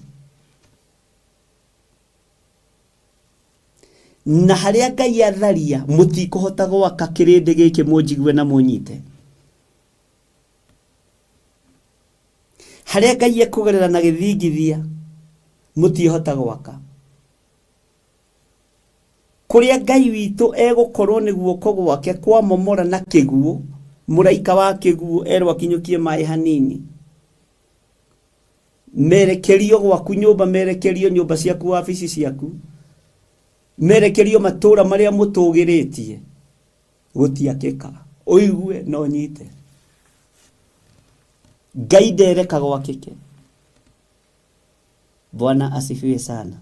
Na harĩa Ngai atharia, mũtikũhota gwaka kĩrĩndĩ gĩkĩ mũnjigue na mũnyite. Harĩa Ngai ekũgerera na gĩthingithia, mũtihota gwaka. Kũrĩa Ngai witũ egũkorwo nĩ guoko gwake kwa momora na kĩguũ, mũraika wa kĩguũ erwo akinyũkie maaĩ hanini. Merekerio gwaku nyũmba, merekerio nyũmba ciaku, wabici ciaku, merekerio matũũra marĩa mũtũgĩrĩtie, gũtiakĩka. Ũigue na ũnyite. Ngai ndereka gwakĩke. Bwana asifiwe sana.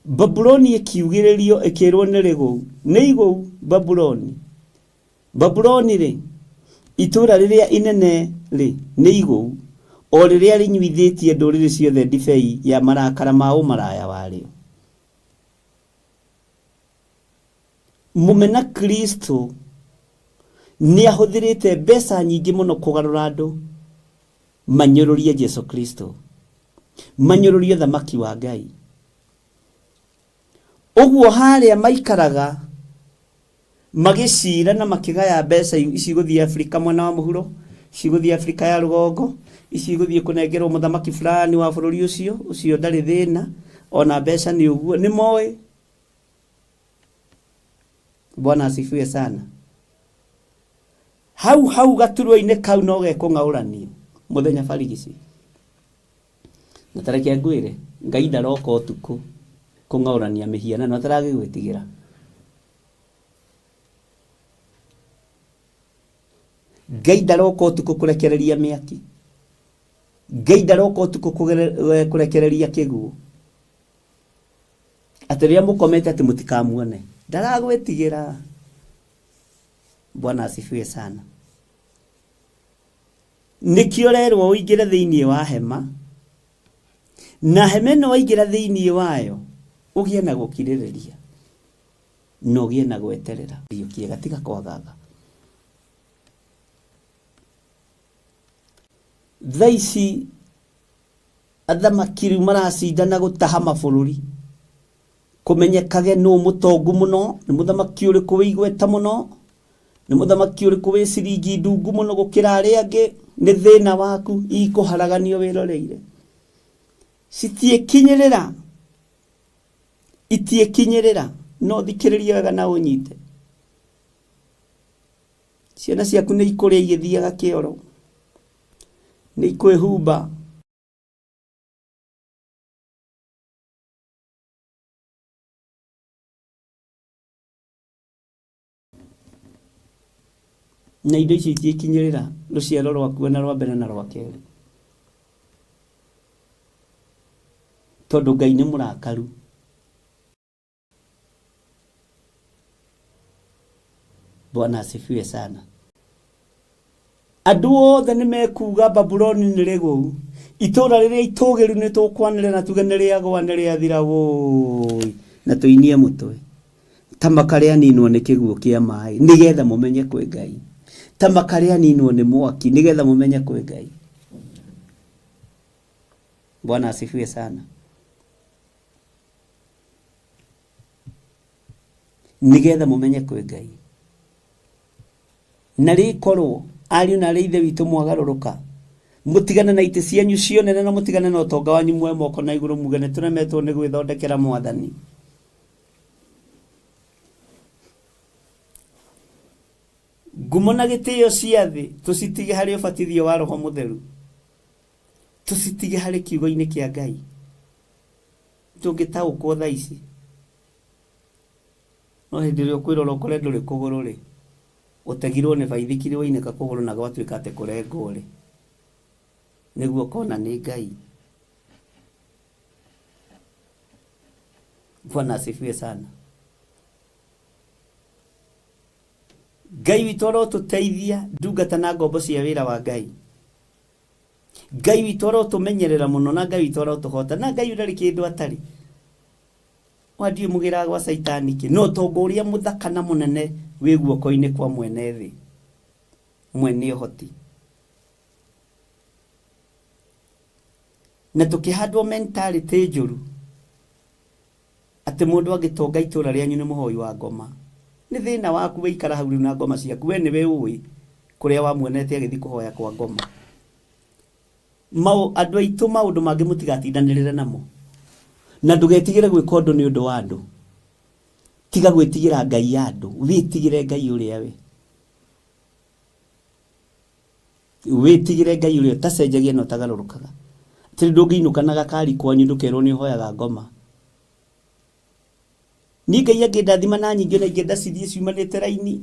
Babuloni ĩkiugĩrĩrio ĩkĩrwo nĩ rĩgũu, nĩ igũu Babuloni. Babuloni rĩ, itũũra rĩrĩa inene rĩ, nĩ igũu, o rĩrĩa rĩnyuithĩtie ndũrĩrĩ ciothe ndibei ya marakara ma ũmaraya warĩo. Mũmena Kristo nĩ ahũthĩrĩte mbeca nyingĩ mũno kũgarũra andũ manyũrũrie Jesu Kristo, manyũrũrie thamaki wa Ngai. Ũguo harĩa maikaraga magĩcira na makĩgaya mbeca ici gũthiĩ Afrika mwena wa mũhuro, ici gũthiĩ Afrika ya rũgongo, ici gũthiĩ kũnengerwo mũthamaki fulani wa bũrũri ũcio ndarĩ thĩna, ona mbeca nĩ ũguo, nĩ moĩ. Bwana asifiwe sana. Hau gaturwa-inĩ kau no gekũng'aũranio mũthenya barigici. Na tareke ngwĩre Ngai ndaroka ũtukũ kũng'aũrania mĩhianano ataragĩgwĩtigĩra. Ngai ndaroka ũtukũ kũrekereria mĩaki. Ngai ndaroka ũtukũ kũrekereria kĩguũ. Atĩ rĩrĩa mũkomete atĩ mũtikamuone. Ndaragwĩtigĩra. Bwana asifiwe sana. Nikĩo rerwo ũingĩre thĩinĩ wa hema, na hema ĩno waingĩra thĩinĩ wayo ũgĩe na gũkirĩrĩria na ũgĩe na gweterera kĩega tiga kwagaga. Thaa ici athamaki rĩu maracindana gũtaha mabũrũri, kũmenyekage nũ mũtongu mũno, nĩ mũthamaki ũrĩkũ wĩ igweta mũno, nĩ mũthamaki ũrĩkũ wĩ ciringi ndungu mũno gũkĩra arĩa angĩ. Nĩ thĩna waku ikũharaganio wĩroreire. Itiĩkinyĩrĩra no thikĩrĩria wega na ũnyite. Ciana ciaku nĩ ikũrĩa igĩthiaga kĩoro, nĩ ikwĩhumba. Na indo ici itiĩkinyĩrĩra rũciaro rwaku na rwa mbere na rwa kerĩ. Tondũ Ngai nĩ mũrakaru. Bwana asifiwe sana. Andũ othe nĩ mekuga Babuloni nĩ rĩgũu. Itũũra rĩrĩa itũgĩru nĩ tũkwanĩrĩra na tuge nĩ rĩagwa nĩ rĩathira woi. Na tũinie mũtwe. Ta makarĩa ninwo nĩ kĩguũ kĩa maaĩ nĩgetha mũmenye kwĩ Ngai. Ta makarĩa ninwo nĩ mwaki nĩgetha mũmenye kwĩ Ngai. Bwana asifiwe sana. Nĩgetha mũmenye kwĩ Ngai. Na rĩkorwo ariũ na ithe witũ mwagarũrũka, mũtigane na itĩ cianyu cionene na mũtigane na ũtonga wanyu mwe moko na igũrũ muge nĩ tũremetwo nĩ gwĩthondekera Mwathani. Ngumo na gĩtĩo cia thĩ tũcitige harĩ ũbatithio wa Roho Mũtheru, tũcitige harĩ kiugo-inĩ kĩa Ngai. Tũngĩtaũkwo thaa ici no hĩndĩ ĩrĩa ũkwĩrora ũkore ndũrĩ kũgũrũ rĩ, ũtegirwo nĩ baithikiri wainĩka kũgũrũ na gwatuĩka atĩ kũrengwo rĩ, nĩguo kona nĩ Ngai. Bwana asifiwe sana. Ngai witũ arotũteithia ndungata na ngombo cia wĩra wa Ngai. Ngai witũ arotũmenyerera mũno na Ngai witũ arotũhota na Ngai ndarĩ kĩndũ atarĩ. Wathiĩ mũgĩra gwa Saitani kĩ no tongo ũrĩa mũthaka na mũnene wĩ guoko-inĩ kwa mwene thĩ, mwene ũhoti. Na tũkĩhandwo mentality njũru atĩ mũndũ angĩtonga itũũra rĩanyu nĩ mũhoi wa ngoma. Nĩ thĩna waku wĩikara hau na ngoma ciaku, we nĩwe ũĩ kũrĩa wamuonete agĩthiĩ kũhoya kwa ngoma. Andũ aitũ maũndũ mangĩ mũtigatindanĩrĩre namo, na ndũgetigĩre gwĩka ũndũ nĩ ũndũ wa andũ. Tiga gwĩtigĩra Ngai ya andũ, wĩtigĩre Ngai ũrĩa we. Wĩtigĩre Ngai ũrĩa tacenjagia na ũtagarũrũkaga. Tĩrĩ ndũngĩinũka na gakari kwanyu ndũkerwo nĩ ũhoyaga ngoma. Ni Ngai angĩndathima na nyingĩ na ingĩenda cithiĩ ciumanĩte raini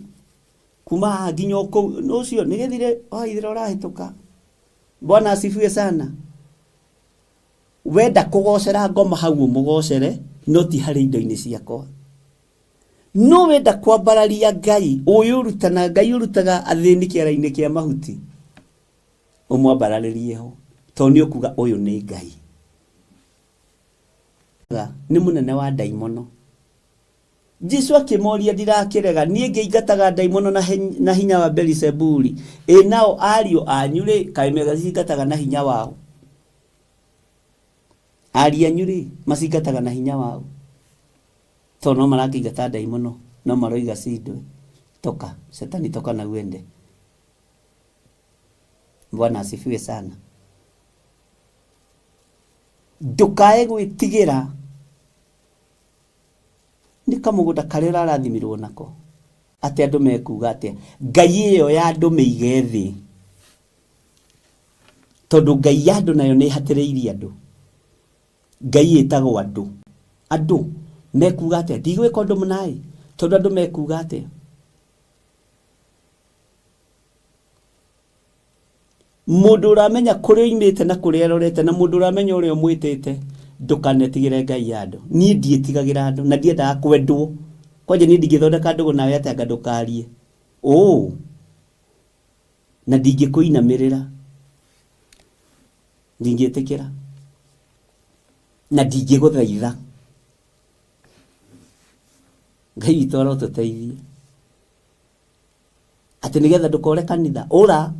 kuma haha nginya kũu ũcio nĩgethire waithĩra ũrahĩtũka. Bwana asifiwe sana. Wenda kũgocera ngoma hau ũmũgocere no ti harĩ indo-inĩ ciakwa. No wenda kwambararia Ngai ũyũ ũrutana Ngai ũrutaga athĩni kĩara-inĩ kĩa mahuti, ũmwambararĩrie ho tondũ nĩ ũkuga ũyũ nĩ Ngai. Nĩ mũnene wa ndaimono. Jesu akĩmoria ndirakĩrega niĩ ngĩingataga ndaimono na hinya wa Beelzebuli, nao ariũ anyu rĩ kaĩ megacingataga na hinya wao? Ariũ anyu rĩ macingataga na hinya wao tondũ no marakĩingata ndaimono, no maroiga cindwe. Toka Shetani, toka na uende. Bwana asifiwe sana. Ndũkae gwĩtigĩra nĩ kamũgũnda karĩa ũrarathimirwo nako. ate andu mekuga atia ngai iyo ya andu meige thi tondu ngai ya andu nayo ni hatireirie andu ngai etagwo andu mekuga atia ndigwika undu munai tondu andu mekuga atia mundu uramenya kuria imite na kuria rorete na mundu uramenya uria mwitite ndukanetigire ngai ya andu ni ndietigagira andu na ndiendaga kwendwo kwaje ni ndigithondeka ndugu nawe atanga ndukarie na ndingikuinamirira ndingietikira na ndingiguthaitha ngai witũ arotuteithie ati nigetha ndukore kanitha ura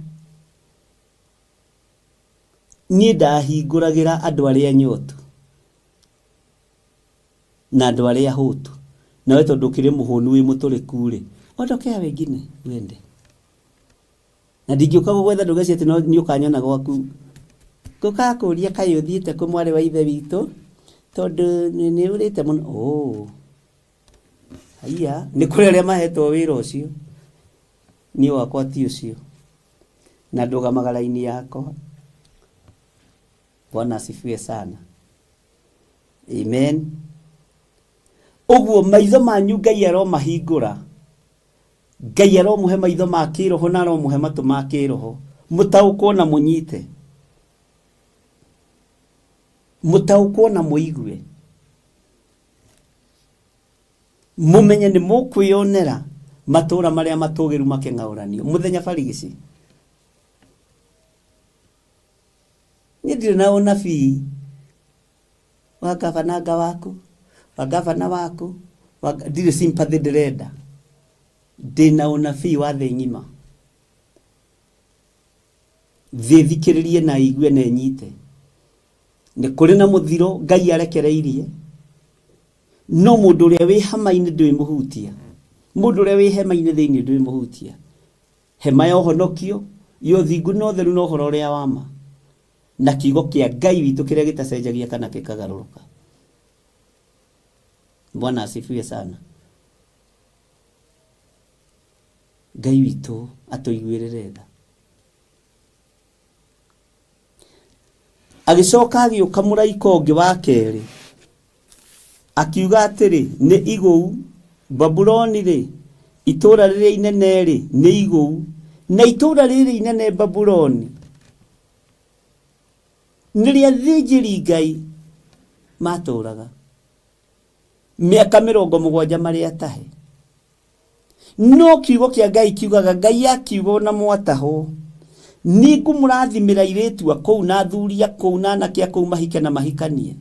ni ndahingũragira andu aria nyotu na andu aria hutu na wewe tondu kire muhonu wi muturiku ri ondokea wengine wende na ndingiuka gwetha ndugeci ati no ni ukanyona gwaku guka kuria kai uthiite ku mwari wa ithe witu tondu ni urite muno haya ni kuri aria mahetwo wira ucio ni wakwa ti ucio na ndugamagara-ini yakwa. Bwana asifiwe sana. Amen. Uguo maitho manyu ngai aromahingũra, ngai aromuhe maitho ma kĩroho na aromuhe matu ma kĩroho, mutaũkwo na mũnyite, mutaũkwo na mũigue, mumenye nĩ mũkwĩonera matũra marĩa matũgĩru makeng'aũranio mũthenya barigici. Nĩ ndirĩ na ũnabii wa gavananga waku, wa gavana waku, ndirĩ sympathy ndĩrenda, ndĩna ũnabii wa thĩ ng'ima. Thĩ thikĩrĩrie na igue na nyite. Nĩ kũrĩ na mũthiro Ngai arekereirie, no mũndũ ũrĩa wĩ hama-inĩ ndũĩ mũhutia, mũndũ ũrĩa wĩ hema-inĩ thĩinĩ ndũĩ mũhutia. Hema ya ũhonokio ya ũthingu na ũtheru na ũhoro ũrĩa wa ma, na kiugo kĩa Ngai witũ kĩrĩa gĩtacenjagia kana gĩkagarũrũka. Bwana asifiwe sana. Ngai witũ atũiguĩrĩre tha. Agĩcoka agĩũka mũraika ũngĩ wa kerĩ, akiuga atĩrĩ, nĩ igũu Babuloni rĩ, itũũra rĩrĩa inene rĩ, nĩ igũu, na itũũra rĩrĩa inene Babuloni nĩrĩa athĩnjĩri Ngai matũũraga mĩaka 70 marĩ atahe. No kiugo kĩa Ngai kiugaga, Ngai akiuga na mwataho, nĩ ngũmũrathimĩra airĩtu a kũu na athuri a kũu na anake a kũu mahike na mahikanie,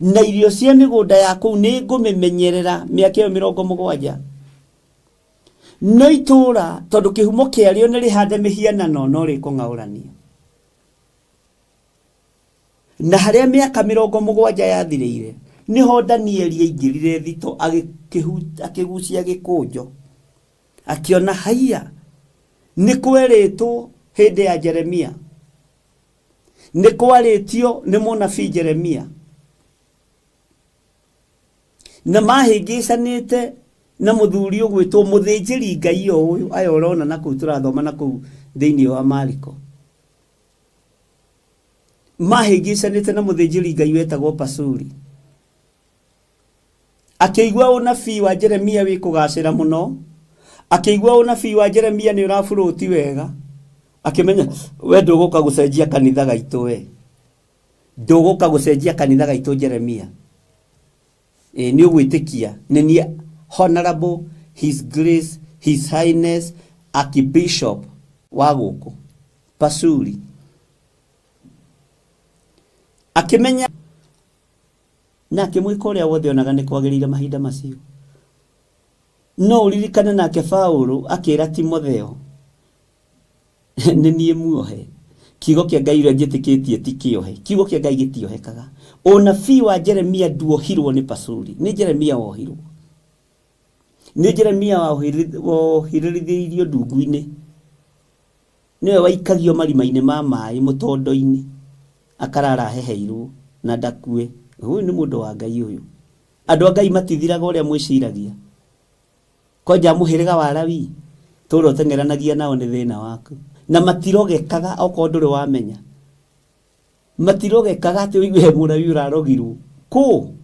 na irio cia mĩgũnda ya kũu nĩ ngũmĩmenyerera mĩaka 70. No itũũra tondũ kĩhumo kĩarĩo nĩ rĩhande mĩhianano no rĩkũng'aũranio. Na harĩa mĩaka 70 yathirĩire niho Danieli aingĩrire thito akĩgucia gĩkũnjo, akiona haiya nĩ kwerĩtwo hĩndĩ ya Jeremia, nĩ kwarĩtio nĩ mũnabii Jeremia, na mahĩngĩcanĩte na mũthuri ũgwĩtwo mũthĩnjĩri Ngai ũyũ aya ũrona na kũu tũrathoma na kũu thĩinĩ wa Mariko. Mahĩngĩcanĩte na mũthĩnjĩri Ngai wetagwo Pasuri, akĩigua ũnabii wa Jeremia wĩ kũgacĩra mũno, akĩigua ũnabii wa Jeremia nĩ ũrabũrũti wega, akĩmenya we ndũgũka gũcenjia kanitha gaitũ, we ndũgũka gũcenjia kanitha gaitũ Jeremia, nĩ ũgwĩtĩkia nĩ niĩ Honorable His Grace His Highness Archbishop wa gũkũ Pasuri. Akĩmenya na akĩmwĩka ũrĩa wothe onaga nĩ kwagĩrĩire mahinda macio. No ũririkane nake Paũlũ akĩra Timotheo, nĩ niĩ muohe. Kiugo kĩa Ngai ũrĩa njĩtĩkĩtie ti kĩohe, kiugo kĩa Ngai gĩtiohekaga. Ũnabii wa Jeremia nduohirwo nĩ Pasuri, nĩ Jeremia wohirwo, nĩ Jeremia wohirĩrithĩirio ndungu-inĩ, nĩwe waikagio marima-inĩ ma maĩ mũtondo-inĩ, akarara heheirwo na ndakue. Ũyũ nĩ mũndũ wa Ngai ũyũ. Andũ a Ngai matithiraga ũrĩa mwĩciragia. koja muhiriga wa Lawi turo tengeranagia nao ni thina waku na matirogekaga oko nduri wamenya matirogekaga ati uigue Mulawi urarogirwo ku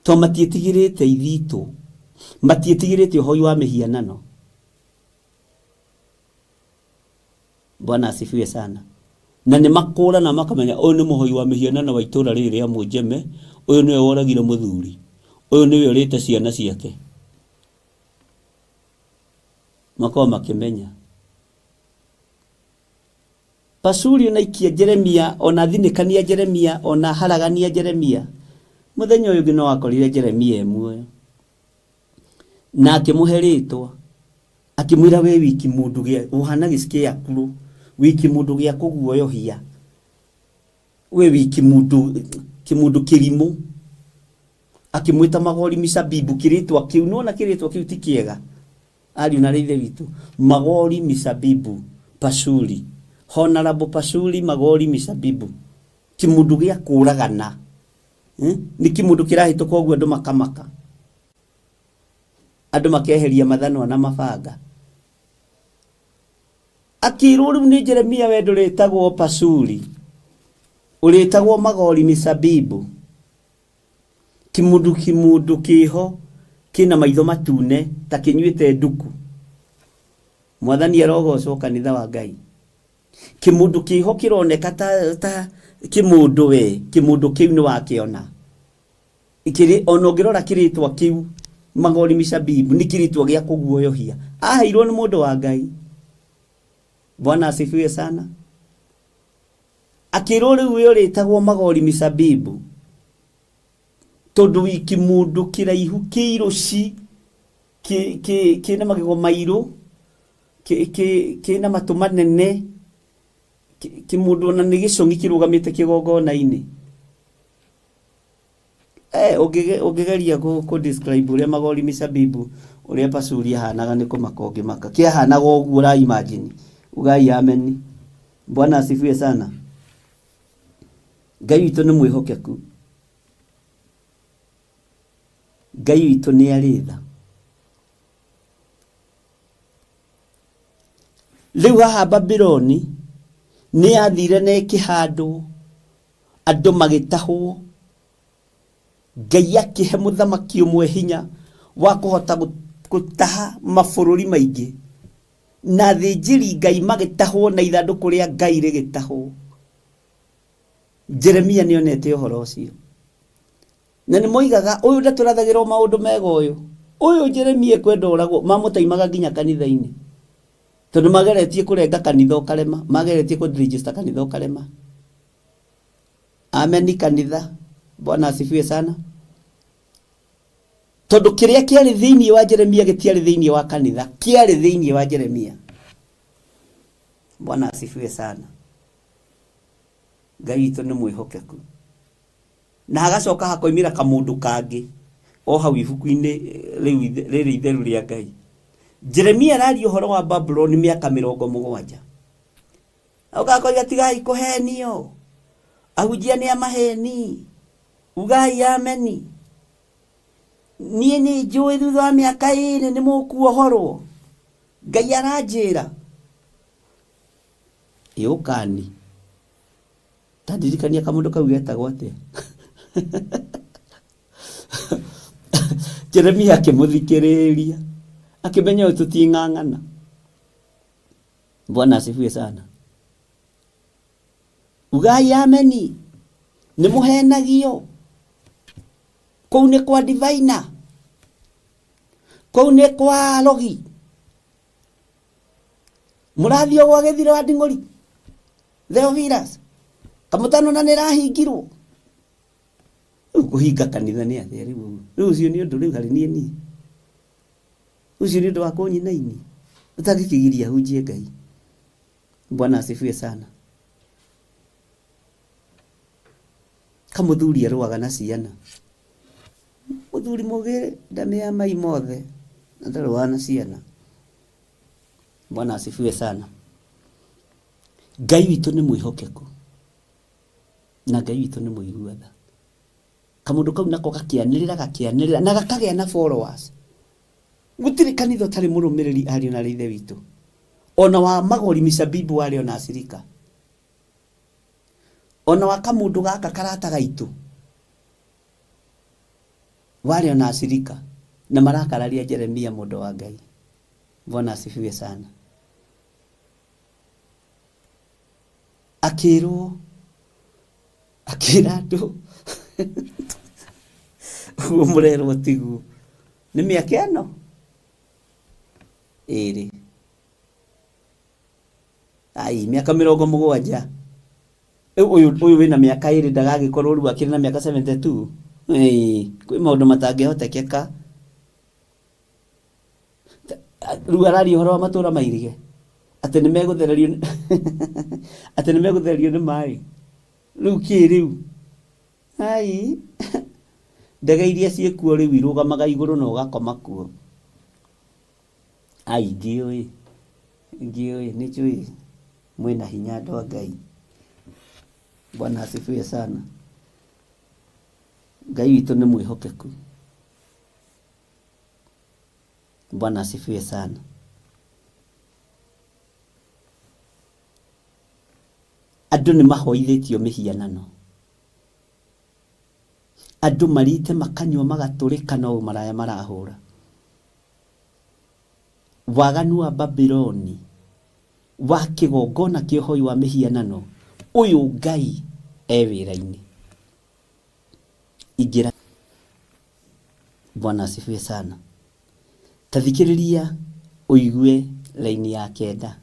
to matietigirite ithitu matietigirite uhoi wa mihianano. Bwana asifiwe sana. Na ni makura na makamenya uyu ni muhoi wa mihianano wa itura riri ria Munjeme, uyu niwe woragire muthuri, uyu niwe urite ciana ciake. Makao makimenya Pasuri na ikia Jeremia ona thinikania Jeremia ona haragania Jeremia muthenya uyu ngino wakorire Jeremia emwe na akimuheritwa akimwira we wiki mundu gia uhana gisikia yakuru wiki mundu gia kuguoyohia we wiki mundu kimundu kirimu akimwita magori misabibu kiritwa kiu nona kiritwa kiu tikiega ali na rithe witu magori misabibu Pasuri Honorable Pasuri magori misabibu kimundu gia kuragana ni kimundu kirahitũka ũguo andũ makamaka andũ makeheria mathano na mabanga akirwo rĩu nĩ Jeremia we ndũrĩtagwo Pasuri ũrĩtagwo magori misabibu kimundu kiho kina maitho matune ta kinyuĩte nduku. Mwathani arogocwo kanitha wa Ngai. Kimundu kiho kironeka ta kimundu we kimundu kiu ni wakiona ikiri onongirora kiritwa kiu magori misabibu ni kiritwa gia kuguoyohia ahairwo ni mundu wa Ngai. Bwana asifiwe sana. Akirwo riu uyu ritagwo magori misabibu tondu wiki mundu kiraihu kiiruci kina magego mairu kina matu manene kimundu na ni gicungi kirugamite kigongona-ini ugigeria ku describe uria magori misabibu uria Pasuri ahanaga ni kumakonge maka kiahanaga uguo ra imagine ugai amen. Bwana asifiwe sana. Ngai witũ nĩ mwĩhokeku. Ngai witũ nĩ aritha. Rĩu haha Babyloni nĩ athire na ĩkĩhandwo andũ magĩtahwo. Ngai akĩhe mũthamaki ũmwe hinya wa kũhota gũtaha mabũrũri maingĩ na thĩnjĩri Ngai magĩtahwo na ithandũkũ rĩa Ngai rĩgĩtahwo. Jeremia nĩonete ũhoro ũcio na nĩ moigaga ũyũ ndatũrathagĩrwo maũndũ mega ũyũ Jeremia kwenda ũragwo mamũtaimaga nginya kanitha-inĩ tondũ mageretie kũrenga kanitha ũkarema mageretie kũregister kanitha ũkarema. Amen kanitha. Bwana asifiwe sana. Tondu kiria kiari thiini wa Jeremia gitiari thiini wa kanitha kiari thiini wa Jeremia. Bwana asifiwe sana. Ngai witũ nĩ mwĩhokeku. Na hagacoka hakoimira kamundu kangi o hau ibuku-inĩ rĩrĩ itheru rĩa Ngai. Jeremia arari ũhoro wa Babylon miaka 70. Ugakoiga tigai kuhenio. Ahujia ni amaheni. Ugai ameni. Niĩ nĩ njũĩ thutha wa mĩaka ĩrĩ nĩ mũkuohorwo. Ngai aranjĩra. Yũkani. Tandirikania kamundu kau getagwo atĩa. Jeremia akĩmũthikĩrĩria. Akimenya tuting'ang'ana. Bwana asifiwe sana. Ugai ameni. Nĩ mũhenagio. Kũu nĩ kwa diviner. Kũu nĩ kwa logi. Mũrathio gwa gĩthiro wa Nding'ori. Theophilus. Kamũtano na nĩrahingirwo. Kũhinga kanitha nĩ atĩa rĩu. Rĩu ũcio nĩ ũndũ rĩu harĩ niĩ. Ucio nĩ ũndũ wa kũnyinaini. Ũtangĩkĩgiria hunjie Ngai. Bwana asifiwe sana. Kamũthuri arũaga na ciana. Mũthuri mũgĩ ndamĩa mai mothe na ndarũaga na ciana. Bwana asifiwe sana. Ngai witũ nĩ mwĩhokeku. Na Ngai witũ nĩ mũiguatha. Kamundu kau nako gakĩanĩrĩra na gakagĩa na followers. gutire kanitha tari murumiriri ari na rithe witu ona wa magori misabibu wale ona asirika ona wa kamundu gaka karata gaitu wale ona asirika na marakararia Jeremia mundu wa Ngai. Bwana asifiwe sana. akira andu umurero tigu ni miaka ino iri miaka 70 uyu wina miaka iri ndagagikorwo riu akiri na miaka 72 kwi maundu matangihotekeka riu arari horo wa matura mairige ati ni meguthererio ni mai riu kiriu ndege iria ciekuo riu irugamaga iguru na ugakoma kuo ngiui ni chui mwina hinya andu a Ngai. Bwana asifiwe sana. Ngai witu ni mwihokeku. Bwana asifiwe sana. Andu ni mahoithitio mihianano. Andu marite makanywa magaturika no maraya marahura. Waganu wa Babiloni wa kigongona kihoi wa mihianano uyu Ngai ewira-ini igira. Bwana asifiwe sana. Tathikiriria uigue laini ya 9.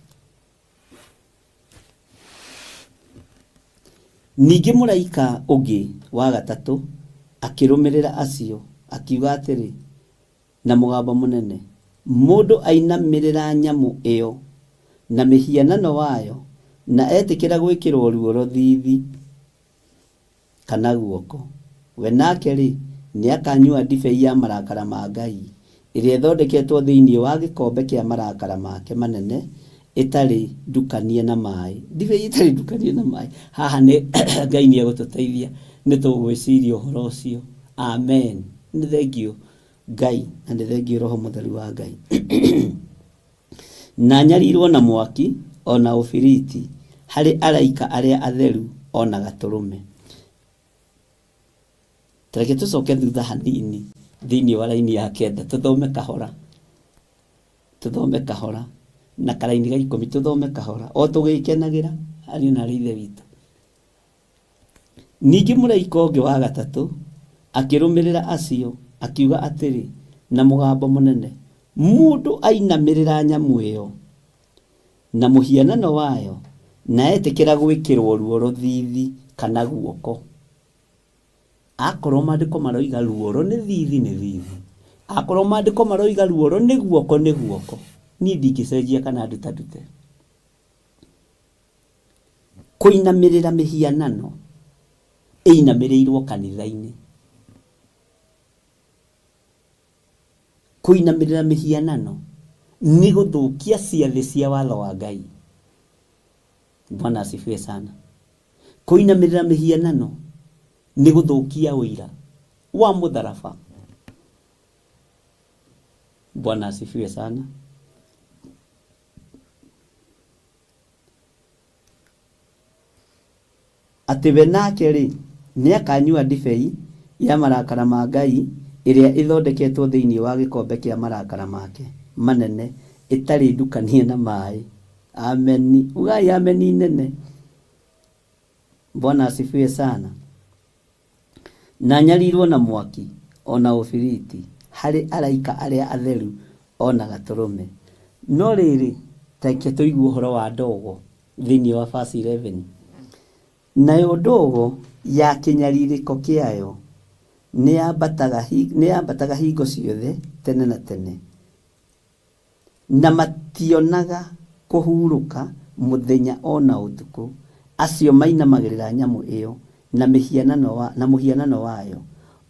Ningi muraika ungi wa 3 akirumirira acio akiuga atiri na mugambo munene, mundu ainamirira nyamu iyo na mihianano wayo na etikira gwikirwo ruo rothithi kana guoko, we nake ri ni akanyua ndibei ya marakara ma Ngai iria ithondeketwo thiini wa gikombe kia marakara make manene itari ndukanie na mai. Ndibei itari ndukanie na mai. Haha ni Ngai ni agututeithia ni tugwiciria uhoro ucio. Amen. Ni thengio Ngai na ni thengio Roho Mutheru wa Ngai. Na nyarirwo na mwaki ona ufiriti hari araika aria atheru ona gaturume. Tareke tucoke thutha hanini thiini wa laini ya 9 tuthome kahora na karaini ga 10 tuthome kahora o tugikenagira ari na rithe witu. Ningi muraika ungi wa 3 akirumirira acio akiuga atiri na mugambo munene, mundu ainamirira nyamu iyo na muhianano wayo na etikira gwikirwo ruo rothithi kana guoko. Akorwo mandiko maroiga ruoro ni thithi, akorwo mandiko maroiga ruoro ni guoko ni ndingicenjia kana ndutadute. Kuinamirira mihianano einamirirwo kanitha-ini. Kuinamirira mihianano ni guthukia ciathi cia watho wa Ngai. Bwana asifiwe sana. Kuinamirira mihianano ni guthukia uira wa mutharaba. Bwana asifiwe sana. Ati we nake ri ni akanyua ndibei ya marakara ma Ngai iria ithondeketwo thiini wa gikombe kia marakara make manene itari ndukanie na mai. Amen. Ugai ameni nene. Bwana asifiwe sana. Na nyarirwo na mwaki ona ufiriti hari araika aria atheru ona gaturume. No riri take tuigu uhoro wa ndogo thiini wa verse 11. Nayo ndogo ya kinyaririko kiayo ni ambataga hingo ciothe tene na tene, na mationaga kuhuruka muthenya ona utuku. Acio mainamagirira nyamu iyo na muhianano wayo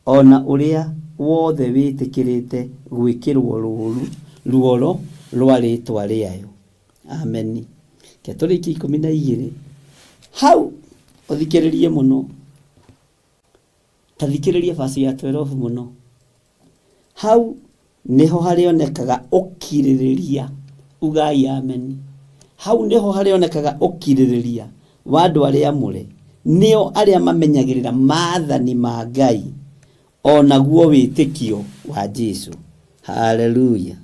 ona uria wothe witikirite gwikirwo ruoro rwa ritwa riayo. Amen. Katoliki 12 hau uthikiririe muno, tathikiririe verse ya 12 muno. Hau niho harionekaga ukiririria. Ugai amen. Hau niho harionekaga ukiririria wa andu aria mure, nio aria mamenyagirira maathani ma Ngai ona guo witikio wa Jesu. Hallelujah.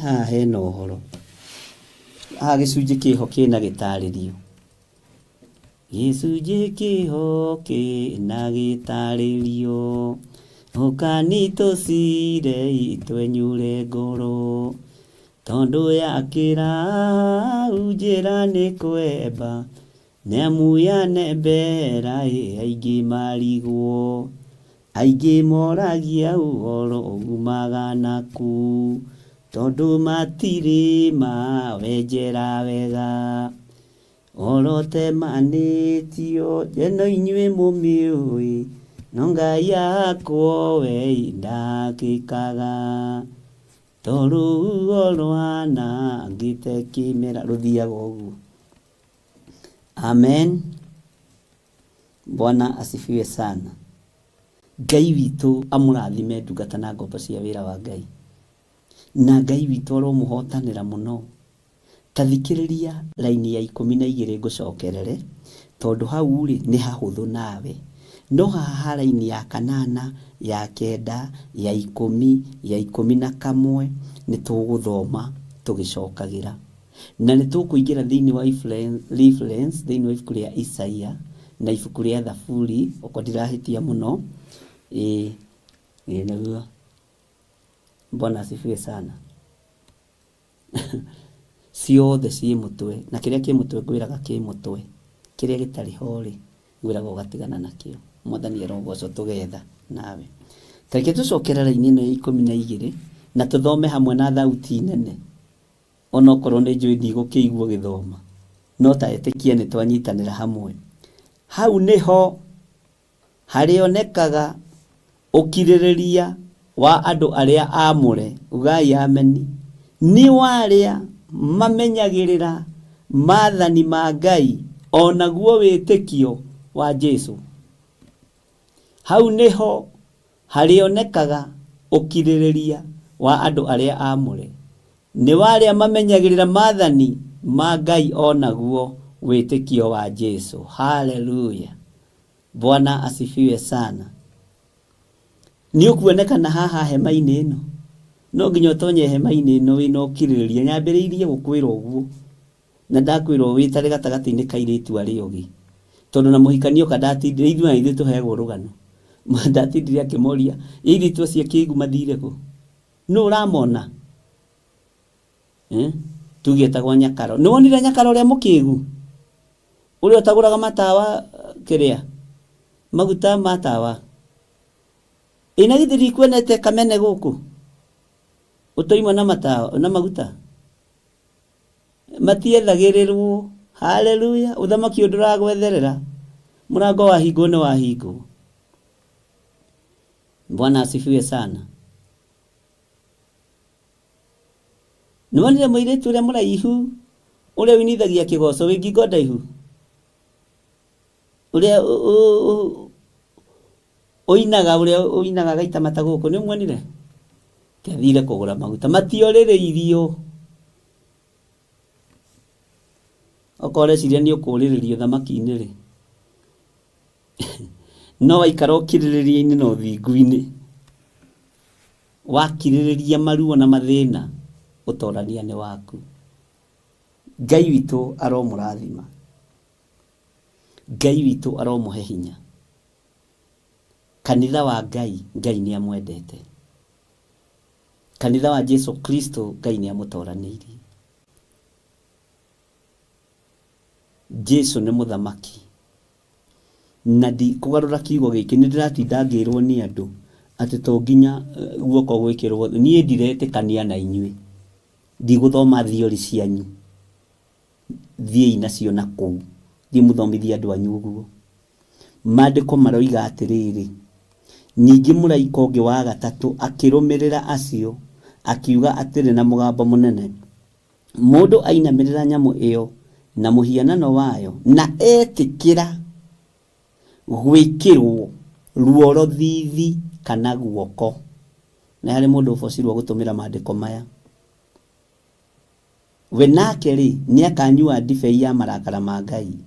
Ha hena uhoro. Gicunjĩ kĩho kĩna gĩtarĩrio. Gĩcunjĩ kĩho kĩna gĩtarĩrio. Ũkanitũcire itwenyure ngoro. Tondũ yakĩra njĩra nĩ kwemba. Nĩamu yanembera aingĩ marigwo. Aingĩ moragia ũhoro umaga naku. Tondũ matirĩ mawenjera wega. Orote manĩtio jeno inyuĩ mũmĩũĩ. No Ngai yakwo we ndakĩkaga. Toruo rwana ngĩte kĩmera rũthiaga ũguo. Amen. Bwana asifiwe sana. Ngai witũ amũrathime ndungata na ngombo cia wĩra wa Ngai. Na Ngai witũ aromũhotanĩra mũno. Tathikĩrĩria laini ya 12 ngũcokerere, tondũ hau rĩ nĩ hahũthũ nawe. No haha laini ya 8, ya 9, ya 10, ya 11 nĩ tũgũthoma tũgĩcokagĩra. Na nĩ tũkũingĩra thĩinĩ wa reference thĩinĩ wa ibuku rĩa Isaia na ibuku rĩa Thaburi, oko ndirahĩtia mũno. Nĩguo. Bwana asifiwe sana. Ciothe ciĩ mũtwe, na kĩrĩa kĩ mũtwe ngwĩraga kĩ mũtwe. Kĩrĩa gĩtarĩ ho rĩ ngwĩraga ũgatigana nakĩo. Mwathani arogocwo tũgetha nawe. Tareke tũcokera raini ĩno ya 12 na tũthome hamwe na thauti nene. Ona okorwo nĩ njũĩ ndigũkĩigua gĩthoma, no ta etĩkia nĩ twanyitanĩra hamwe. Hau nĩho harĩonekaga ũkirĩrĩria wa andũ arĩa amũre. Ugai ameni. Nĩ warĩa mamenyagĩrĩra maathani ma Ngai ona guo wĩtĩkio wa Jesu. Hau nĩho harĩonekaga ũkirĩrĩria wa andũ arĩa amũre. Nĩ warĩa mamenyagĩrĩra maathani ma Ngai ona guo wĩtĩkio wa Jesu. Hallelujah. Bwana asifiwe sana. Nĩ ũkuonekana haha hema-inĩ ĩno. No nginya ũtonye hema-inĩ ĩno wĩna ũkirĩrĩria. Nyambĩrĩirie gũkwĩra ũguo. Na ndakwĩrwo wĩtare gatagatĩ-inĩ ka airĩtu arĩa ũgĩ. Tondũ na mũhikanio kandatindire ithuĩ na ithuĩ tũheagwo rũgano. Ndatindire akĩmoria airĩtu acio kĩigu mathire kũ? Nũ ũramona? Tuge etagwo Nyakaro. Nĩ wonire Nyakaro ũrĩa mũkĩgu? Ũrĩa ũtagũraga matawa kĩrĩa? Maguta matawa. Ina githiri kuonete kamene gũkũ. Ũtoima na matawa na maguta. Matiethagĩrĩrwo. Hallelujah. Ũthamaki ũndũragwetherera. Mũrango wa hingo nĩ wa hingo. Bwana asifiwe sana. Nĩwonire mũirĩtu ũrĩa mũraihu ũrĩa winithagia kĩgoco wĩ ngingo ndaihu. Ũrĩa ũinaga gaita mata gũkũ nĩ muonire? Kĩathire kũgũra maguta matiorĩrĩirio. Okoreciria nĩ ũkũrĩrĩrio thamaki-inĩ rĩ. No waikara ũkirĩrĩria-inĩ na ũthingu-inĩ. Wakirĩrĩria maruo na mathĩna ũtorania nĩ waku. Ngai witũ aromũrathima. Ngai witũ aromũhe hinya. Kanitha wa Ngai, Ngai nĩ amwendete. Kanitha wa Jesu Kristo, Ngai nĩ amũtoranĩirie. Jesu nĩ mũthamaki. Na kũgarũra kiugo gĩkĩ nĩ ndĩratinda ngĩrwo nĩ andũ atĩ to nginya guoko gwĩkĩrwo. Niĩ ndiretĩkania na inyuĩ. Ndigũthoma thiori cianyu. Thiĩi nacio na kũu. Thiĩ mũthomithie andũ anyu ũguo. Maandĩko maroiga atĩrĩrĩ. Ningĩ mũraika ũngĩ wa gatatũ akĩrũmĩrĩra acio akiuga atĩrĩ na mũgambo mũnene. Mũndũ ainamĩrĩra nyamũ ĩyo na mũhianano wayo na etĩkĩra gwĩkĩrwo ruoro thithi kana guoko na harĩ mũndũ ũbocirwo gũtũmĩra maandĩko maya. We nake rĩ nĩakanyua ndibei ya marakara ma Ngai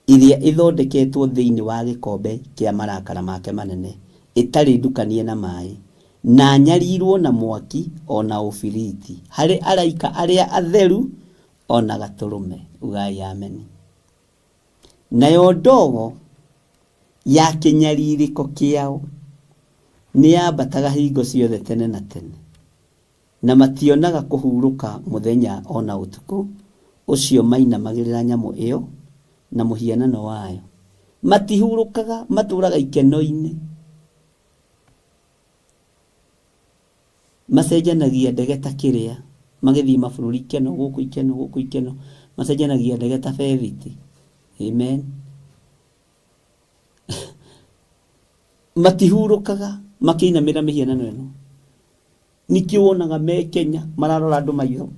iria ithondeketwo thĩinĩ wa gĩkombe kĩa marakara make manene, itarĩ ndukanie na maĩ, na nyarirwo na mwaki ona ũbiriti, harĩ araika arĩa atheru ona gatũrũme. Ugai ameni. Nayo ndogo ya kĩnyarirĩko kĩao nĩyambataga hingo ciothe tene na tene, na mationaga kũhurũka mũthenya ona ũtukũ. Ũcio mainamagĩrĩra nyamũ ĩyo na mũhianano wayo. Matihurũkaga, matũraga ikeno-inĩ. Macenjanagia ndege ta kĩrĩa, magĩthiĩ mabũrũri ikeno, gũkũ ikeno, gũkũ ikeno. Macenjanagia ndege ta bethiti. Amen. Matihurũkaga makĩinamĩra mĩhianano ĩno. Nĩkĩo wonaga me Kenya mararora andũ maitho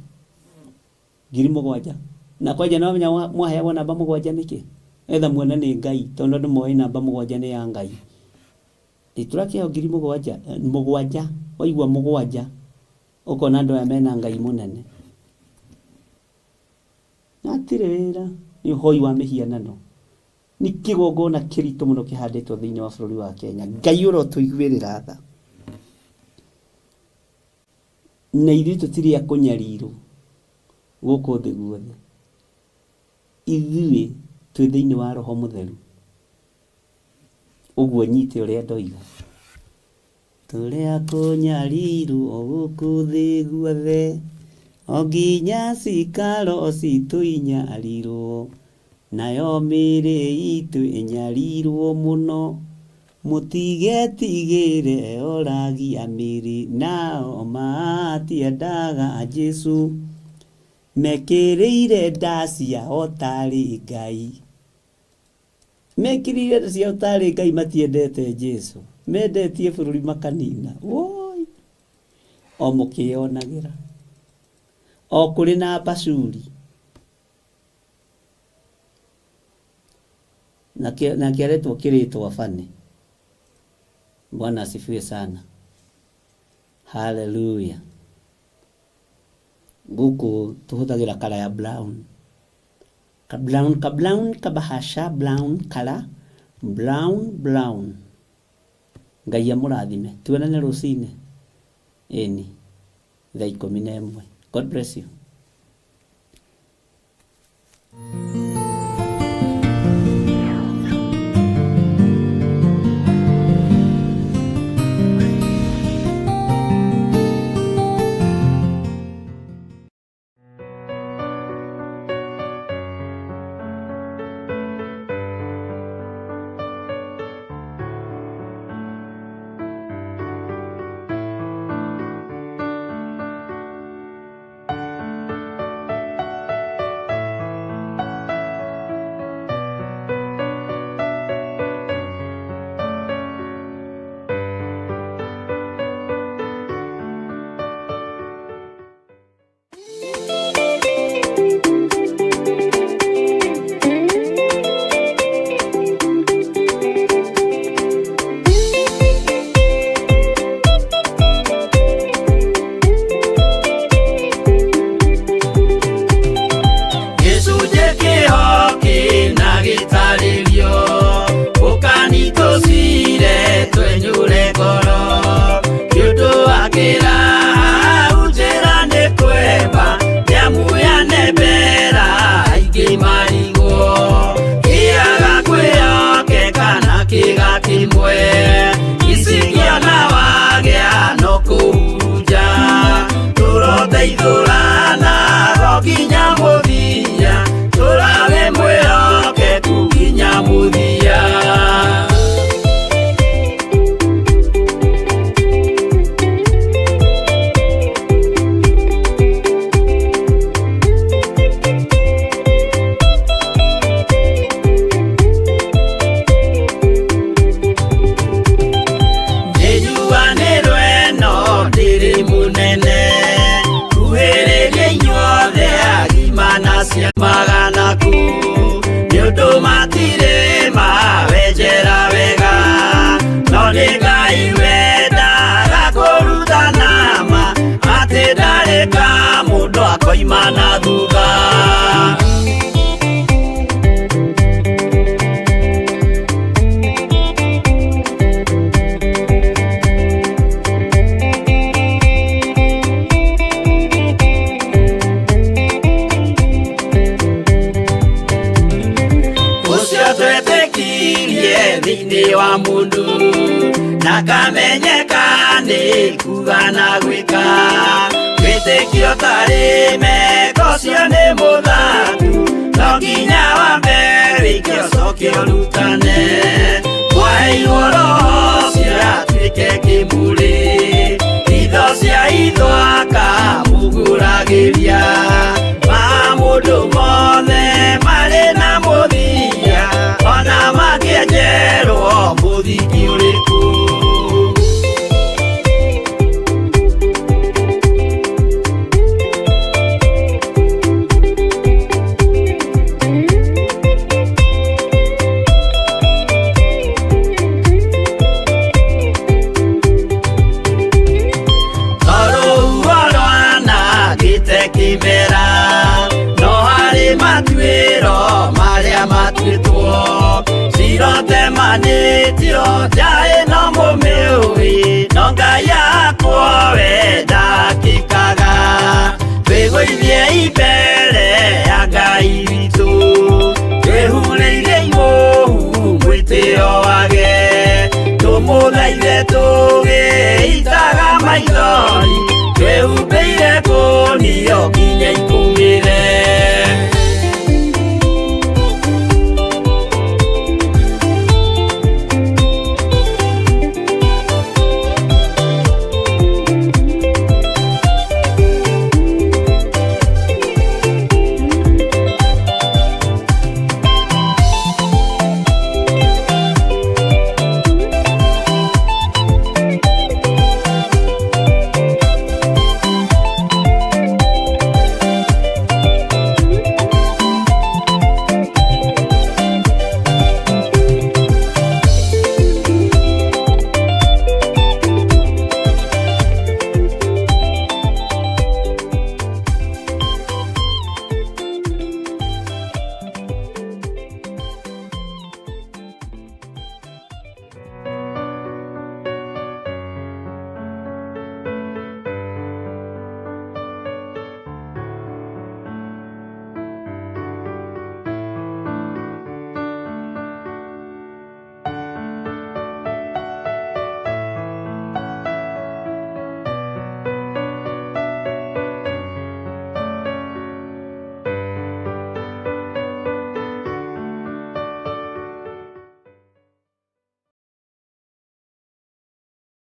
7,000 na kwanja no menya mwaheagwo namba 7 nĩkĩ? Etha muone nĩ Ngai, tondũ andũ moĩ namba 7 nĩ ya Ngai. Iturakĩheo 7,000 waigua 7 ũkona andũ aya mena Ngai mũnene. Natirĩ wĩra nĩ ũhoi wa mĩhianano. Nĩ kĩgongona kĩritũ mũno kĩhandĩtwo thĩinĩ wa bũrũri wa Kenya. Ngai ũrotũiguĩrĩra tha. Na ithuĩ tũtirĩ a kũnyarirwo gũkũ thĩ guothe. Ithuĩ twĩ thĩinĩ wa Roho Mũtheru. Ũguo nyite ũrĩa ndoiga. Tũrĩ a kũnyarirwo gũkũ thĩ guothe, o nginya cikaro citũinyarirwo, nayo mĩĩrĩ itũ ĩnyarirwo mũno. Mũtigetigĩre oragia mĩĩrĩ, nao matiendaga Jesu, mekĩrĩire nda ciao tarĩ Ngai. Mekĩrĩire nda ciao tarĩ Ngai, matiendete Jesu, mendetie bũrũri makanina. Woi, o mũkĩonagĩra, o kũrĩ na bacuri. Na kĩaretwo kĩrĩtwo Bani. Bwana asifiwe sana. Hallelujah. Gũkũ tũhũthagĩra kala ya brown. Kabahasha brown kala. Brown. Ngai amũrathime. Tuonane rũcinĩ. Ĩni. Thaa 11. God bless you. kiuma na thutha. Thĩinĩ wa mũndũ na kamenyeka nĩ kuga na gwĩka, wĩtĩkio tarĩ meko cio nĩ mũthatu, no nginya wambe wĩke ũcoke ũrutane, waheirwo roho cio atuĩke kĩmũrĩ, itho cia ithwaka mũguragĩria, ma mũndũ mothe marĩ na mũthia, ona makĩenjerwo mũthingi ũrĩkũ. Kĩmera no harĩ matuĩro marĩa matuĩtwo, cirotemanĩtio njaĩ no mũmĩũĩ, no Ngai akwo we ndakĩkaga, twĩgũithie imbere ya Ngai witũ, twĩhurĩire ihohu mwĩtĩo wage, tũmũthaithe tũgĩitaga maithori, twĩhumbĩire kũnio nginya ikumĩre.